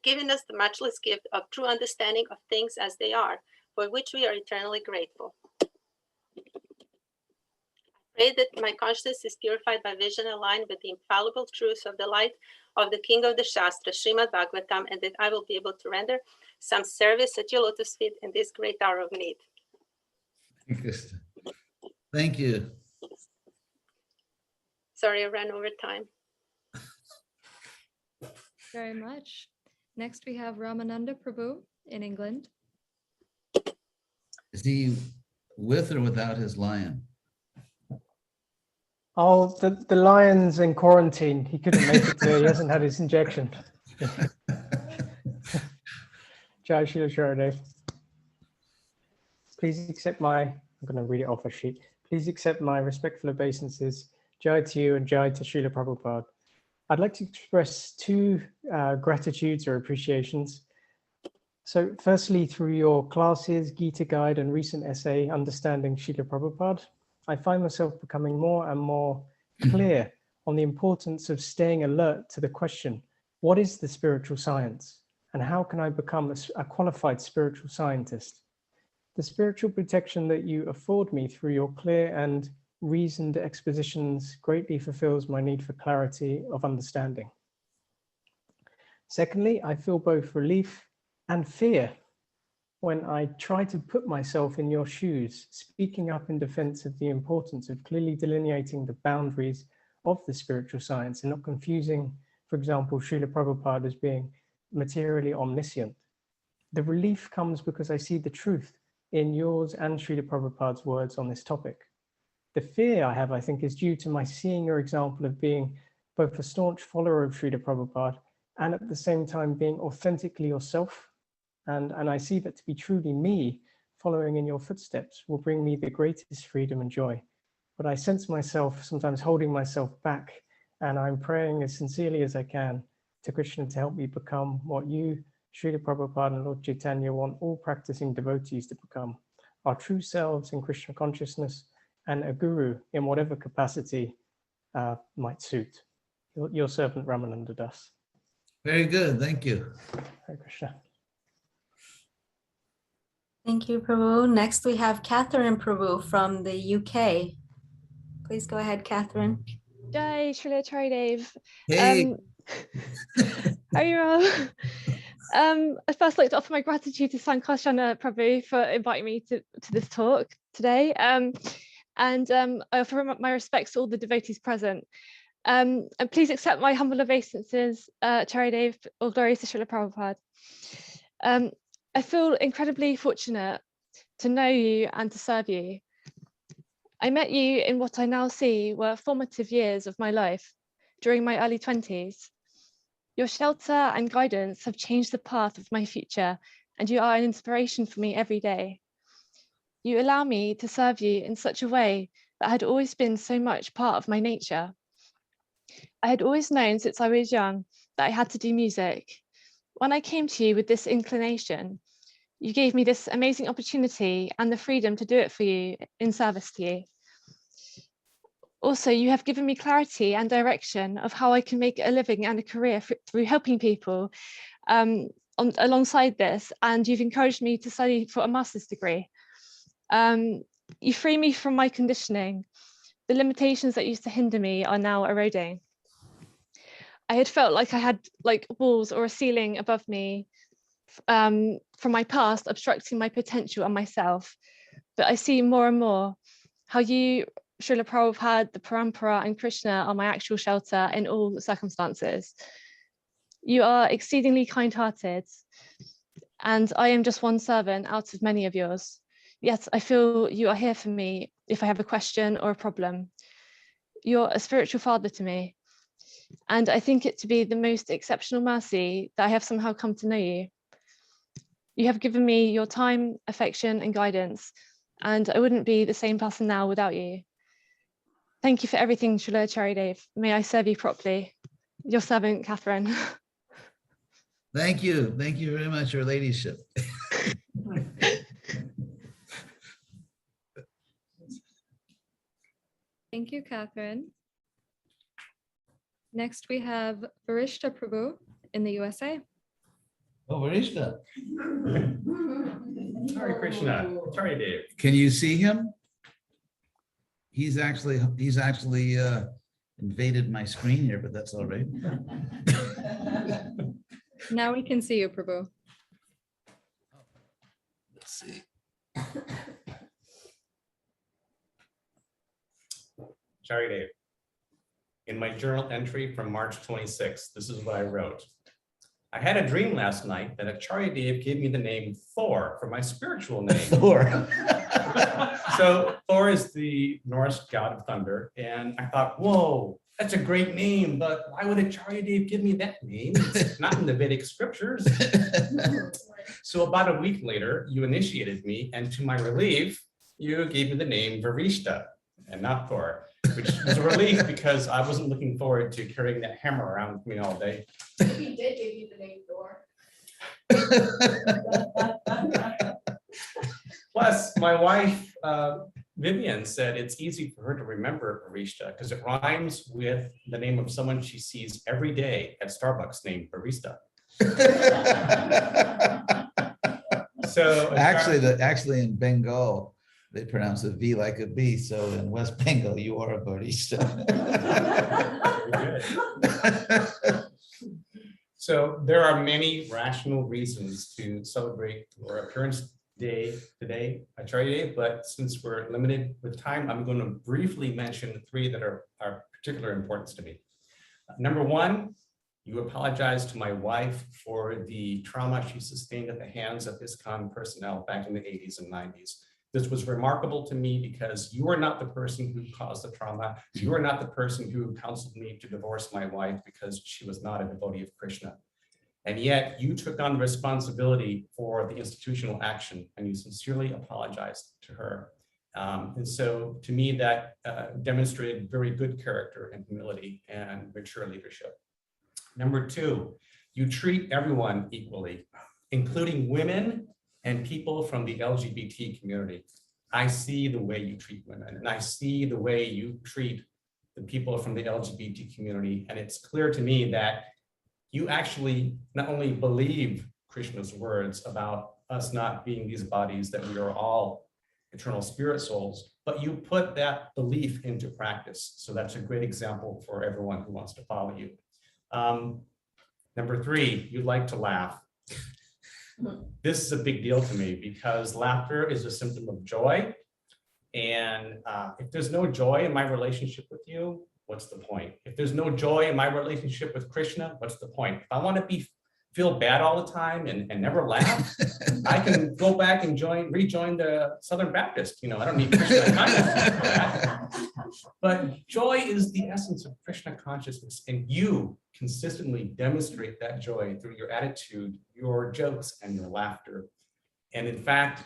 giving us the matchless gift of true understanding of things as they are, for which we are eternally grateful. Pray that my consciousness is purified by vision aligned with the infallible truths of the light of the King of the Shastra, Srimad Bhagavatam, and that I will be able to render some service at your lotus feet in this great hour of need. Thank you. Sorry, I ran over time. Very much. Next, we have Ramananda Prabhu in England. Is he with or without his lion? Oh, the lion's in quarantine. He couldn't make it today. He hasn't had his injection. Jai Shila Sharadev. Please accept my, I'm going to read it off a sheet. Please accept my respectful obeisances. Jai to you and Jai to Srila Prabhupada. I'd like to express two gratitudes or appreciations. So firstly, through your classes, Gita Guide, and recent essay, Understanding Srila Prabhupada, I find myself becoming more and more clear on the importance of staying alert to the question, what is the spiritual science? And how can I become a qualified spiritual scientist? The spiritual protection that you afford me through your clear and reasoned expositions greatly fulfills my need for clarity of understanding. Secondly, I feel both relief and fear when I try to put myself in your shoes, speaking up in defense of the importance of clearly delineating the boundaries of the spiritual science and not confusing, for example, Srila Prabhupada as being materially omniscient. The relief comes because I see the truth in yours and Srila Prabhupada's words on this topic. The fear I have, I think, is due to my seeing your example of being both a staunch follower of Srila Prabhupada and at the same time being authentically yourself. And I see that to be truly me, following in your footsteps will bring me the greatest freedom and joy. But I sense myself sometimes holding myself back, and I'm praying as sincerely as I can to Krishna to help me become what you, Srila Prabhupada and Lord Chaitanya, want all practicing devotees to become, our true selves in Krishna consciousness and a guru in whatever capacity might suit. Your servant Ramananda Das. Very good, thank you. Hare Krishna. Thank you, Prabhu. Next, we have Catherine Prabhu from the UK. Please go ahead, Catherine. Jai Srila Charidev. Hey. How are you all? I'd first like to offer my gratitude to Sankarsana Prabhu for inviting me to this talk today. And I offer my respects to all the devotees present. And please accept my humble obeisances, Charidev, all glories to Srila Prabhupada. I feel incredibly fortunate to know you and to serve you. I met you in what I now see were formative years of my life during my early 20s. Your shelter and guidance have changed the path of my future, and you are an inspiration for me every day. You allow me to serve you in such a way that had always been so much part of my nature. I had always known since I was young that I had to do music. When I came to you with this inclination, you gave me this amazing opportunity and the freedom to do it for you in service to you. Also, you have given me clarity and direction of how I can make a living and a career through helping people alongside this, and you've encouraged me to study for a master's degree. You free me from my conditioning. The limitations that used to hinder me are now eroding. I had felt like I had walls or a ceiling above me from my past, obstructing my potential and myself. But I see more and more how you, Srila Prabhupada, the Parampara, and Krishna are my actual shelter in all circumstances. You are exceedingly kind-hearted, and I am just one servant out of many of yours. Yet I feel you are here for me if I have a question or a problem. You're a spiritual father to me, and I think it to be the most exceptional mercy that I have somehow come to know you. You have given me your time, affection, and guidance, and I wouldn't be the same person now without you. Thank you for everything, Srila Charidev. May I serve you properly. Your servant, Catherine. Thank you. Thank you very much, Your Ladyship. Thank you, Catherine. Next, we have Varishta Prabhu in the USA. Oh, Varishta. Hare Krishna. Charidev. Can you see him? He's actually invaded my screen here, but that's all right. Now we can see you, Prabhu. Let's see. Charidev. In my journal entry from March 26th, this is what I wrote. I had a dream last night that Charidev gave me the name Thor for my spiritual name. Thor. So Thor is the Norse god of thunder. And I thought, whoa, that's a great name, but why would Charidev give me that name? It's not in the Vedic scriptures. So about a week later, you initiated me, and to my relief, you gave me the name Varishta and not Thor. which was a relief because I wasn't looking forward to carrying that hammer around with me all day. He did give you the name Thor. Plus, my wife, Vivian, said it's easy for her to remember Barista because it rhymes with the name of someone she sees every day at Starbucks named Barista. So actually in Bengal, they pronounce a V like a B. So in West Bengal, you are a barista. So there are many rational reasons to celebrate your appearance day today, Acharya Day, but since we're limited with time, I'm going to briefly mention 3 that are particular importance to me. Number 1, you apologize to my wife for the trauma she sustained at the hands of ISKCON personnel back in the 80s and 90s. This was remarkable to me because you are not the person who caused the trauma. You are not the person who counseled me to divorce my wife because she was not a devotee of Krishna. And yet you took on responsibility for the institutional action and you sincerely apologized to her. And so to me, that demonstrated very good character and humility and mature leadership. Number 2, you treat everyone equally, including women and people from the LGBT community. I see the way you treat women and I see the way you treat the people from the LGBT community. And it's clear to me that you actually not only believe Krishna's words about us not being these bodies, that we are all eternal spirit souls, but you put that belief into practice. So that's a great example for everyone who wants to follow you. Number 3, you like to laugh. This is a big deal to me because laughter is a symptom of joy. And if there's no joy in my relationship with you, what's the point? If there's no joy in my relationship with Krishna, what's the point? If I want to feel bad all the time and never laugh, I can go back and rejoin the Southern Baptist. I don't need Krishna consciousness for that. But joy is the essence of Krishna consciousness, and you consistently demonstrate that joy through your attitude, your jokes, and your laughter. And in fact,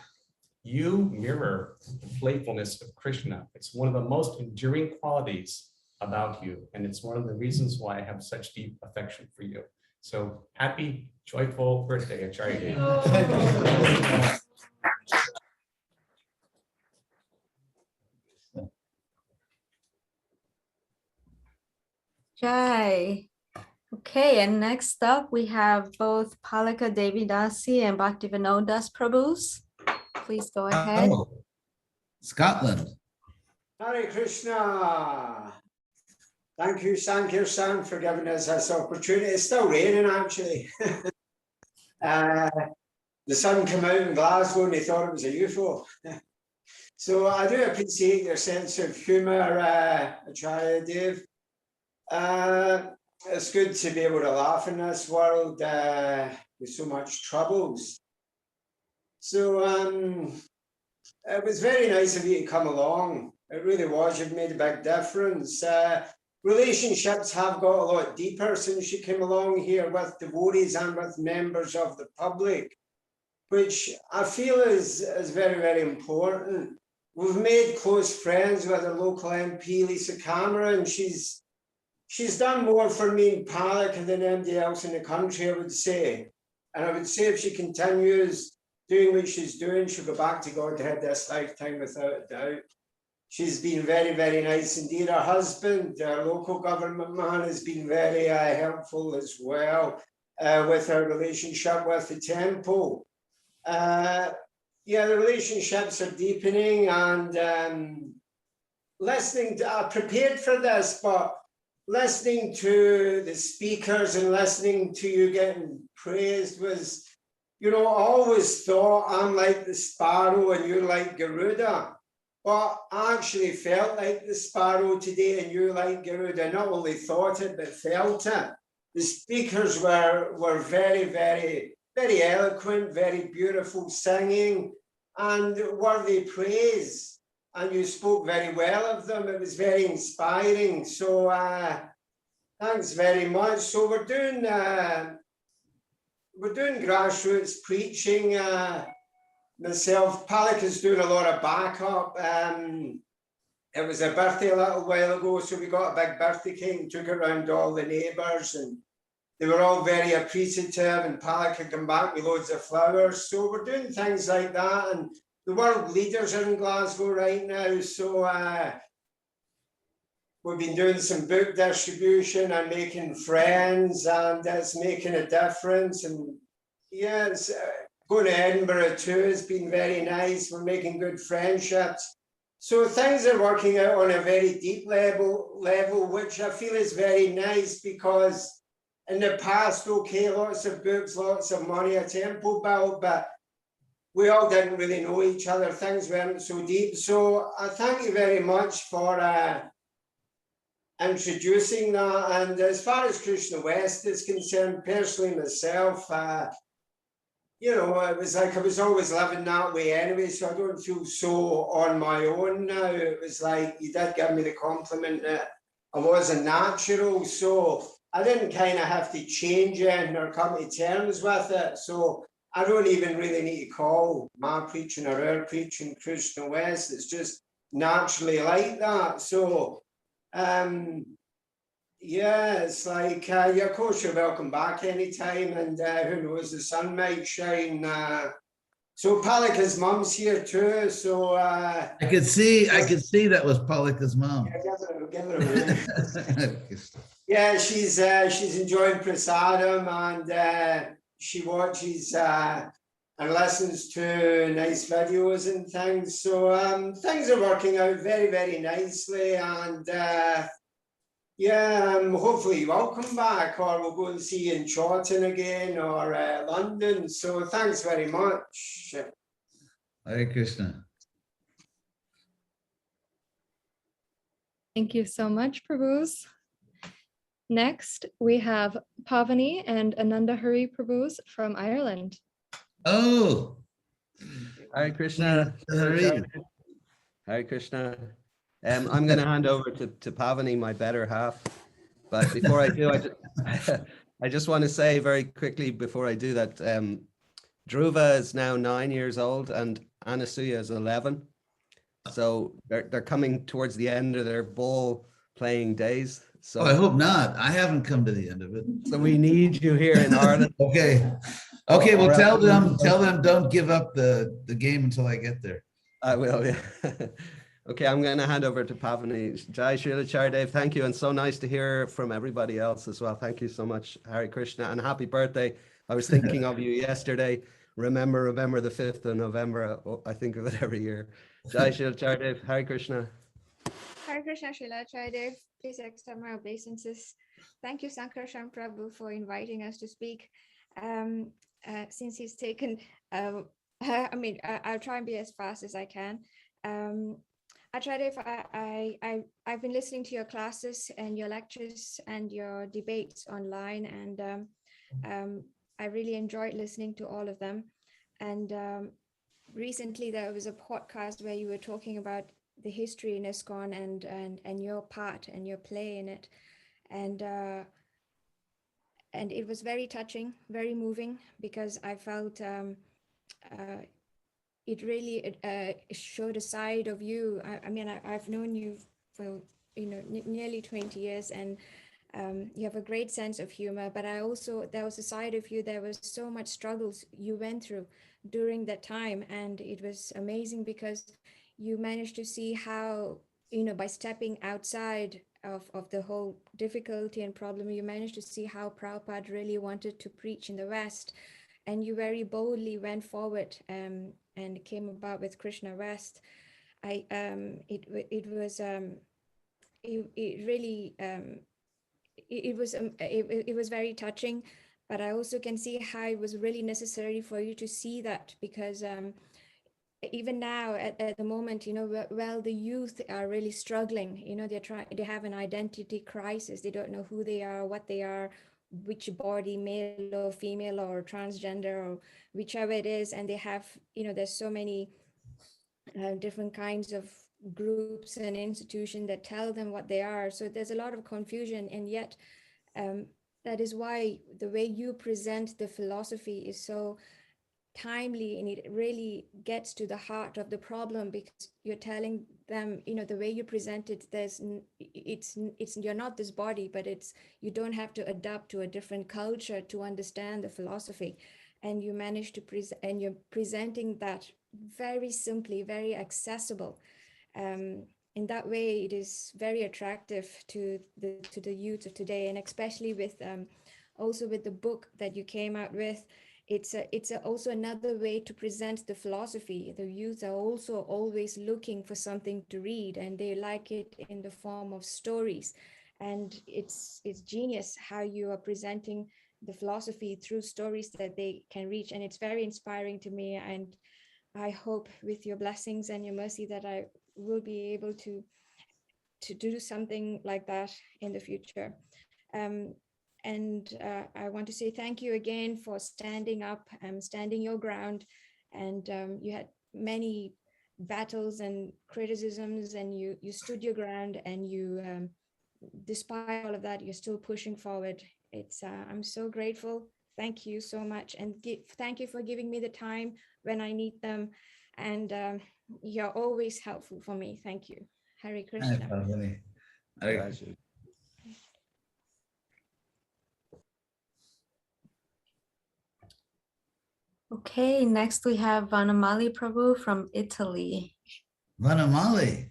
you mirror the playfulness of Krishna. It's one of the most enduring qualities about you, and it's one of the reasons why I have such deep affection for you. So happy, joyful birthday, Acharya Day. Jai. Okay, and next up we have both Palika Devi Dasi and Bhaktivinoda Das Prabhus. Please go ahead. Oh, Scotland. Hare Krishna. Thank you, Sankirtan, for giving us this opportunity. It's still raining, actually. The sun came out in Glasgow and they thought it was a UFO. So I do appreciate your sense of humour, Acharya Dev. It's good to be able to laugh in this world with so much troubles. So it was very nice of you to come along. It really was. You've made a big difference. Relationships have got a lot deeper since you came along here with devotees and with members of the public, which I feel is very, very important. We've made close friends with our local MP, Lisa Cameron. She's done more for me in Palika than anybody else in the country, I would say. And I would say if she continues doing what she's doing, she'll go back to Godhead this lifetime without a doubt. She's been very, very nice indeed. Her husband, our local government man, has been very helpful as well with her relationship with the temple. Yeah, the relationships are deepening, and listening to, I prepared for this, but listening to the speakers and listening to you getting praised was, I always thought I'm like the sparrow and you're like Garuda. But I actually felt like the sparrow today and you like Garuda. Not only thought it, but felt it. The speakers were very, very, very eloquent, very beautiful singing and worthy praise. And you spoke very well of them. It was very inspiring. So thanks very much. So we're doing grassroots preaching. Myself, Palika's doing a lot of backup. it was a birthday a little while ago, so we got a big birthday cake and took it around all the neighbours, and they were all very appreciative, and Palak had come back with loads of flowers. So we're doing things like that, and the world leaders are in Glasgow right now, so we've been doing some book distribution and making friends, and it's making a difference. And yeah, it's, going to Edinburgh too has been very nice. We're making good friendships. So things are working out on a very deep level, which I feel is very nice, because in the past, okay, lots of books, lots of money, a temple built, but we all didn't really know each other. Things weren't so deep. So I thank you very much for introducing that. And as far as Krishna West is concerned, personally myself, you know, it was like I was always living that way anyway, so I don't feel so on my own now. It was like you did give me the compliment that I wasn't natural, so I didn't kind of have to change it or come to terms with it. So I don't even really need to call my preaching or our preaching Krishna West. It's just naturally like that. So yeah, it's like, yeah, of course, you're welcome back anytime, and who knows, the sun might shine. So Palika's mum's here too, so... I could see that was Palika's mom. Yeah, give her a yeah, she's enjoying prasadam, and she watches and listens to nice videos and things. So things are working out very, very nicely, and yeah, hopefully you will come back, or we'll go and see you in Chawton again, or London. So thanks very much. Hare Krishna. Thank you so much, Prabhus. Next, we have Pavani and Ananda Hari Prabhus from Ireland. Oh, Hare Krishna. Hare Krishna. I'm going to hand over to Pavani, my better half. But before I do, I just want to say very quickly before I do that, Dhruva is now 9 years old and Anasuya is 11. So they're coming towards the end of their ball playing days. So I hope not. I haven't come to the end of it. So we need you here in Ireland. Okay. Well, tell them don't give up the game until I get there. I will, yeah. Okay, I'm going to hand over to Pavani. Jai Srila Charidev, thank you. And so nice to hear from everybody else as well. Thank you so much, Hare Krishna, and happy birthday. I was thinking of you yesterday. Remember the 5th of November. I think of it every year. Jai Srila Charidev, Hare Krishna. Hare Krishna, Srila Charidev. Please accept my obeisances. Thank you, Sankarshan Prabhu, for inviting us to speak. Since he's taken, I'll try and be as fast as I can. Charidev, I've been listening to your classes and your lectures and your debates online, and I really enjoyed listening to all of them. And recently there was a podcast where you were talking about the history in ISKCON and your part and your play in it, and it was very touching, very moving, because I felt it really showed a side of you. I've known you for nearly 20 years, and you have a great sense of humor, but there was a side of you, there was so much struggles you went through during that time, and it was amazing because you managed to see how, by stepping outside of the whole difficulty and problem, you managed to see how Prabhupada really wanted to preach in the West, and you very boldly went forward and came about with Krishna West. It was very touching, but I also can see how it was really necessary for you to see that, because even now at the moment, the youth are really struggling. They have an identity crisis. They don't know who they are, what they are, which body, male or female or transgender or whichever it is, and they have, there's so many different kinds of groups and institutions that tell them what they are. So there's a lot of confusion, and yet that is why the way you present the philosophy is so timely, and it really gets to the heart of the problem, because you're telling them, you know, the way you present it, it's you're not this body, but you don't have to adapt to a different culture to understand the philosophy. And you manage to present, and you're presenting that very simply, very accessible. In that way, it is very attractive to the youth of today, and especially with also with the book that you came out with. It's also another way to present the philosophy. The youth are also always looking for something to read, and they like it in the form of stories. And it's genius how you are presenting the philosophy through stories that they can reach. And it's very inspiring to me. And I hope with your blessings and your mercy that I will be able to do something like that in the future. I want to say thank you again for standing up and standing your ground. And you had many battles and criticisms, and you stood your ground, and you, despite all of that, you're still pushing forward. I'm so grateful. Thank you so much. And thank you for giving me the time when I need them. And you're always helpful for me. Thank you. Hare Krishna. Okay, next we have Vanamali Prabhu from Italy. Vanamali.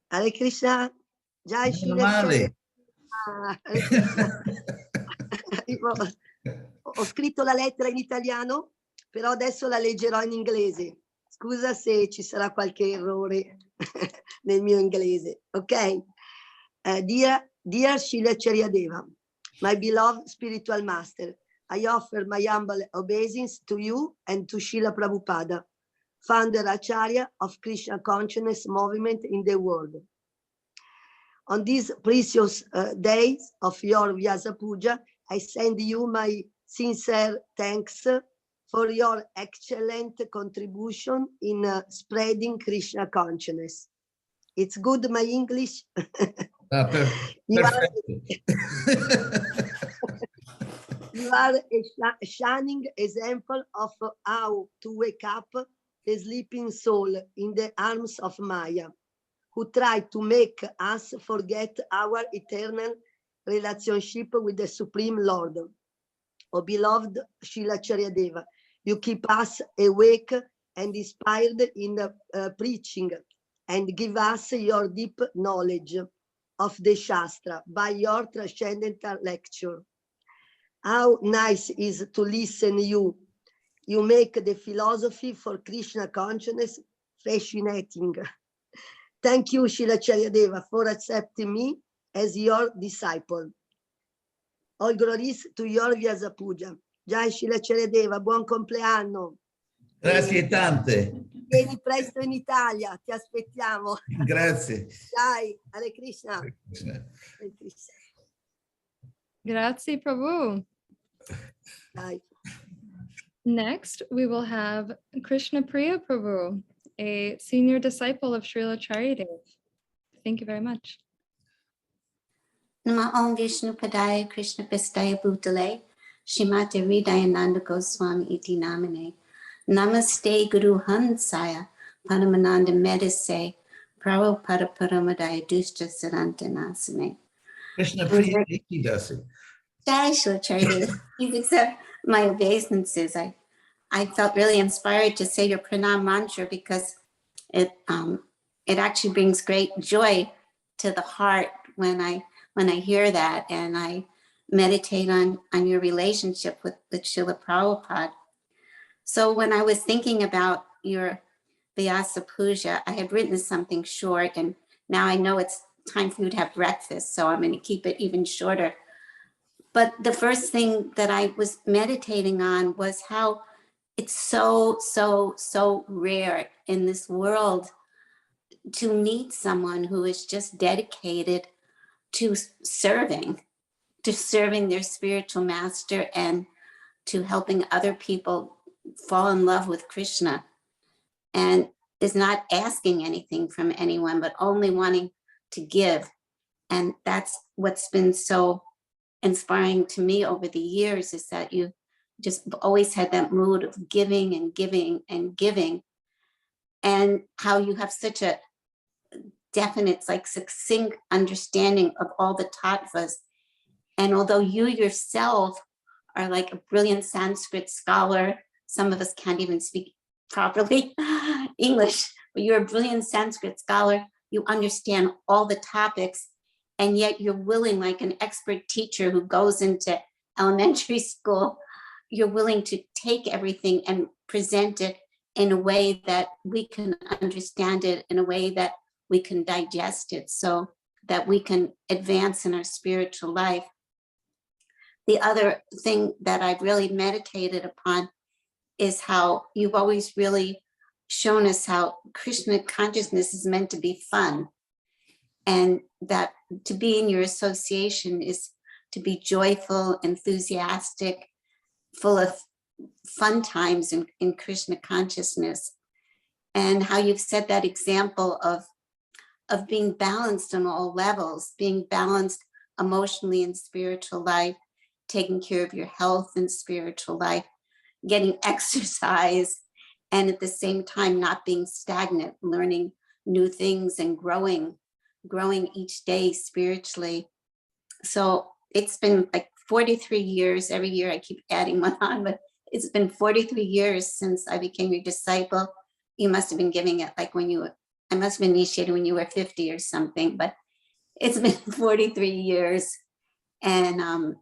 Hare Krishna. Jai Shri Vanamali. Hare Krishna. Ho scritto la lettera in italiano, però adesso la leggerò in inglese. Scusa se ci sarà qualche errore nel mio inglese. Ok? Dear Srila Charyadeva, my beloved spiritual master, I offer my humble obeisance to you and to Srila Prabhupada, founder Acharya of Krishna consciousness movement in the world. On these precious days of your Vyasa Puja, I send you my sincere thanks for your excellent contribution in spreading Krishna consciousness. It's good, my English. You are a shining example of how to wake up the sleeping soul in the arms of Maya, who tried to make us forget our eternal relationship with the Supreme Lord. Oh, beloved Srila Charyadeva, you keep us awake and inspired in preaching, and give us your deep knowledge of the Shastra by your transcendental lecture. How nice is to listen you. You make the philosophy for Krishna consciousness fascinating. Thank you, Srila Charyadeva, for accepting me as your disciple. All glories to your Vyasa Puja. Jai Srila Charyadeva, buon compleanno. Grazie tante. Vieni presto in Italia, ti aspettiamo. Grazie. Dai, Hare Krishna. Hare Krishna. Hare Krishna. Grazie, Prabhu. Dai. Next, we will have Krishna Priya Prabhu, a senior disciple of Srila Charidev. Thank you very much. Nama Om Vishnu Padaya Krishna Pistaya Bhutale Shrimati Hridayananda Goswami Iti Namane Namaste Guru Hansaya Paramananda Medise Prabhupada Paramadaya Dushta Sarantanasane. Krishna Priya Iti Dasi. Jai Shri Charity. Please accept my obeisances. I felt really inspired to say your pranam mantra because it actually brings great joy to the heart when I hear that, and I meditate on your relationship with Srila Prabhupada. So when I was thinking about your Vyasa Puja, I had written something short, and now I know it's time for you to have breakfast, so I'm going to keep it even shorter. But the first thing that I was meditating on was how it's so rare in this world to meet someone who is just dedicated to serving their spiritual master and to helping other people fall in love with Krishna, and is not asking anything from anyone, but only wanting to give And that's what's been so inspiring to me over the years, is that you just always had that mood of giving and giving and giving, and how you have such a definite, like succinct understanding of all the tattvas. And although you yourself are like a brilliant Sanskrit scholar, some of us can't even speak properly English, but you're a brilliant Sanskrit scholar, you understand all the topics, and yet you're willing, like an expert teacher who goes into elementary school, you're willing to take everything and present it in a way that we can understand it, in a way that we can digest it, so that we can advance in our spiritual life. The other thing that I've really meditated upon is how you've always really shown us how Krishna consciousness is meant to be fun, and that to be in your association is to be joyful, enthusiastic, full of fun times in Krishna consciousness, and how you've set that example of being balanced on all levels, being balanced emotionally in spiritual life, taking care of your health and spiritual life, getting exercise, and at the same time not being stagnant, learning new things and growing each day spiritually. So it's been like 43 years. Every year I keep adding one on, but it's been 43 years since I became your disciple. You must have been giving it like I must have been initiated when you were 50 or something, but it's been 43 years. And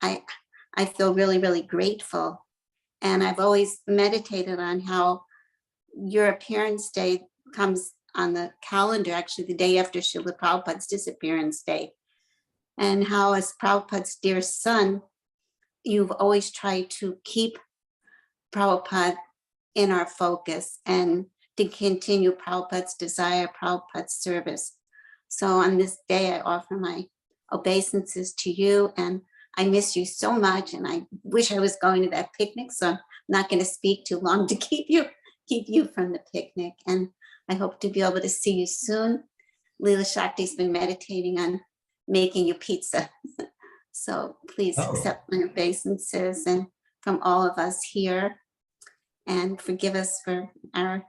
I feel really, really grateful. And I've always meditated on how your appearance day comes on the calendar, actually the day after Srila Prabhupada's disappearance day. And how, as Prabhupada's dear son, you've always tried to keep Prabhupada in our focus and to continue Prabhupada's desire, Prabhupada's service. So on this day, I offer my obeisances to you, and I miss you so much, and I wish I was going to that picnic, so I'm not going to speak too long to keep you from the picnic. And I hope to be able to see you soon. Leela Shakti's been meditating on making you pizza. So please accept my obeisances and from all of us here, and forgive us for our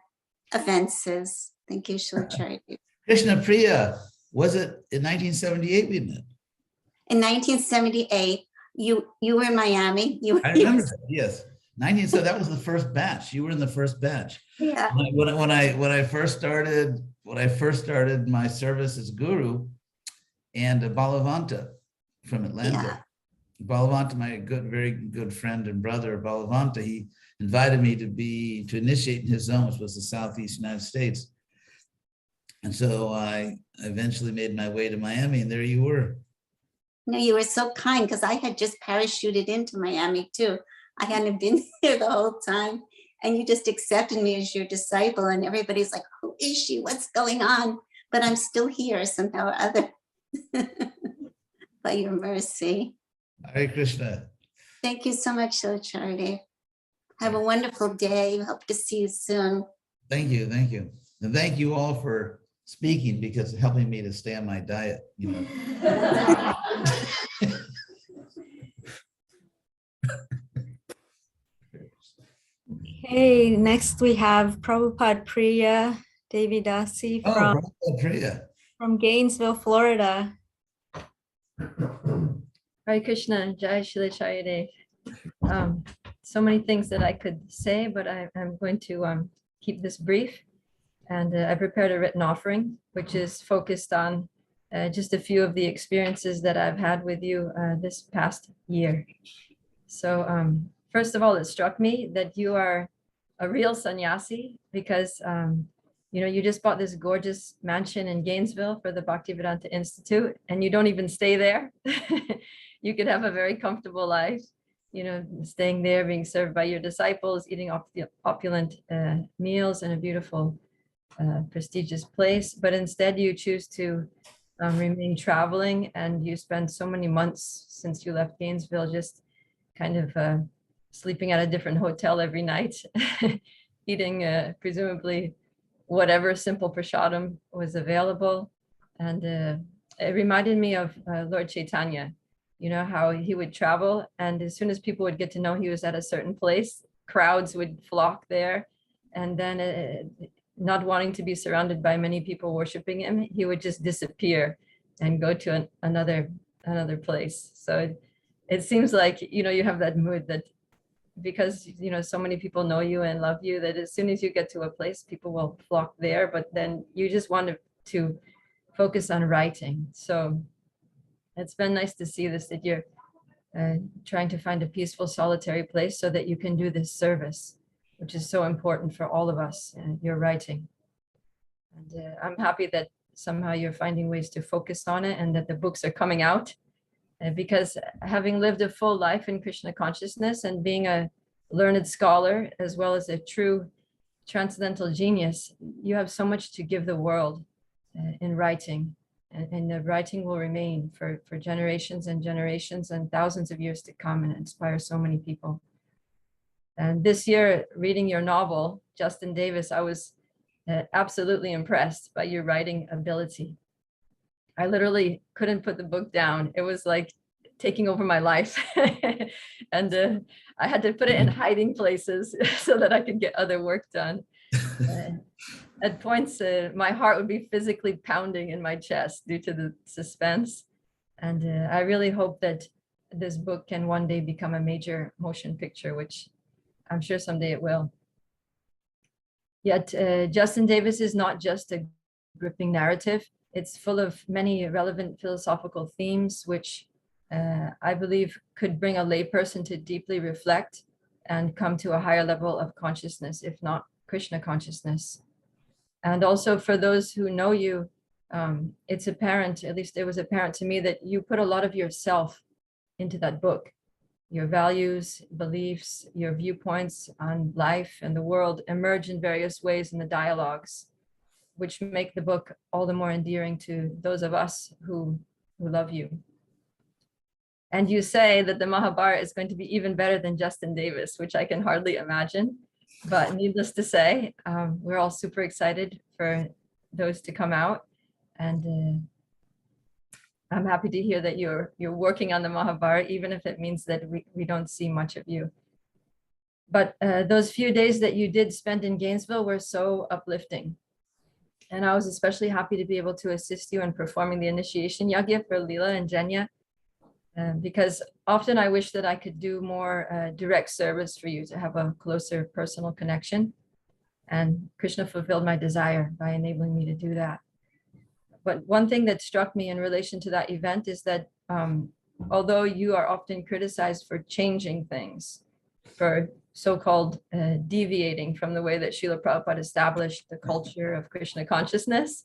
offenses. Thank you, Srila Charity. Krishna Priya, was it in 1978 we met? In 1978, you were in Miami. I remember that, yes. 1970, that was the first batch. You were in the first batch. Yeah. When I first started my service as guru, and Balavanta from Atlanta. Yeah. Balavanta, my very good friend and brother, Balavanta, he invited me to initiate in his zone, which was the Southeast United States. And so I eventually made my way to Miami, and there you were. No, you were so kind, because I had just parachuted into Miami too. I hadn't been here the whole time, and you just accepted me as your disciple, and everybody's like, who is she? What's going on? But I'm still here somehow or other. By your mercy. Hare Krishna. Thank you so much, Charity. Have a wonderful day. Hope to see you soon. Thank you. And thank you all for speaking, because helping me to stay on my diet, Hey, next we have Prabhupada Priya Devi Dasi from Gainesville, Florida. Hare Krishna, Jai Srila Charity. So many things that I could say, but I'm going to keep this brief. And I prepared a written offering, which is focused on just a few of the experiences that I've had with you this past year. So first of all, it struck me that you are a real sannyasi, because you just bought this gorgeous mansion in Gainesville for the Bhaktivedanta Institute, and you don't even stay there. You could have a very comfortable life, staying there, being served by your disciples, eating opulent meals in a beautiful, prestigious place. But instead you choose to remain traveling, and you spend so many months since you left Gainesville just kind of sleeping at a different hotel every night, eating presumably whatever simple prasadam was available. And it reminded me of Lord Chaitanya. You know how he would travel, and as soon as people would get to know he was at a certain place, crowds would flock there, and then not wanting to be surrounded by many people worshiping him, he would just disappear and go to another place. So it seems like, you know, you have that mood that because, you know, so many people know you and love you, that as soon as you get to a place, people will flock there, but then you just want to focus on writing. So it's been nice to see this, that you're trying to find a peaceful, solitary place so that you can do this service, which is so important for all of us, your writing. And I'm happy that somehow you're finding ways to focus on it and that the books are coming out. Because having lived a full life in Krishna consciousness and being a learned scholar, as well as a true transcendental genius, you have so much to give the world in writing. And the writing will remain for generations and generations and thousands of years to come and inspire so many people. And this year, reading your novel, Justin Davis, I was absolutely impressed by your writing ability. I literally couldn't put the book down. It was like taking over my life. And I had to put it in hiding places so that I could get other work done. At points, my heart would be physically pounding in my chest due to the suspense. And I really hope that this book can one day become a major motion picture, which I'm sure someday it will. Yet Justin Davis is not just a gripping narrative. It's full of many relevant philosophical themes, which I believe could bring a layperson to deeply reflect and come to a higher level of consciousness, if not Krishna consciousness. And also for those who know you, it's apparent, at least it was apparent to me, that you put a lot of yourself into that book. Your values, beliefs, your viewpoints on life and the world emerge in various ways in the dialogues, which make the book all the more endearing to those of us who love you. And you say that the Mahabharata is going to be even better than Justin Davis, which I can hardly imagine. But needless to say, we're all super excited for those to come out. And I'm happy to hear that you're working on the Mahabharata, even if it means that we don't see much of you. But those few days that you did spend in Gainesville were so uplifting. And I was especially happy to be able to assist you in performing the initiation yagya for Leela and Jenya, because often I wish that I could do more direct service for you to have a closer personal connection. And Krishna fulfilled my desire by enabling me to do that. But one thing that struck me in relation to that event is that although you are often criticized for changing things, for so-called deviating from the way that Srila Prabhupada established the culture of Krishna consciousness,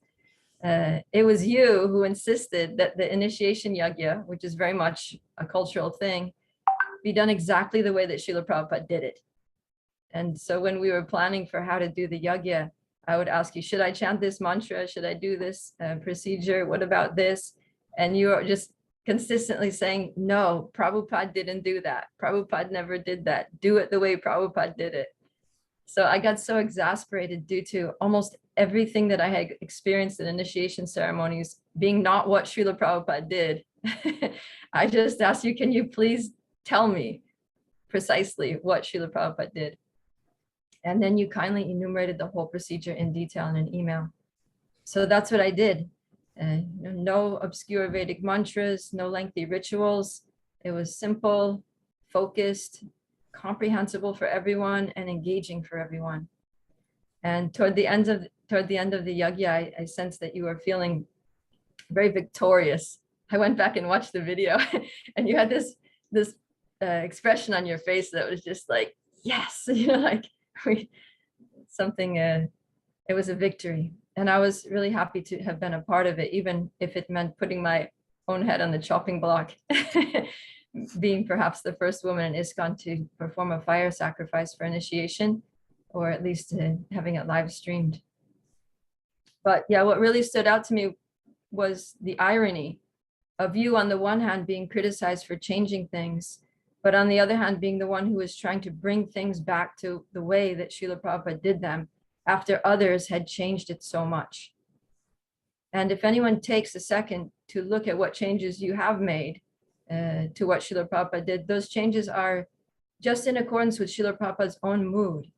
it was you who insisted that the initiation yagya, which is very much a cultural thing, be done exactly the way that Srila Prabhupada did it. And so when we were planning for how to do the yagya, I would ask you, should I chant this mantra? Should I do this procedure? What about this? And you are just consistently saying, no, Prabhupada didn't do that. Prabhupada never did that. Do it the way Prabhupada did it. So I got so exasperated due to almost everything that I had experienced in initiation ceremonies being not what Srila Prabhupada did. I just asked you, can you please tell me precisely what Srila Prabhupada did? And then you kindly enumerated the whole procedure in detail in an email. So that's what I did. No obscure Vedic mantras, no lengthy rituals. It was simple, focused, comprehensible for everyone, and engaging for everyone. And toward the end of the yagya, I sensed that you were feeling very victorious. I went back and watched the video, and you had this expression on your face that was just like, yes, you know, like something. It was a victory, and I was really happy to have been a part of it, even if it meant putting my own head on the chopping block. Being perhaps the first woman in ISKCON to perform a fire sacrifice for initiation, or at least having it live streamed. But yeah, what really stood out to me was the irony of you on the one hand being criticized for changing things, but on the other hand being the one who was trying to bring things back to the way that Srila Prabhupada did them after others had changed it so much. And if anyone takes a second to look at what changes you have made to what Srila Prabhupada did, those changes are just in accordance with Srila Prabhupada's own mood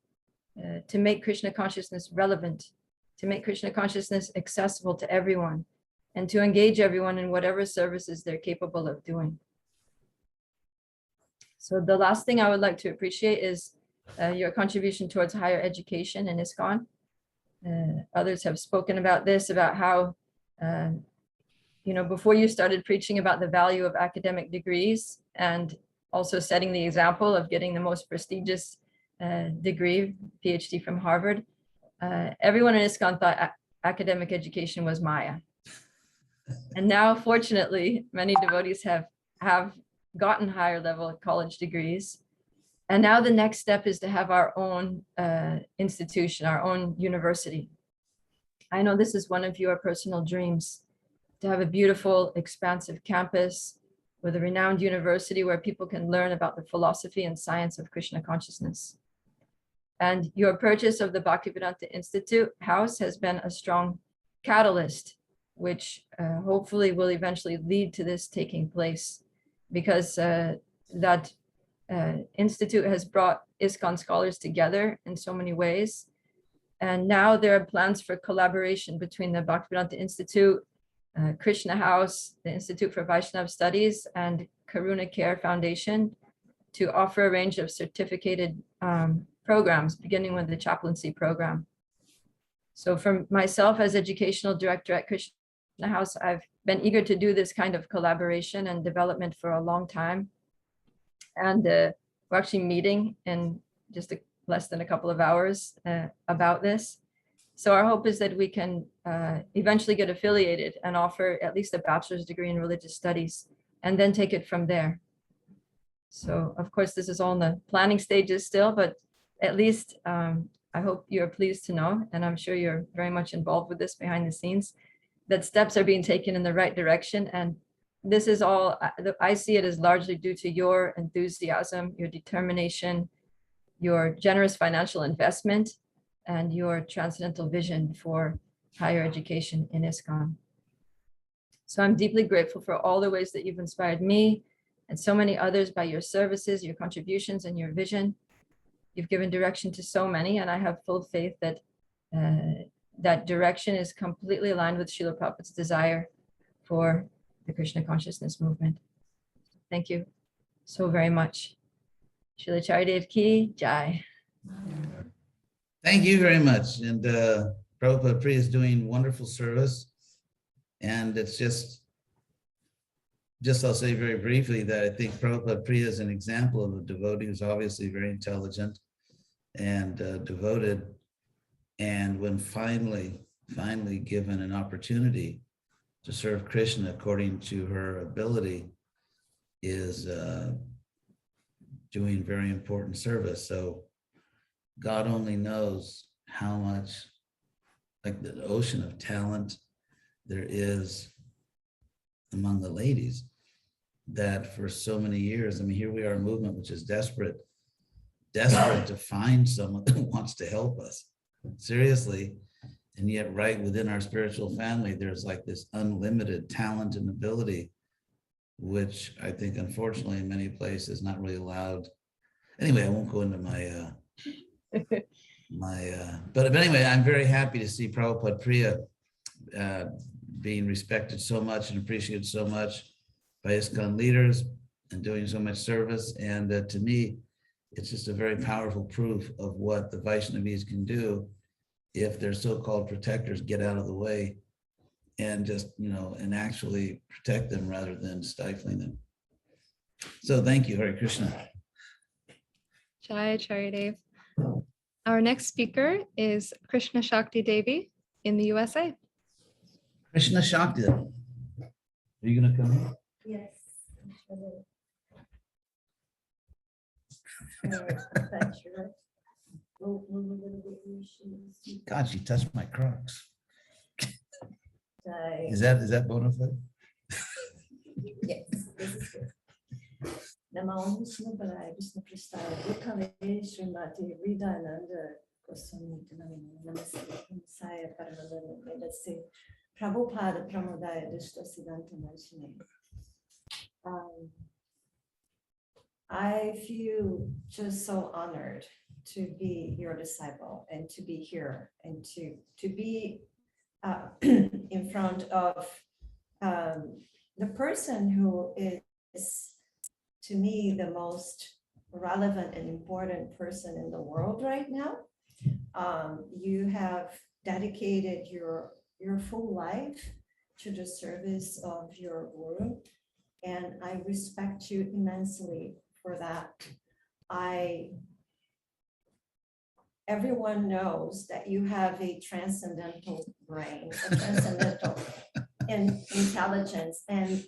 to make Krishna consciousness relevant, to make Krishna consciousness accessible to everyone, and to engage everyone in whatever services they're capable of doing. So the last thing I would like to appreciate is your contribution towards higher education in ISKCON. Others have spoken about this, about how, before you started preaching about the value of academic degrees and also setting the example of getting the most prestigious degree, PhD from Harvard, everyone in ISKCON thought academic education was Maya. And now, fortunately, many devotees have gotten higher level college degrees. And now the next step is to have our own institution, our own university. I know this is one of your personal dreams, to have a beautiful, expansive campus with a renowned university where people can learn about the philosophy and science of Krishna consciousness. And your purchase of the Bhaktivedanta Institute house has been a strong catalyst, which hopefully will eventually lead to this taking place, because that institute has brought ISKCON scholars together in so many ways. And now there are plans for collaboration between the Bhaktivedanta Institute, Krishna House, the Institute for Vaishnava Studies, and Karuna Care Foundation to offer a range of certificated programs, beginning with the chaplaincy program. So for myself as educational director at Krishna House, I've been eager to do this kind of collaboration and development for a long time. And we're actually meeting in just less than a couple of hours about this. So our hope is that we can eventually get affiliated and offer at least a bachelor's degree in religious studies, and then take it from there. So of course, this is all in the planning stages still, but at least I hope you're pleased to know, and I'm sure you're very much involved with this behind the scenes, that steps are being taken in the right direction. And this is all, I see it as largely due to your enthusiasm, your determination, your generous financial investment, and your transcendental vision for higher education in ISKCON. So I'm deeply grateful for all the ways that you've inspired me and so many others by your services, your contributions, and your vision. You've given direction to so many, and I have full faith that that direction is completely aligned with Srila Prabhupada's desire for the Krishna consciousness movement. Thank you so very much. Srila Charidev ki jai. Thank you very much. And Prabhupada Priya is doing wonderful service. And it's just I'll say very briefly that I think Prabhupada Priya is an example of a devotee who's obviously very intelligent and devoted. And when finally given an opportunity to serve Krishna according to her ability, is doing very important service. So God only knows how much, like the ocean of talent there is among the ladies, that for so many years, I mean, here we are, a movement which is desperate to find someone who wants to help us, seriously. And yet right within our spiritual family, there's like this unlimited talent and ability, which I think unfortunately in many places not really allowed. Anyway, I won't go into my but anyway, I'm very happy to see Prabhupada Priya being respected so much and appreciated so much by ISKCON leaders and doing so much service. And to me, it's just a very powerful proof of what the Vaishnavis can do if their so-called protectors get out of the way and just, and actually protect them rather than stifling them. So thank you, Hare Krishna. Jai Charidev. Our next speaker is Krishna Shakti Devi in the USA. Krishna Shakti. Are you going to come in? Yes. God, she touched my Crocs. Is that bona fide? Yes, this is good. Namo Vishnu Padaya Vishnu Prasthaya Vikale Srimati Ananda Goswami Namaste Saya Paramalaya Vedase Prabhupada Pramodaya Dishta Siddhanta Darshine. I feel just so honored to be your disciple and to be here and to be in front of the person who is, to me, the most relevant and important person in the world right now. You have dedicated your full life to the service of your guru, and I respect you immensely for that. Everyone knows that you have a transcendental brain, a transcendental intelligence, and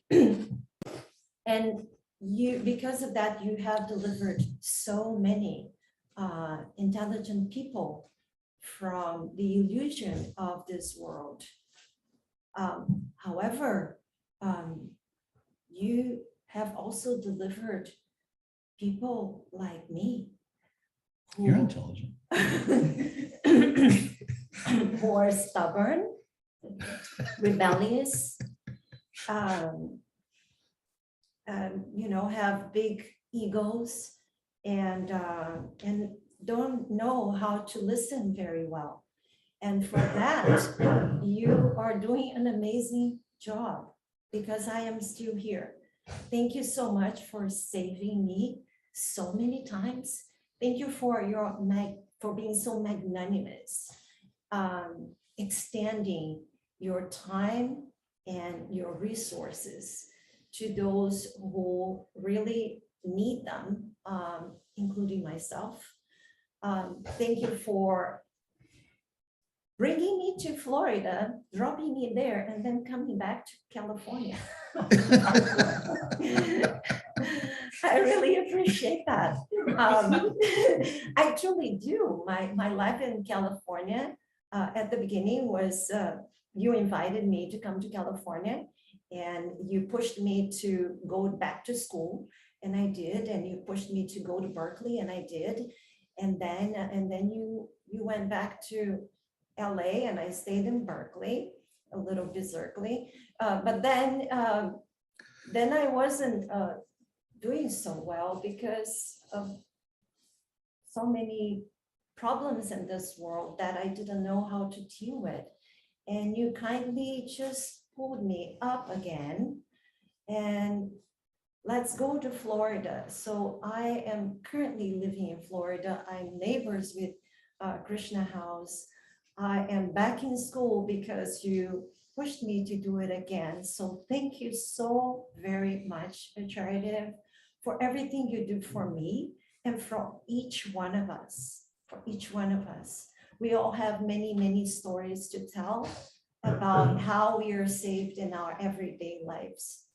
you, because of that, you have delivered so many intelligent people from the illusion of this world. However, you have also delivered people like me. You're intelligent. Who are stubborn, rebellious, have big egos, and don't know how to listen very well. And for that, you are doing an amazing job, because I am still here. Thank you so much for saving me so many times. Thank you for being so magnanimous, extending your time and your resources to those who really need them, including myself. Thank you for bringing me to Florida, dropping me there, and then coming back to California. I really appreciate that. I truly do. My life in California at the beginning was, you invited me to come to California, and you pushed me to go back to school, and I did, and you pushed me to go to Berkeley, and I did, and then you went back to LA, and I stayed in Berkeley, a little berserkly, but then I wasn't doing so well because of so many problems in this world that I didn't know how to deal with. And you kindly just pulled me up again, and let's go to Florida. So I am currently living in Florida. I'm neighbors with Krishna House. I am back in school because you pushed me to do it again. So thank you so very much, Acharya, for everything you do for me and for each one of us, We all have many, many stories to tell about how we are saved in our everyday lives.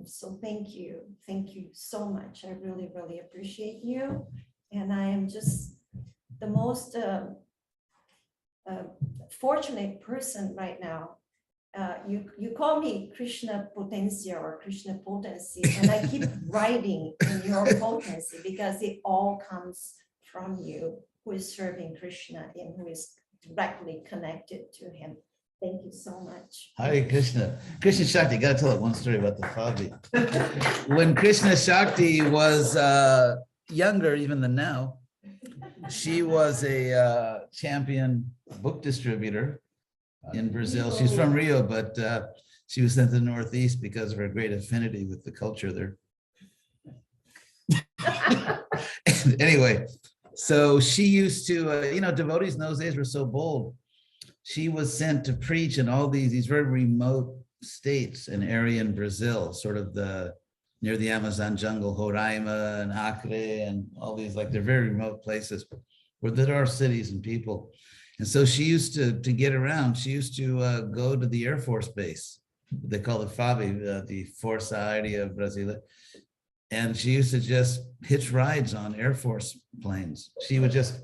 So thank you so much. I really, really appreciate you. And I am just the most fortunate person right now. You call me Krishna Potencia or Krishna Potency, and I keep writing in your potency because it all comes from you, who is serving Krishna and who is directly connected to him. Thank you so much. Hare Krishna. Krishna Shakti, got to tell one story about the Fabi. When Krishna Shakti was younger, even than now, she was a champion book distributor in Brazil. She's from Rio, but she was sent to the Northeast because of her great affinity with the culture there. Anyway, so she used to, devotees in those days were so bold. She was sent to preach in all these very remote states, an area in Brazil, sort of near the Amazon jungle, Roraima and Acre and all these, they're very remote places where there are cities and people. And so she used to get around. She used to go to the Air Force Base. They call it FABI, the Força Aérea Brasileira. And she used to just hitch rides on Air Force planes. She would just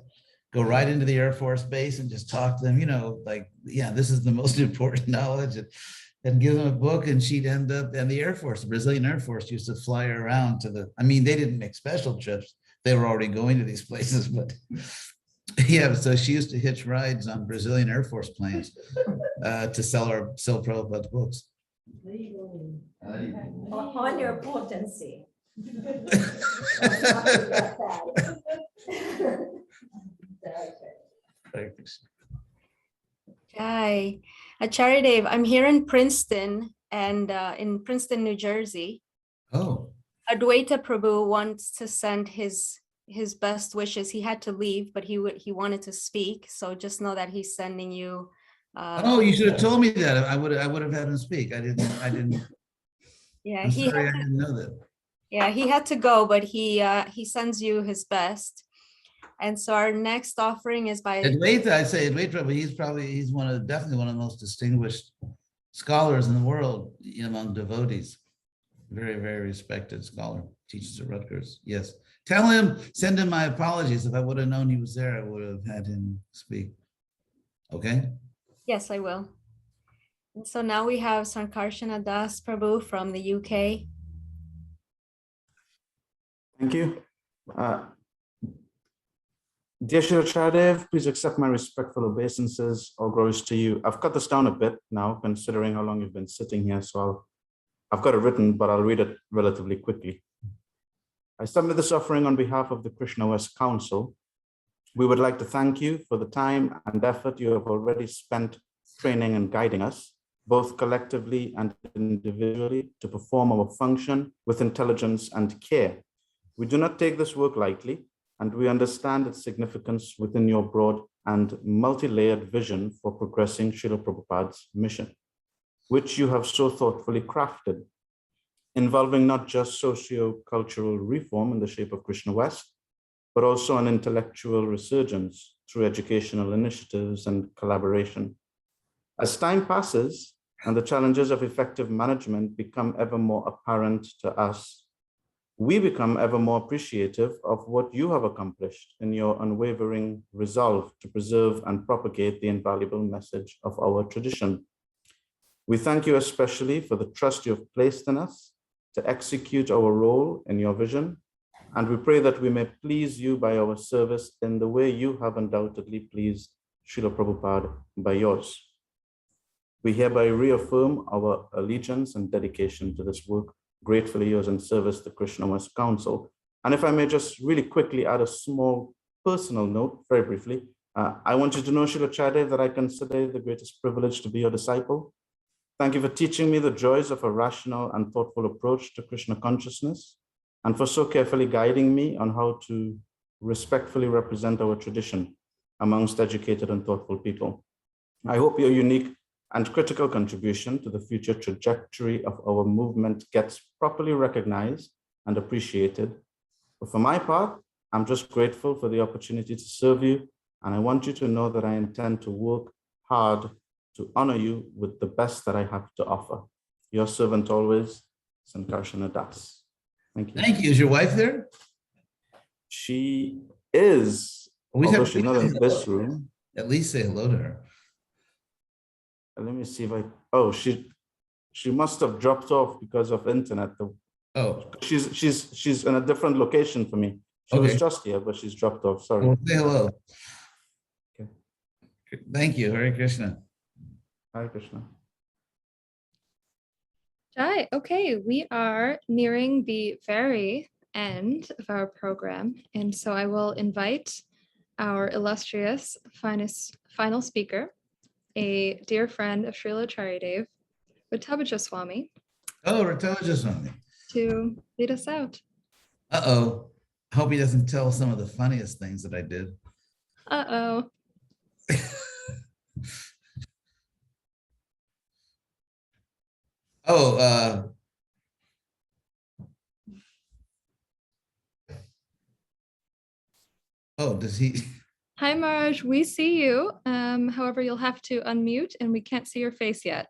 go right into the Air Force Base and just talk to them, this is the most important knowledge, and give them a book, and she'd end up, and the Air Force, the Brazilian Air Force used to fly her around to they didn't make special trips. They were already going to these places, but Yeah, so she used to hitch rides on Brazilian Air Force planes to sell Prabhupada's books. On your potency. Hi, Charidev. I'm here in Princeton and in Princeton, New Jersey. Oh. Adwaita Prabhu wants to send his best wishes. He had to leave, but he wanted to speak. So just know that he's sending you. Oh, you should have told me that. I would have had him speak. I didn't. Yeah, I'm sorry, I didn't know that. Yeah, he had to go, but he sends you his best. And so our next offering is by Adwaita, I say Adwaita, but he's definitely one of the most distinguished scholars in the world among devotees. Very, very respected scholar, teaches at Rutgers. Yes. Tell him, send him my apologies. If I would have known he was there, I would have had him speak. Okay? Yes, I will. And so now we have Sankarshana Das Prabhu from the UK. Thank you. Dear Srila Charidev, please accept my respectful obeisances. All glories to you. I've cut this down a bit now, considering how long you've been sitting here, so I've got it written, but I'll read it relatively quickly. I submit this offering on behalf of the Krishna West Council. We would like to thank you for the time and effort you have already spent training and guiding us, both collectively and individually, to perform our function with intelligence and care. We do not take this work lightly, and we understand its significance within your broad and multi-layered vision for progressing Srila Prabhupada's mission, which you have so thoughtfully crafted, involving not just socio-cultural reform in the shape of Krishna West, but also an intellectual resurgence through educational initiatives and collaboration. As time passes and the challenges of effective management become ever more apparent to us, we become ever more appreciative of what you have accomplished in your unwavering resolve to preserve and propagate the invaluable message of our tradition. We thank you especially for the trust you have placed in us to execute our role in your vision, and we pray that we may please you by our service in the way you have undoubtedly pleased Srila Prabhupada by yours. We hereby reaffirm our allegiance and dedication to this work, gratefully yours in service to Krishna West Council. And if I may just really quickly add a small personal note, very briefly, I want you to know, Srila Charidev, that I consider it the greatest privilege to be your disciple. Thank you for teaching me the joys of a rational and thoughtful approach to Krishna consciousness, and for so carefully guiding me on how to respectfully represent our tradition amongst educated and thoughtful people. I hope your unique and critical contribution to the future trajectory of our movement gets properly recognized and appreciated. But for my part, I'm just grateful for the opportunity to serve you, and I want you to know that I intend to work hard to honor you with the best that I have to offer. Your servant always, Sankarshana Das. Thank you. Thank you. Is your wife there? She is, although she's not in this room. At least say hello to her. Let me see if oh, she must have dropped off because of internet. Oh. She's in a different location for me. She was just here, but she's dropped off. Sorry. Well, say hello. Okay. Thank you. Hare Krishna. Hare Krishna. Jai, okay, we are nearing the very end of our program, and so I will invite our illustrious final speaker, a dear friend of Srila Charidev, H.D.Goswami. Oh, H.D.Goswami. To lead us out. Uh-oh. I hope he doesn't tell some of the funniest things that I did. Uh-oh. Does he? Hi, Marge. We see you. However, you'll have to unmute, and we can't see your face yet.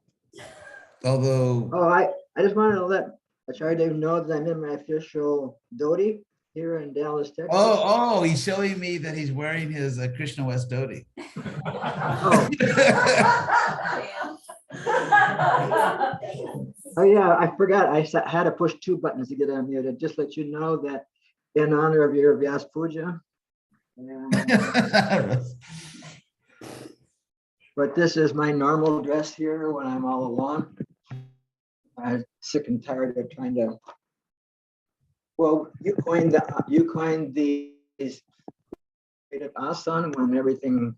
Although. Oh, I just want to let Charidev know that I'm in my official dhoti here in Dallas, Texas. Oh, he's showing me that he's wearing his Krishna West dhoti. Oh yeah, I forgot. I had to push 2 buttons to get unmuted. Just let you know that in honor of your Vyasa Puja, And, but this is my normal dress here when I'm all alone. I'm sick and tired of trying to. Well, you coined these asana when everything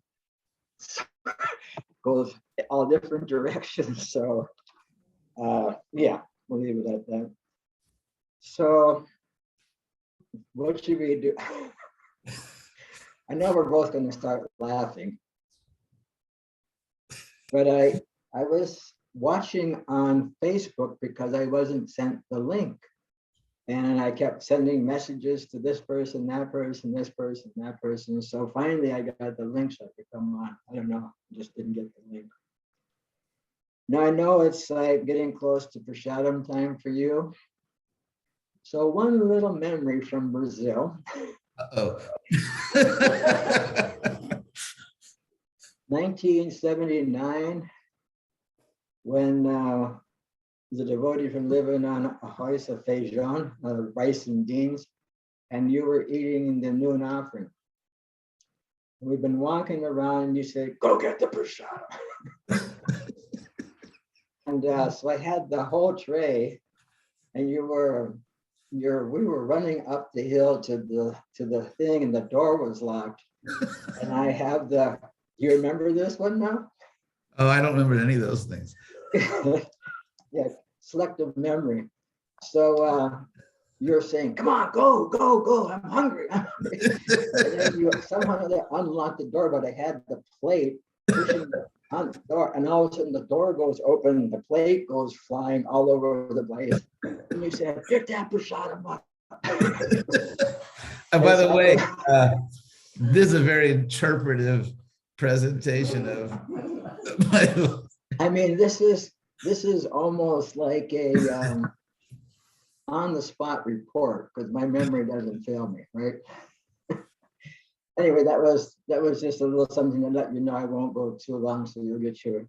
goes all different directions. So yeah, we'll leave it at that. So what should we do? I know we're both going to start laughing, but I was watching on Facebook because I wasn't sent the link. And I kept sending messages to this person, that person, this person, that person. So finally I got the link so I could come on. I don't know, just didn't get the link. Now I know it's like getting close to Prasadam time for you. So one little memory from Brazil. Uh-oh. 1979, when the devotee from living on a house of feijão, rice and beans, and you were eating the noon offering. We've been walking around and you said, go get the prasada. And so I had the whole tray and we were running up the hill to the thing and the door was locked. And I have you remember this one now? Oh, I don't remember any of those things. Yeah, selective memory. So you're saying, come on, go, I'm hungry. And then you somehow unlocked the door, but I had the plate pushing on the door, and all of a sudden the door goes open, the plate goes flying all over the place. And you said, pick that prasada up. By the way, this is a very interpretive presentation of I mean, this is almost like a on-the-spot report because my memory doesn't fail me, right? Anyway, that was just a little something to let you know. I won't go too long, so you'll get your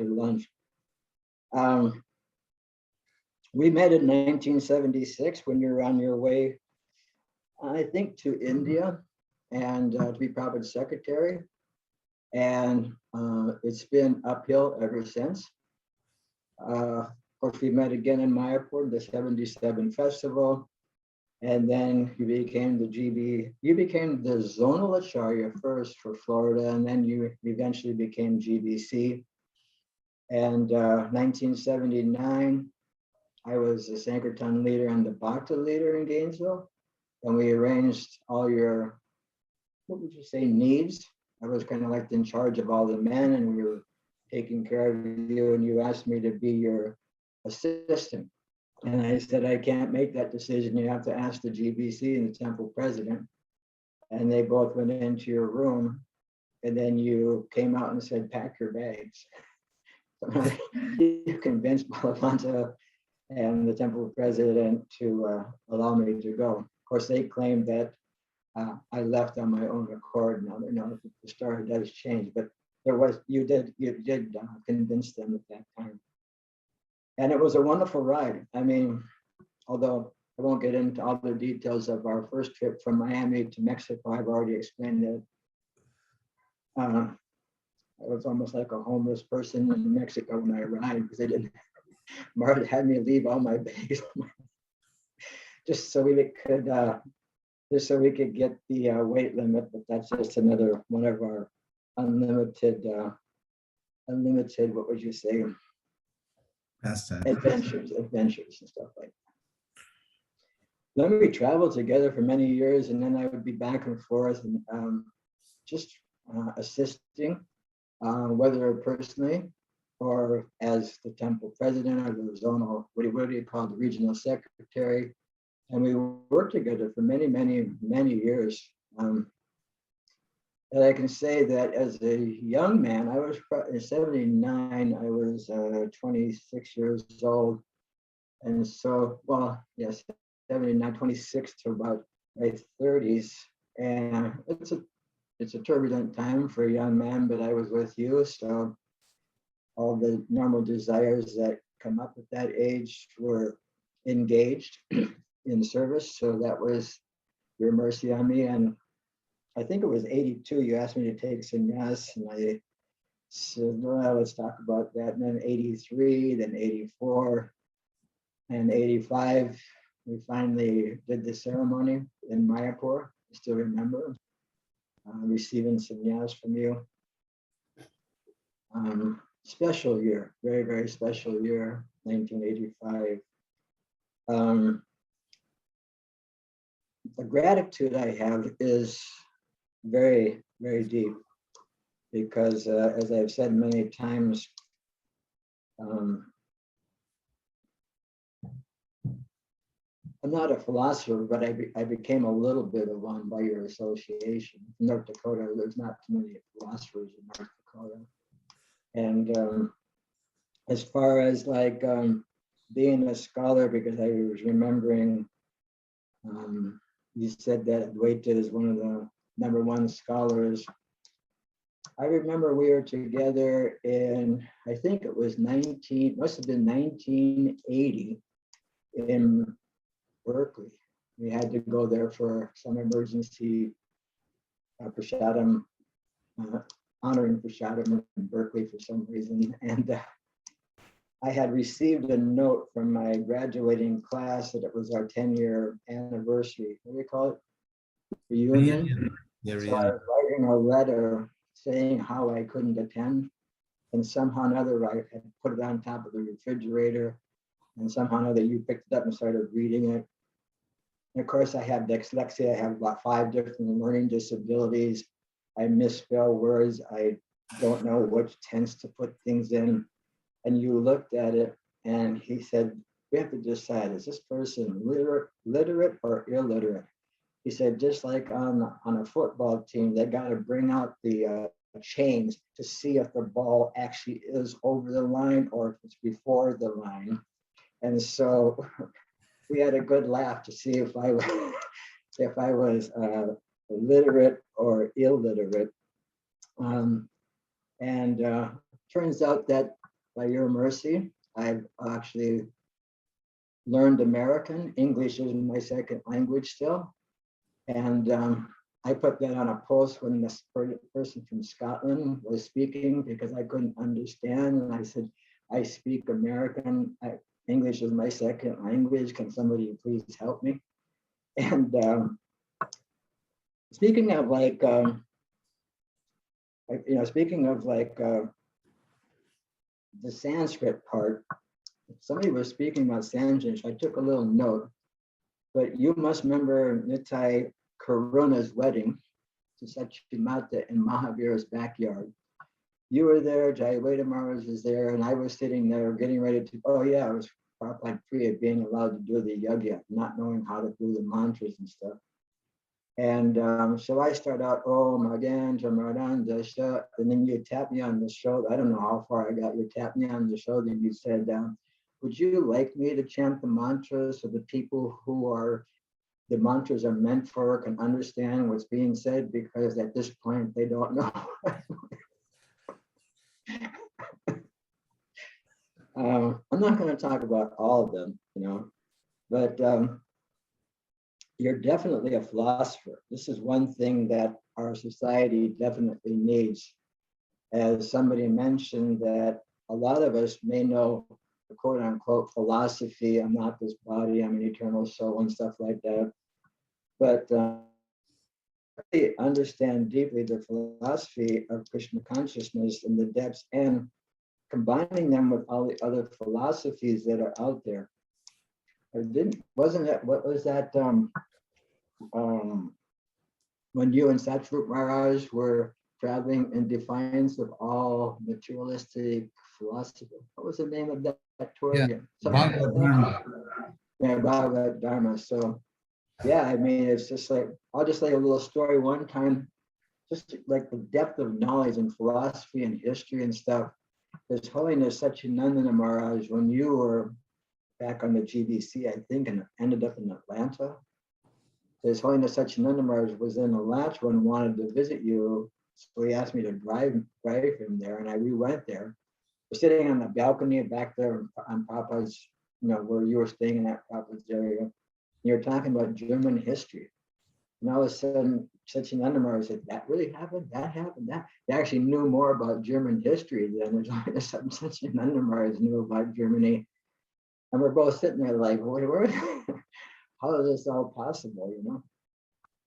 lunch. We met in 1976 when you were on your way, I think, to India and to be Prabhupada's secretary. And it's been uphill ever since. Of course, we met again in Mayapur, the 77 festival. And then you became the zonal acharya first for Florida, and then you eventually became GBC. And 1979, I was the Sankirtan leader and the Bhakta leader in Gainesville. And we arranged all your, what would you say, needs. I was kind of like in charge of all the men and we were taking care of you, and you asked me to be your assistant. And I said, I can't make that decision. You have to ask the GBC and the temple president. And they both went into your room. And then you came out and said, pack your bags. You convinced Balavanta and the temple president to allow me to go. Of course, they claimed that I left on my own accord. Now, the story does change, but you did convince them at that time. And it was a wonderful ride. I mean, although I won't get into all the details of our first trip from Miami to Mexico, I've already explained it. I was almost like a homeless person in Mexico when I arrived because they didn't. Martha had me leave all my bags just so we could get the weight limit. But that's just another one of our unlimited. What would you say? Adventures and stuff like that. Then we traveled together for many years, and then I would be back and forth and just assisting, whether personally or as the temple president or the zonal, what do you call it, the regional secretary. And we worked together for many, many, many years. And I can say that as a young man, I was in 79, I was 26 years old. And so, well, yes, 79, 26 to about my 30s. And it's a turbulent time for a young man, but I was with you. So all the normal desires that come up at that age were engaged in service. So that was your mercy on me. And I think it was 82, you asked me to take sannyas, and I said, well, let's talk about that. And then 83, then 84, and 85, we finally did the ceremony in Mayapur. I still remember receiving sannyas from you. Special year, very, very special year, 1985. The gratitude I have is very, very deep because, as I've said many times, I'm not a philosopher, but I became a little bit of one by your association. In North Dakota, there's not too many philosophers in North Dakota. And as far as like being a scholar, because I was remembering you said that Advaita is one of the #1 scholars. I remember we were together in, I think it was must have been 1980 in Berkeley. We had to go there for some emergency prasadam, honoring prasadam in Berkeley for some reason. And I had received a note from my graduating class that it was our 10-year anniversary. What do we call it? Reunion. Yeah, so I was writing a letter saying how I couldn't attend. And somehow or another, I had put it on top of the refrigerator. And somehow or another, you picked it up and started reading it. And of course, I have dyslexia. I have about 5 different learning disabilities. I misspell words. I don't know which tense to put things in. And you looked at it and he said, we have to decide, is this person literate or illiterate? He said, just like on a football team, they got to bring out the chains to see if the ball actually is over the line or if it's before the line. And so we had a good laugh to see if I was literate or illiterate. Turns out that by your mercy, I've actually learned American. English is my second language still. And I put that on a post when this person from Scotland was speaking because I couldn't understand. And I said, I speak American. English is my second language. Can somebody please help me? And speaking of like, the Sanskrit part, somebody was speaking about Sanskrit. I took a little note, but you must remember Nitai Karuna's wedding to Sachimata in Mahavira's backyard. You were there, Jayaveda Maharaj was there, and I was sitting there getting ready to, oh yeah, I was Prabhupada free of being allowed to do the yajna, not knowing how to do the mantras and stuff. And so I start out, oh, Magan, Jamaranda, and then you tap me on the shoulder. I don't know how far I got. You tapped me on the shoulder and you said, would you like me to chant the mantras so the people who the mantras are meant for can understand what's being said? Because at this point, they don't know. I'm not going to talk about all of them, but you're definitely a philosopher. This is one thing that our society definitely needs. As somebody mentioned, that a lot of us may know the quote unquote philosophy, I'm not this body, I'm an eternal soul and stuff like that. But really understand deeply the philosophy of Krishna consciousness and the depths, and combining them with all the other philosophies that are out there. Wasn't it, what was that, when you and Satsvarup Maharaj were traveling in defiance of all materialistic philosophy? What was the name of that tour again? Bhagavad Dharma. Yeah, Bhagavad Dharma. So yeah, I mean, it's just like, I'll just say a little story. One time, just like the depth of knowledge and philosophy and history and stuff. His Holiness Satchidananda Maharaj, when you were back on the GBC, I think, and ended up in Atlanta. His Holiness Satchidananda Maharaj was in Atlanta and wanted to visit you. So he asked me to drive him there, and we went there. We're sitting on the balcony back there on Papa's, where you were staying in that Papa's area. You're talking about German history. And all of a sudden, Satchidananda Maharaj said, that really happened? That happened? That he actually knew more about German history than Satchidananda Maharaj knew about Germany. And we're both sitting there like, wait, how is this all possible, you know?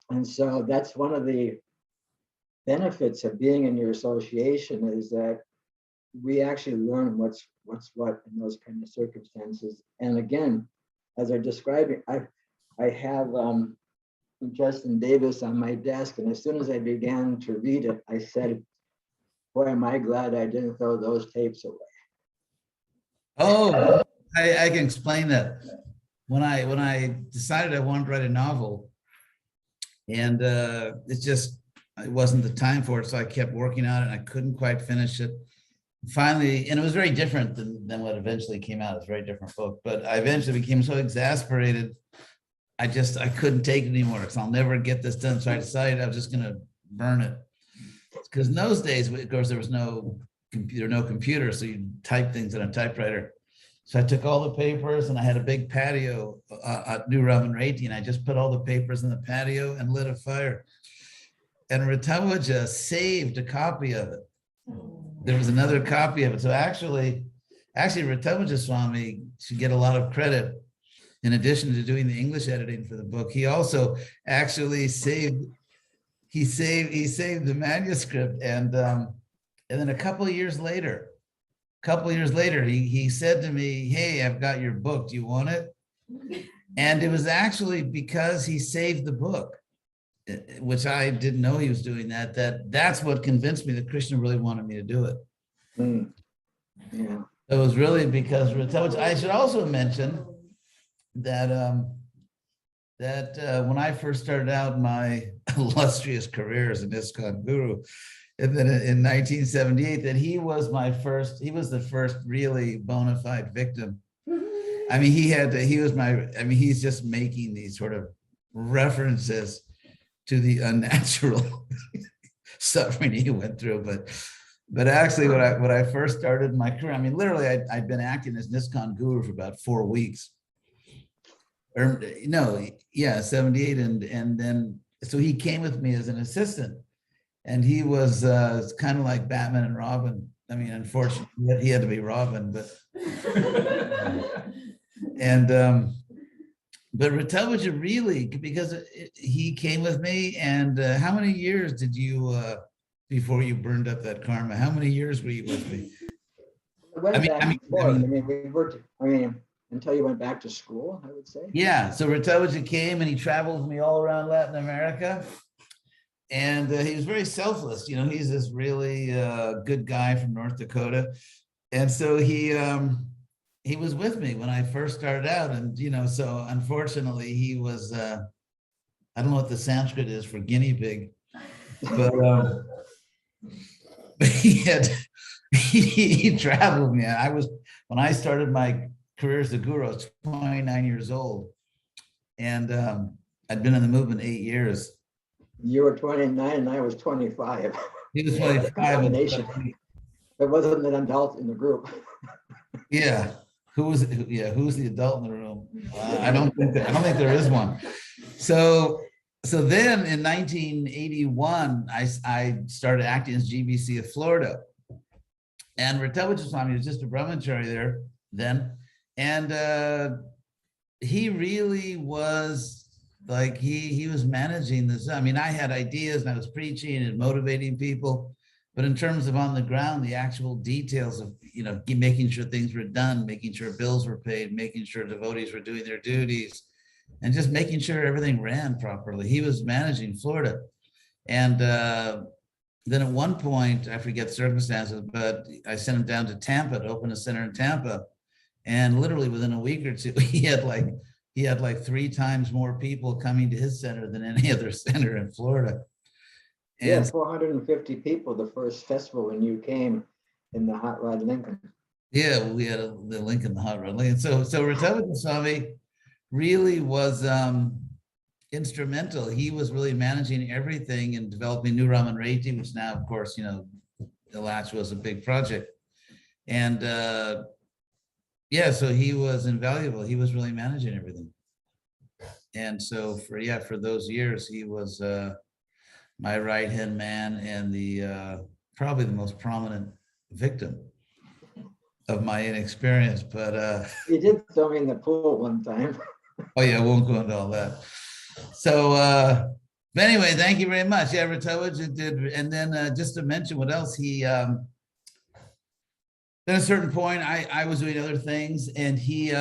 And so that's one of the benefits of being in your association, is that we actually learn what's what in those kind of circumstances. And again, as I'm describing, I have Justin Davis on my desk, and as soon as I began to read it, I said, boy, am I glad I didn't throw those tapes away. Oh, I can explain that. When I decided I wanted to write a novel, and it wasn't the time for it, so I kept working on it, and I couldn't quite finish it. Finally, and it was very different than what eventually came out. It's a very different book, but I eventually became so exasperated, I couldn't take it anymore, because I'll never get this done. So I decided I was just gonna burn it. Because in those days, of course, there was no computer, so you type things on a typewriter. So I took all the papers, and I had a big patio at New Ramanreti, and I just put all the papers in the patio and lit a fire. And Ratawaja saved a copy of it. There was another copy of it. So actually Ratawaja Swami should get a lot of credit. In addition to doing the English editing for the book, he also actually saved the manuscript. And then a couple of years later, he said to me, hey, I've got your book. Do you want it? And it was actually because he saved the book, which I didn't know he was doing that's what convinced me that Krishna really wanted me to do it. Yeah. It was really because I should also mention that when I first started out my illustrious career as an ISKCON guru, and then in 1978, that he was the first really bona fide victim. I mean, he's just making these sort of references to the unnatural suffering he went through. But actually, when I first started my career, I mean, literally, I'd been acting as an ISKCON guru for about 4 weeks. 78, and then so he came with me as an assistant, and he was kind of like Batman and Robin. I mean, unfortunately, he had to be Robin, but but Ratawaja really, because he came with me. And how many years did you before you burned up that karma? How many years were you with me? I mean, until you went back to school, I would say. Yeah, so Ratawaja came, and he traveled with me all around Latin America, and he was very selfless. You know, he's this really good guy from North Dakota, and so he was with me when I first started out, and so unfortunately he was I don't know what the Sanskrit is for guinea pig, but he traveled with me. When I started my career as a guru, I was 29 years old, and I'd been in the movement 8 years. You were 29 and I was 25. He was 25. There wasn't an adult in the group. Yeah. Who's the adult in the room? I don't think there is one. So then in 1981, I started acting as GBC of Florida, and Ratawaja Swami was just a brahmachari there then, and he really was like he was managing this. I mean, I had ideas and I was preaching and motivating people, but in terms of on the ground, the actual details of making sure things were done, making sure bills were paid, making sure devotees were doing their duties, and just making sure everything ran properly. He was managing Florida. And then at one point, I forget circumstances, but I sent him down to Tampa to open a center in Tampa. And literally within a week or two, he had like 3 times more people coming to his center than any other center in Florida. And 450 people the first festival when you came in the Hot Rod Lincoln. Yeah, we had the Lincoln, the Hot Rod Lincoln. So Ratawaja Swami really was instrumental. He was really managing everything and developing New Ramanreti, which now, of course, Alach was a big project. And so he was invaluable. He was really managing everything. And so for those years, he was my right-hand man and the probably the most prominent victim of my inexperience. But he did throw me in the pool one time. oh yeah, I won't go into all that. So but anyway, thank you very much. Yeah, Ratowaj did, and then just to mention what else he at a certain point I was doing other things, and he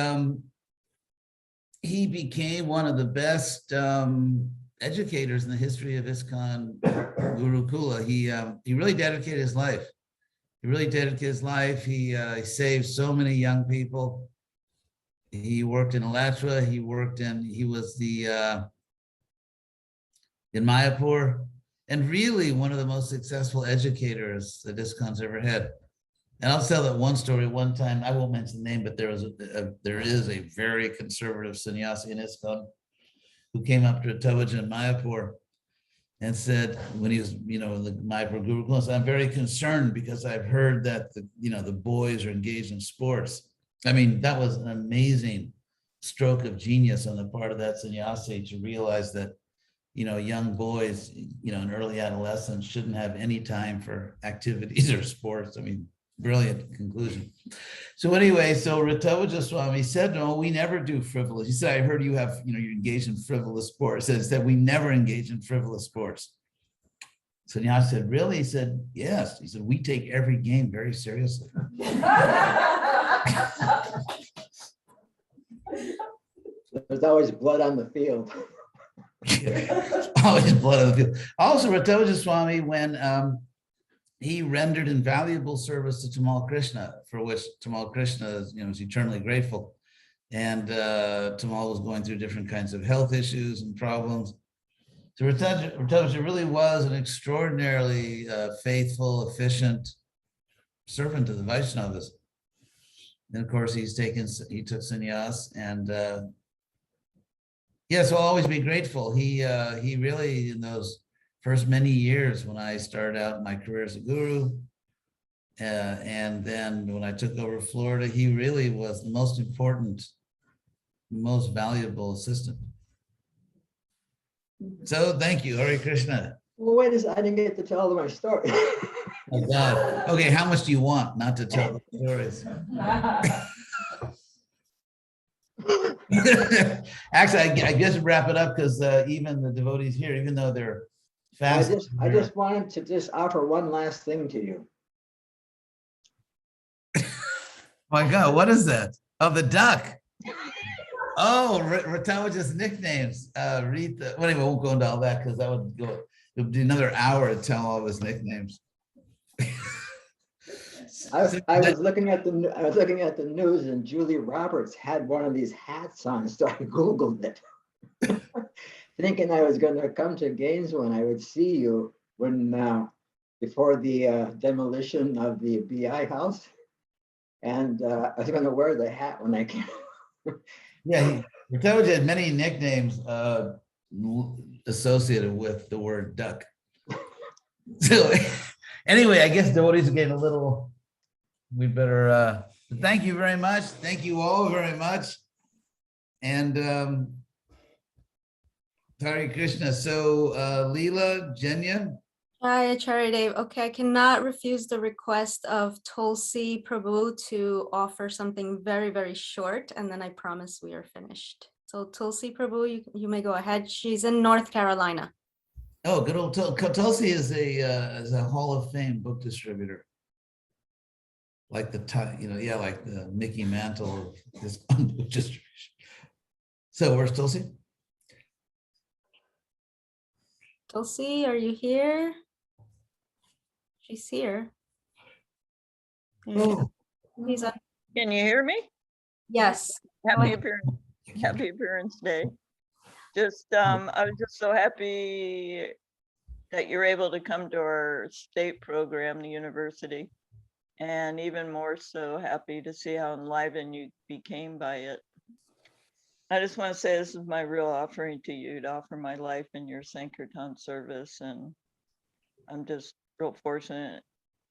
became one of the best educators in the history of ISKCON Gurukula. He really dedicated his life. He really dedicated his life. He saved so many young people. He worked in Alatra. He was the in Mayapur, and really one of the most successful educators that ISKCON's ever had. And I'll tell that one story. One time, I won't mention the name, but there is a very conservative sannyasi in ISKCON who came up to Ratowaj in Mayapur and said, when he was, in the Mayapur Gurukula, I'm very concerned because I've heard that the boys are engaged in sports. I mean, that was an amazing stroke of genius on the part of that sannyasi to realize that, young boys, in early adolescence shouldn't have any time for activities or sports. I mean, brilliant conclusion. So anyway, so Ratowaj Swami said, no, we never do frivolous. He said, I heard you have, you engage in frivolous sports. He said we never engage in frivolous sports. So Nyas said, really? He said, yes. He said, we take every game very seriously. There's always blood on the field. Always blood on the field. Also, Ratowaj Swami, when he rendered invaluable service to Tamal Krishna, for which Tamal Krishna is eternally grateful. And Tamal was going through different kinds of health issues and problems. So Ratowaj really was an extraordinarily faithful, efficient servant to the Vaishnavas. And of course, he took sannyas, and so I'll always be grateful. He really, in those first many years when I started out my career as a guru, and then when I took over Florida, he really was the most important, most valuable assistant. So thank you, Hare Krishna. Well, wait a second, I didn't get to tell my story. Oh God. Okay, how much do you want not to tell the stories? Actually, I guess wrap it up because even the devotees here, even though they're fast. I just wanted to just offer one last thing to you. My God, what is that? Oh, the duck. Oh, Ratowaj's nicknames. Read the. Well, anyway, we won't go into all that because that would go. It would be another hour to tell all of his nicknames. I was looking at the news, and Julie Roberts had one of these hats on, so I Googled it, thinking I was going to come to Gainesville and I would see you before the demolition of the BI house, and I was going to wear the hat when I came. Yeah, Ratowaj had many nicknames associated with the word duck. So anyway, I guess devotees are getting a little. We better thank you very much. Thank you all very much. And Hare Krishna. So Leela, Jenya. Hi, Acharya Dev. Okay, I cannot refuse the request of Tulsi Prabhu to offer something very, very short, and then I promise we are finished. So Tulsi Prabhu, you may go ahead. She's in North Carolina. Oh, good old Tulsi is a Hall of Fame book distributor. Like like the Mickey Mantle of this book distribution. So where's Tulsi? Tulsi, are you here? She's here. Oh. Can you hear me? Yes. Happy Appearance Day. I was just so happy that you're able to come to our state program, the university, and even more so happy to see how enlivened you became by it. I just want to say this is my real offering to you, to offer my life in your Sankirtan service, and I'm just real fortunate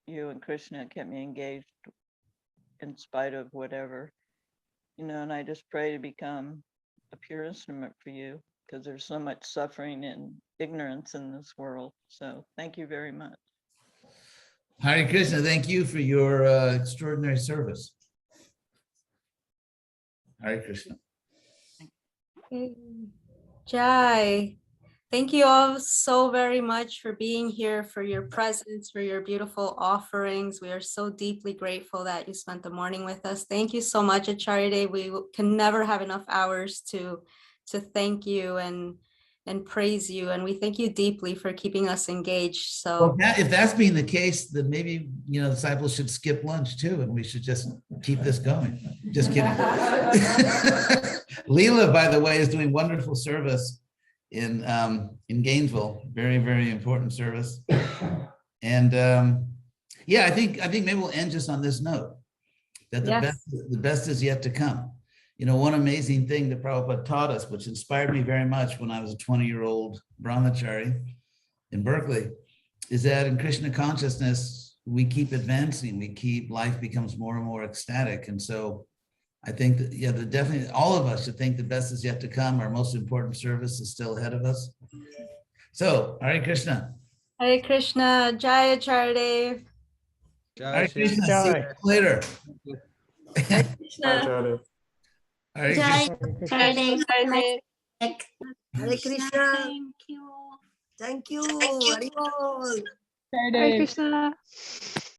you and Krishna kept me engaged in spite of whatever, and I just pray to become a pure instrument for you, because there's so much suffering and ignorance in this world. So thank you very much. Hare Krishna, thank you for your extraordinary service. Hare Krishna. Jai, thank you all so very much for being here, for your presence, for your beautiful offerings. We are so deeply grateful that you spent the morning with us. Thank you so much, Acharya Dev. We can never have enough hours to thank you and praise you. And we thank you deeply for keeping us engaged. So Well, if that's being the case, then maybe, disciples should skip lunch too, and we should just keep this going. Just kidding. Leela, by the way, is doing wonderful service in Gainesville. Very, very important service. And yeah, I think maybe we'll end just on this note, that the best is yet to come. One amazing thing that Prabhupada taught us, which inspired me very much when I was a 20-year-old brahmachari in Berkeley, is that in Krishna consciousness, we keep advancing, life becomes more and more ecstatic. And so I think that, definitely all of us should think the best is yet to come. Our most important service is still ahead of us. So, Hare Krishna. Hare Krishna, Jai Acharya Dev. Hare Krishna, see you later. Hare Krishna. Hare Jai, Krishna. Friday, Hare Krishna. Thank you. Haribol. Hare Krishna.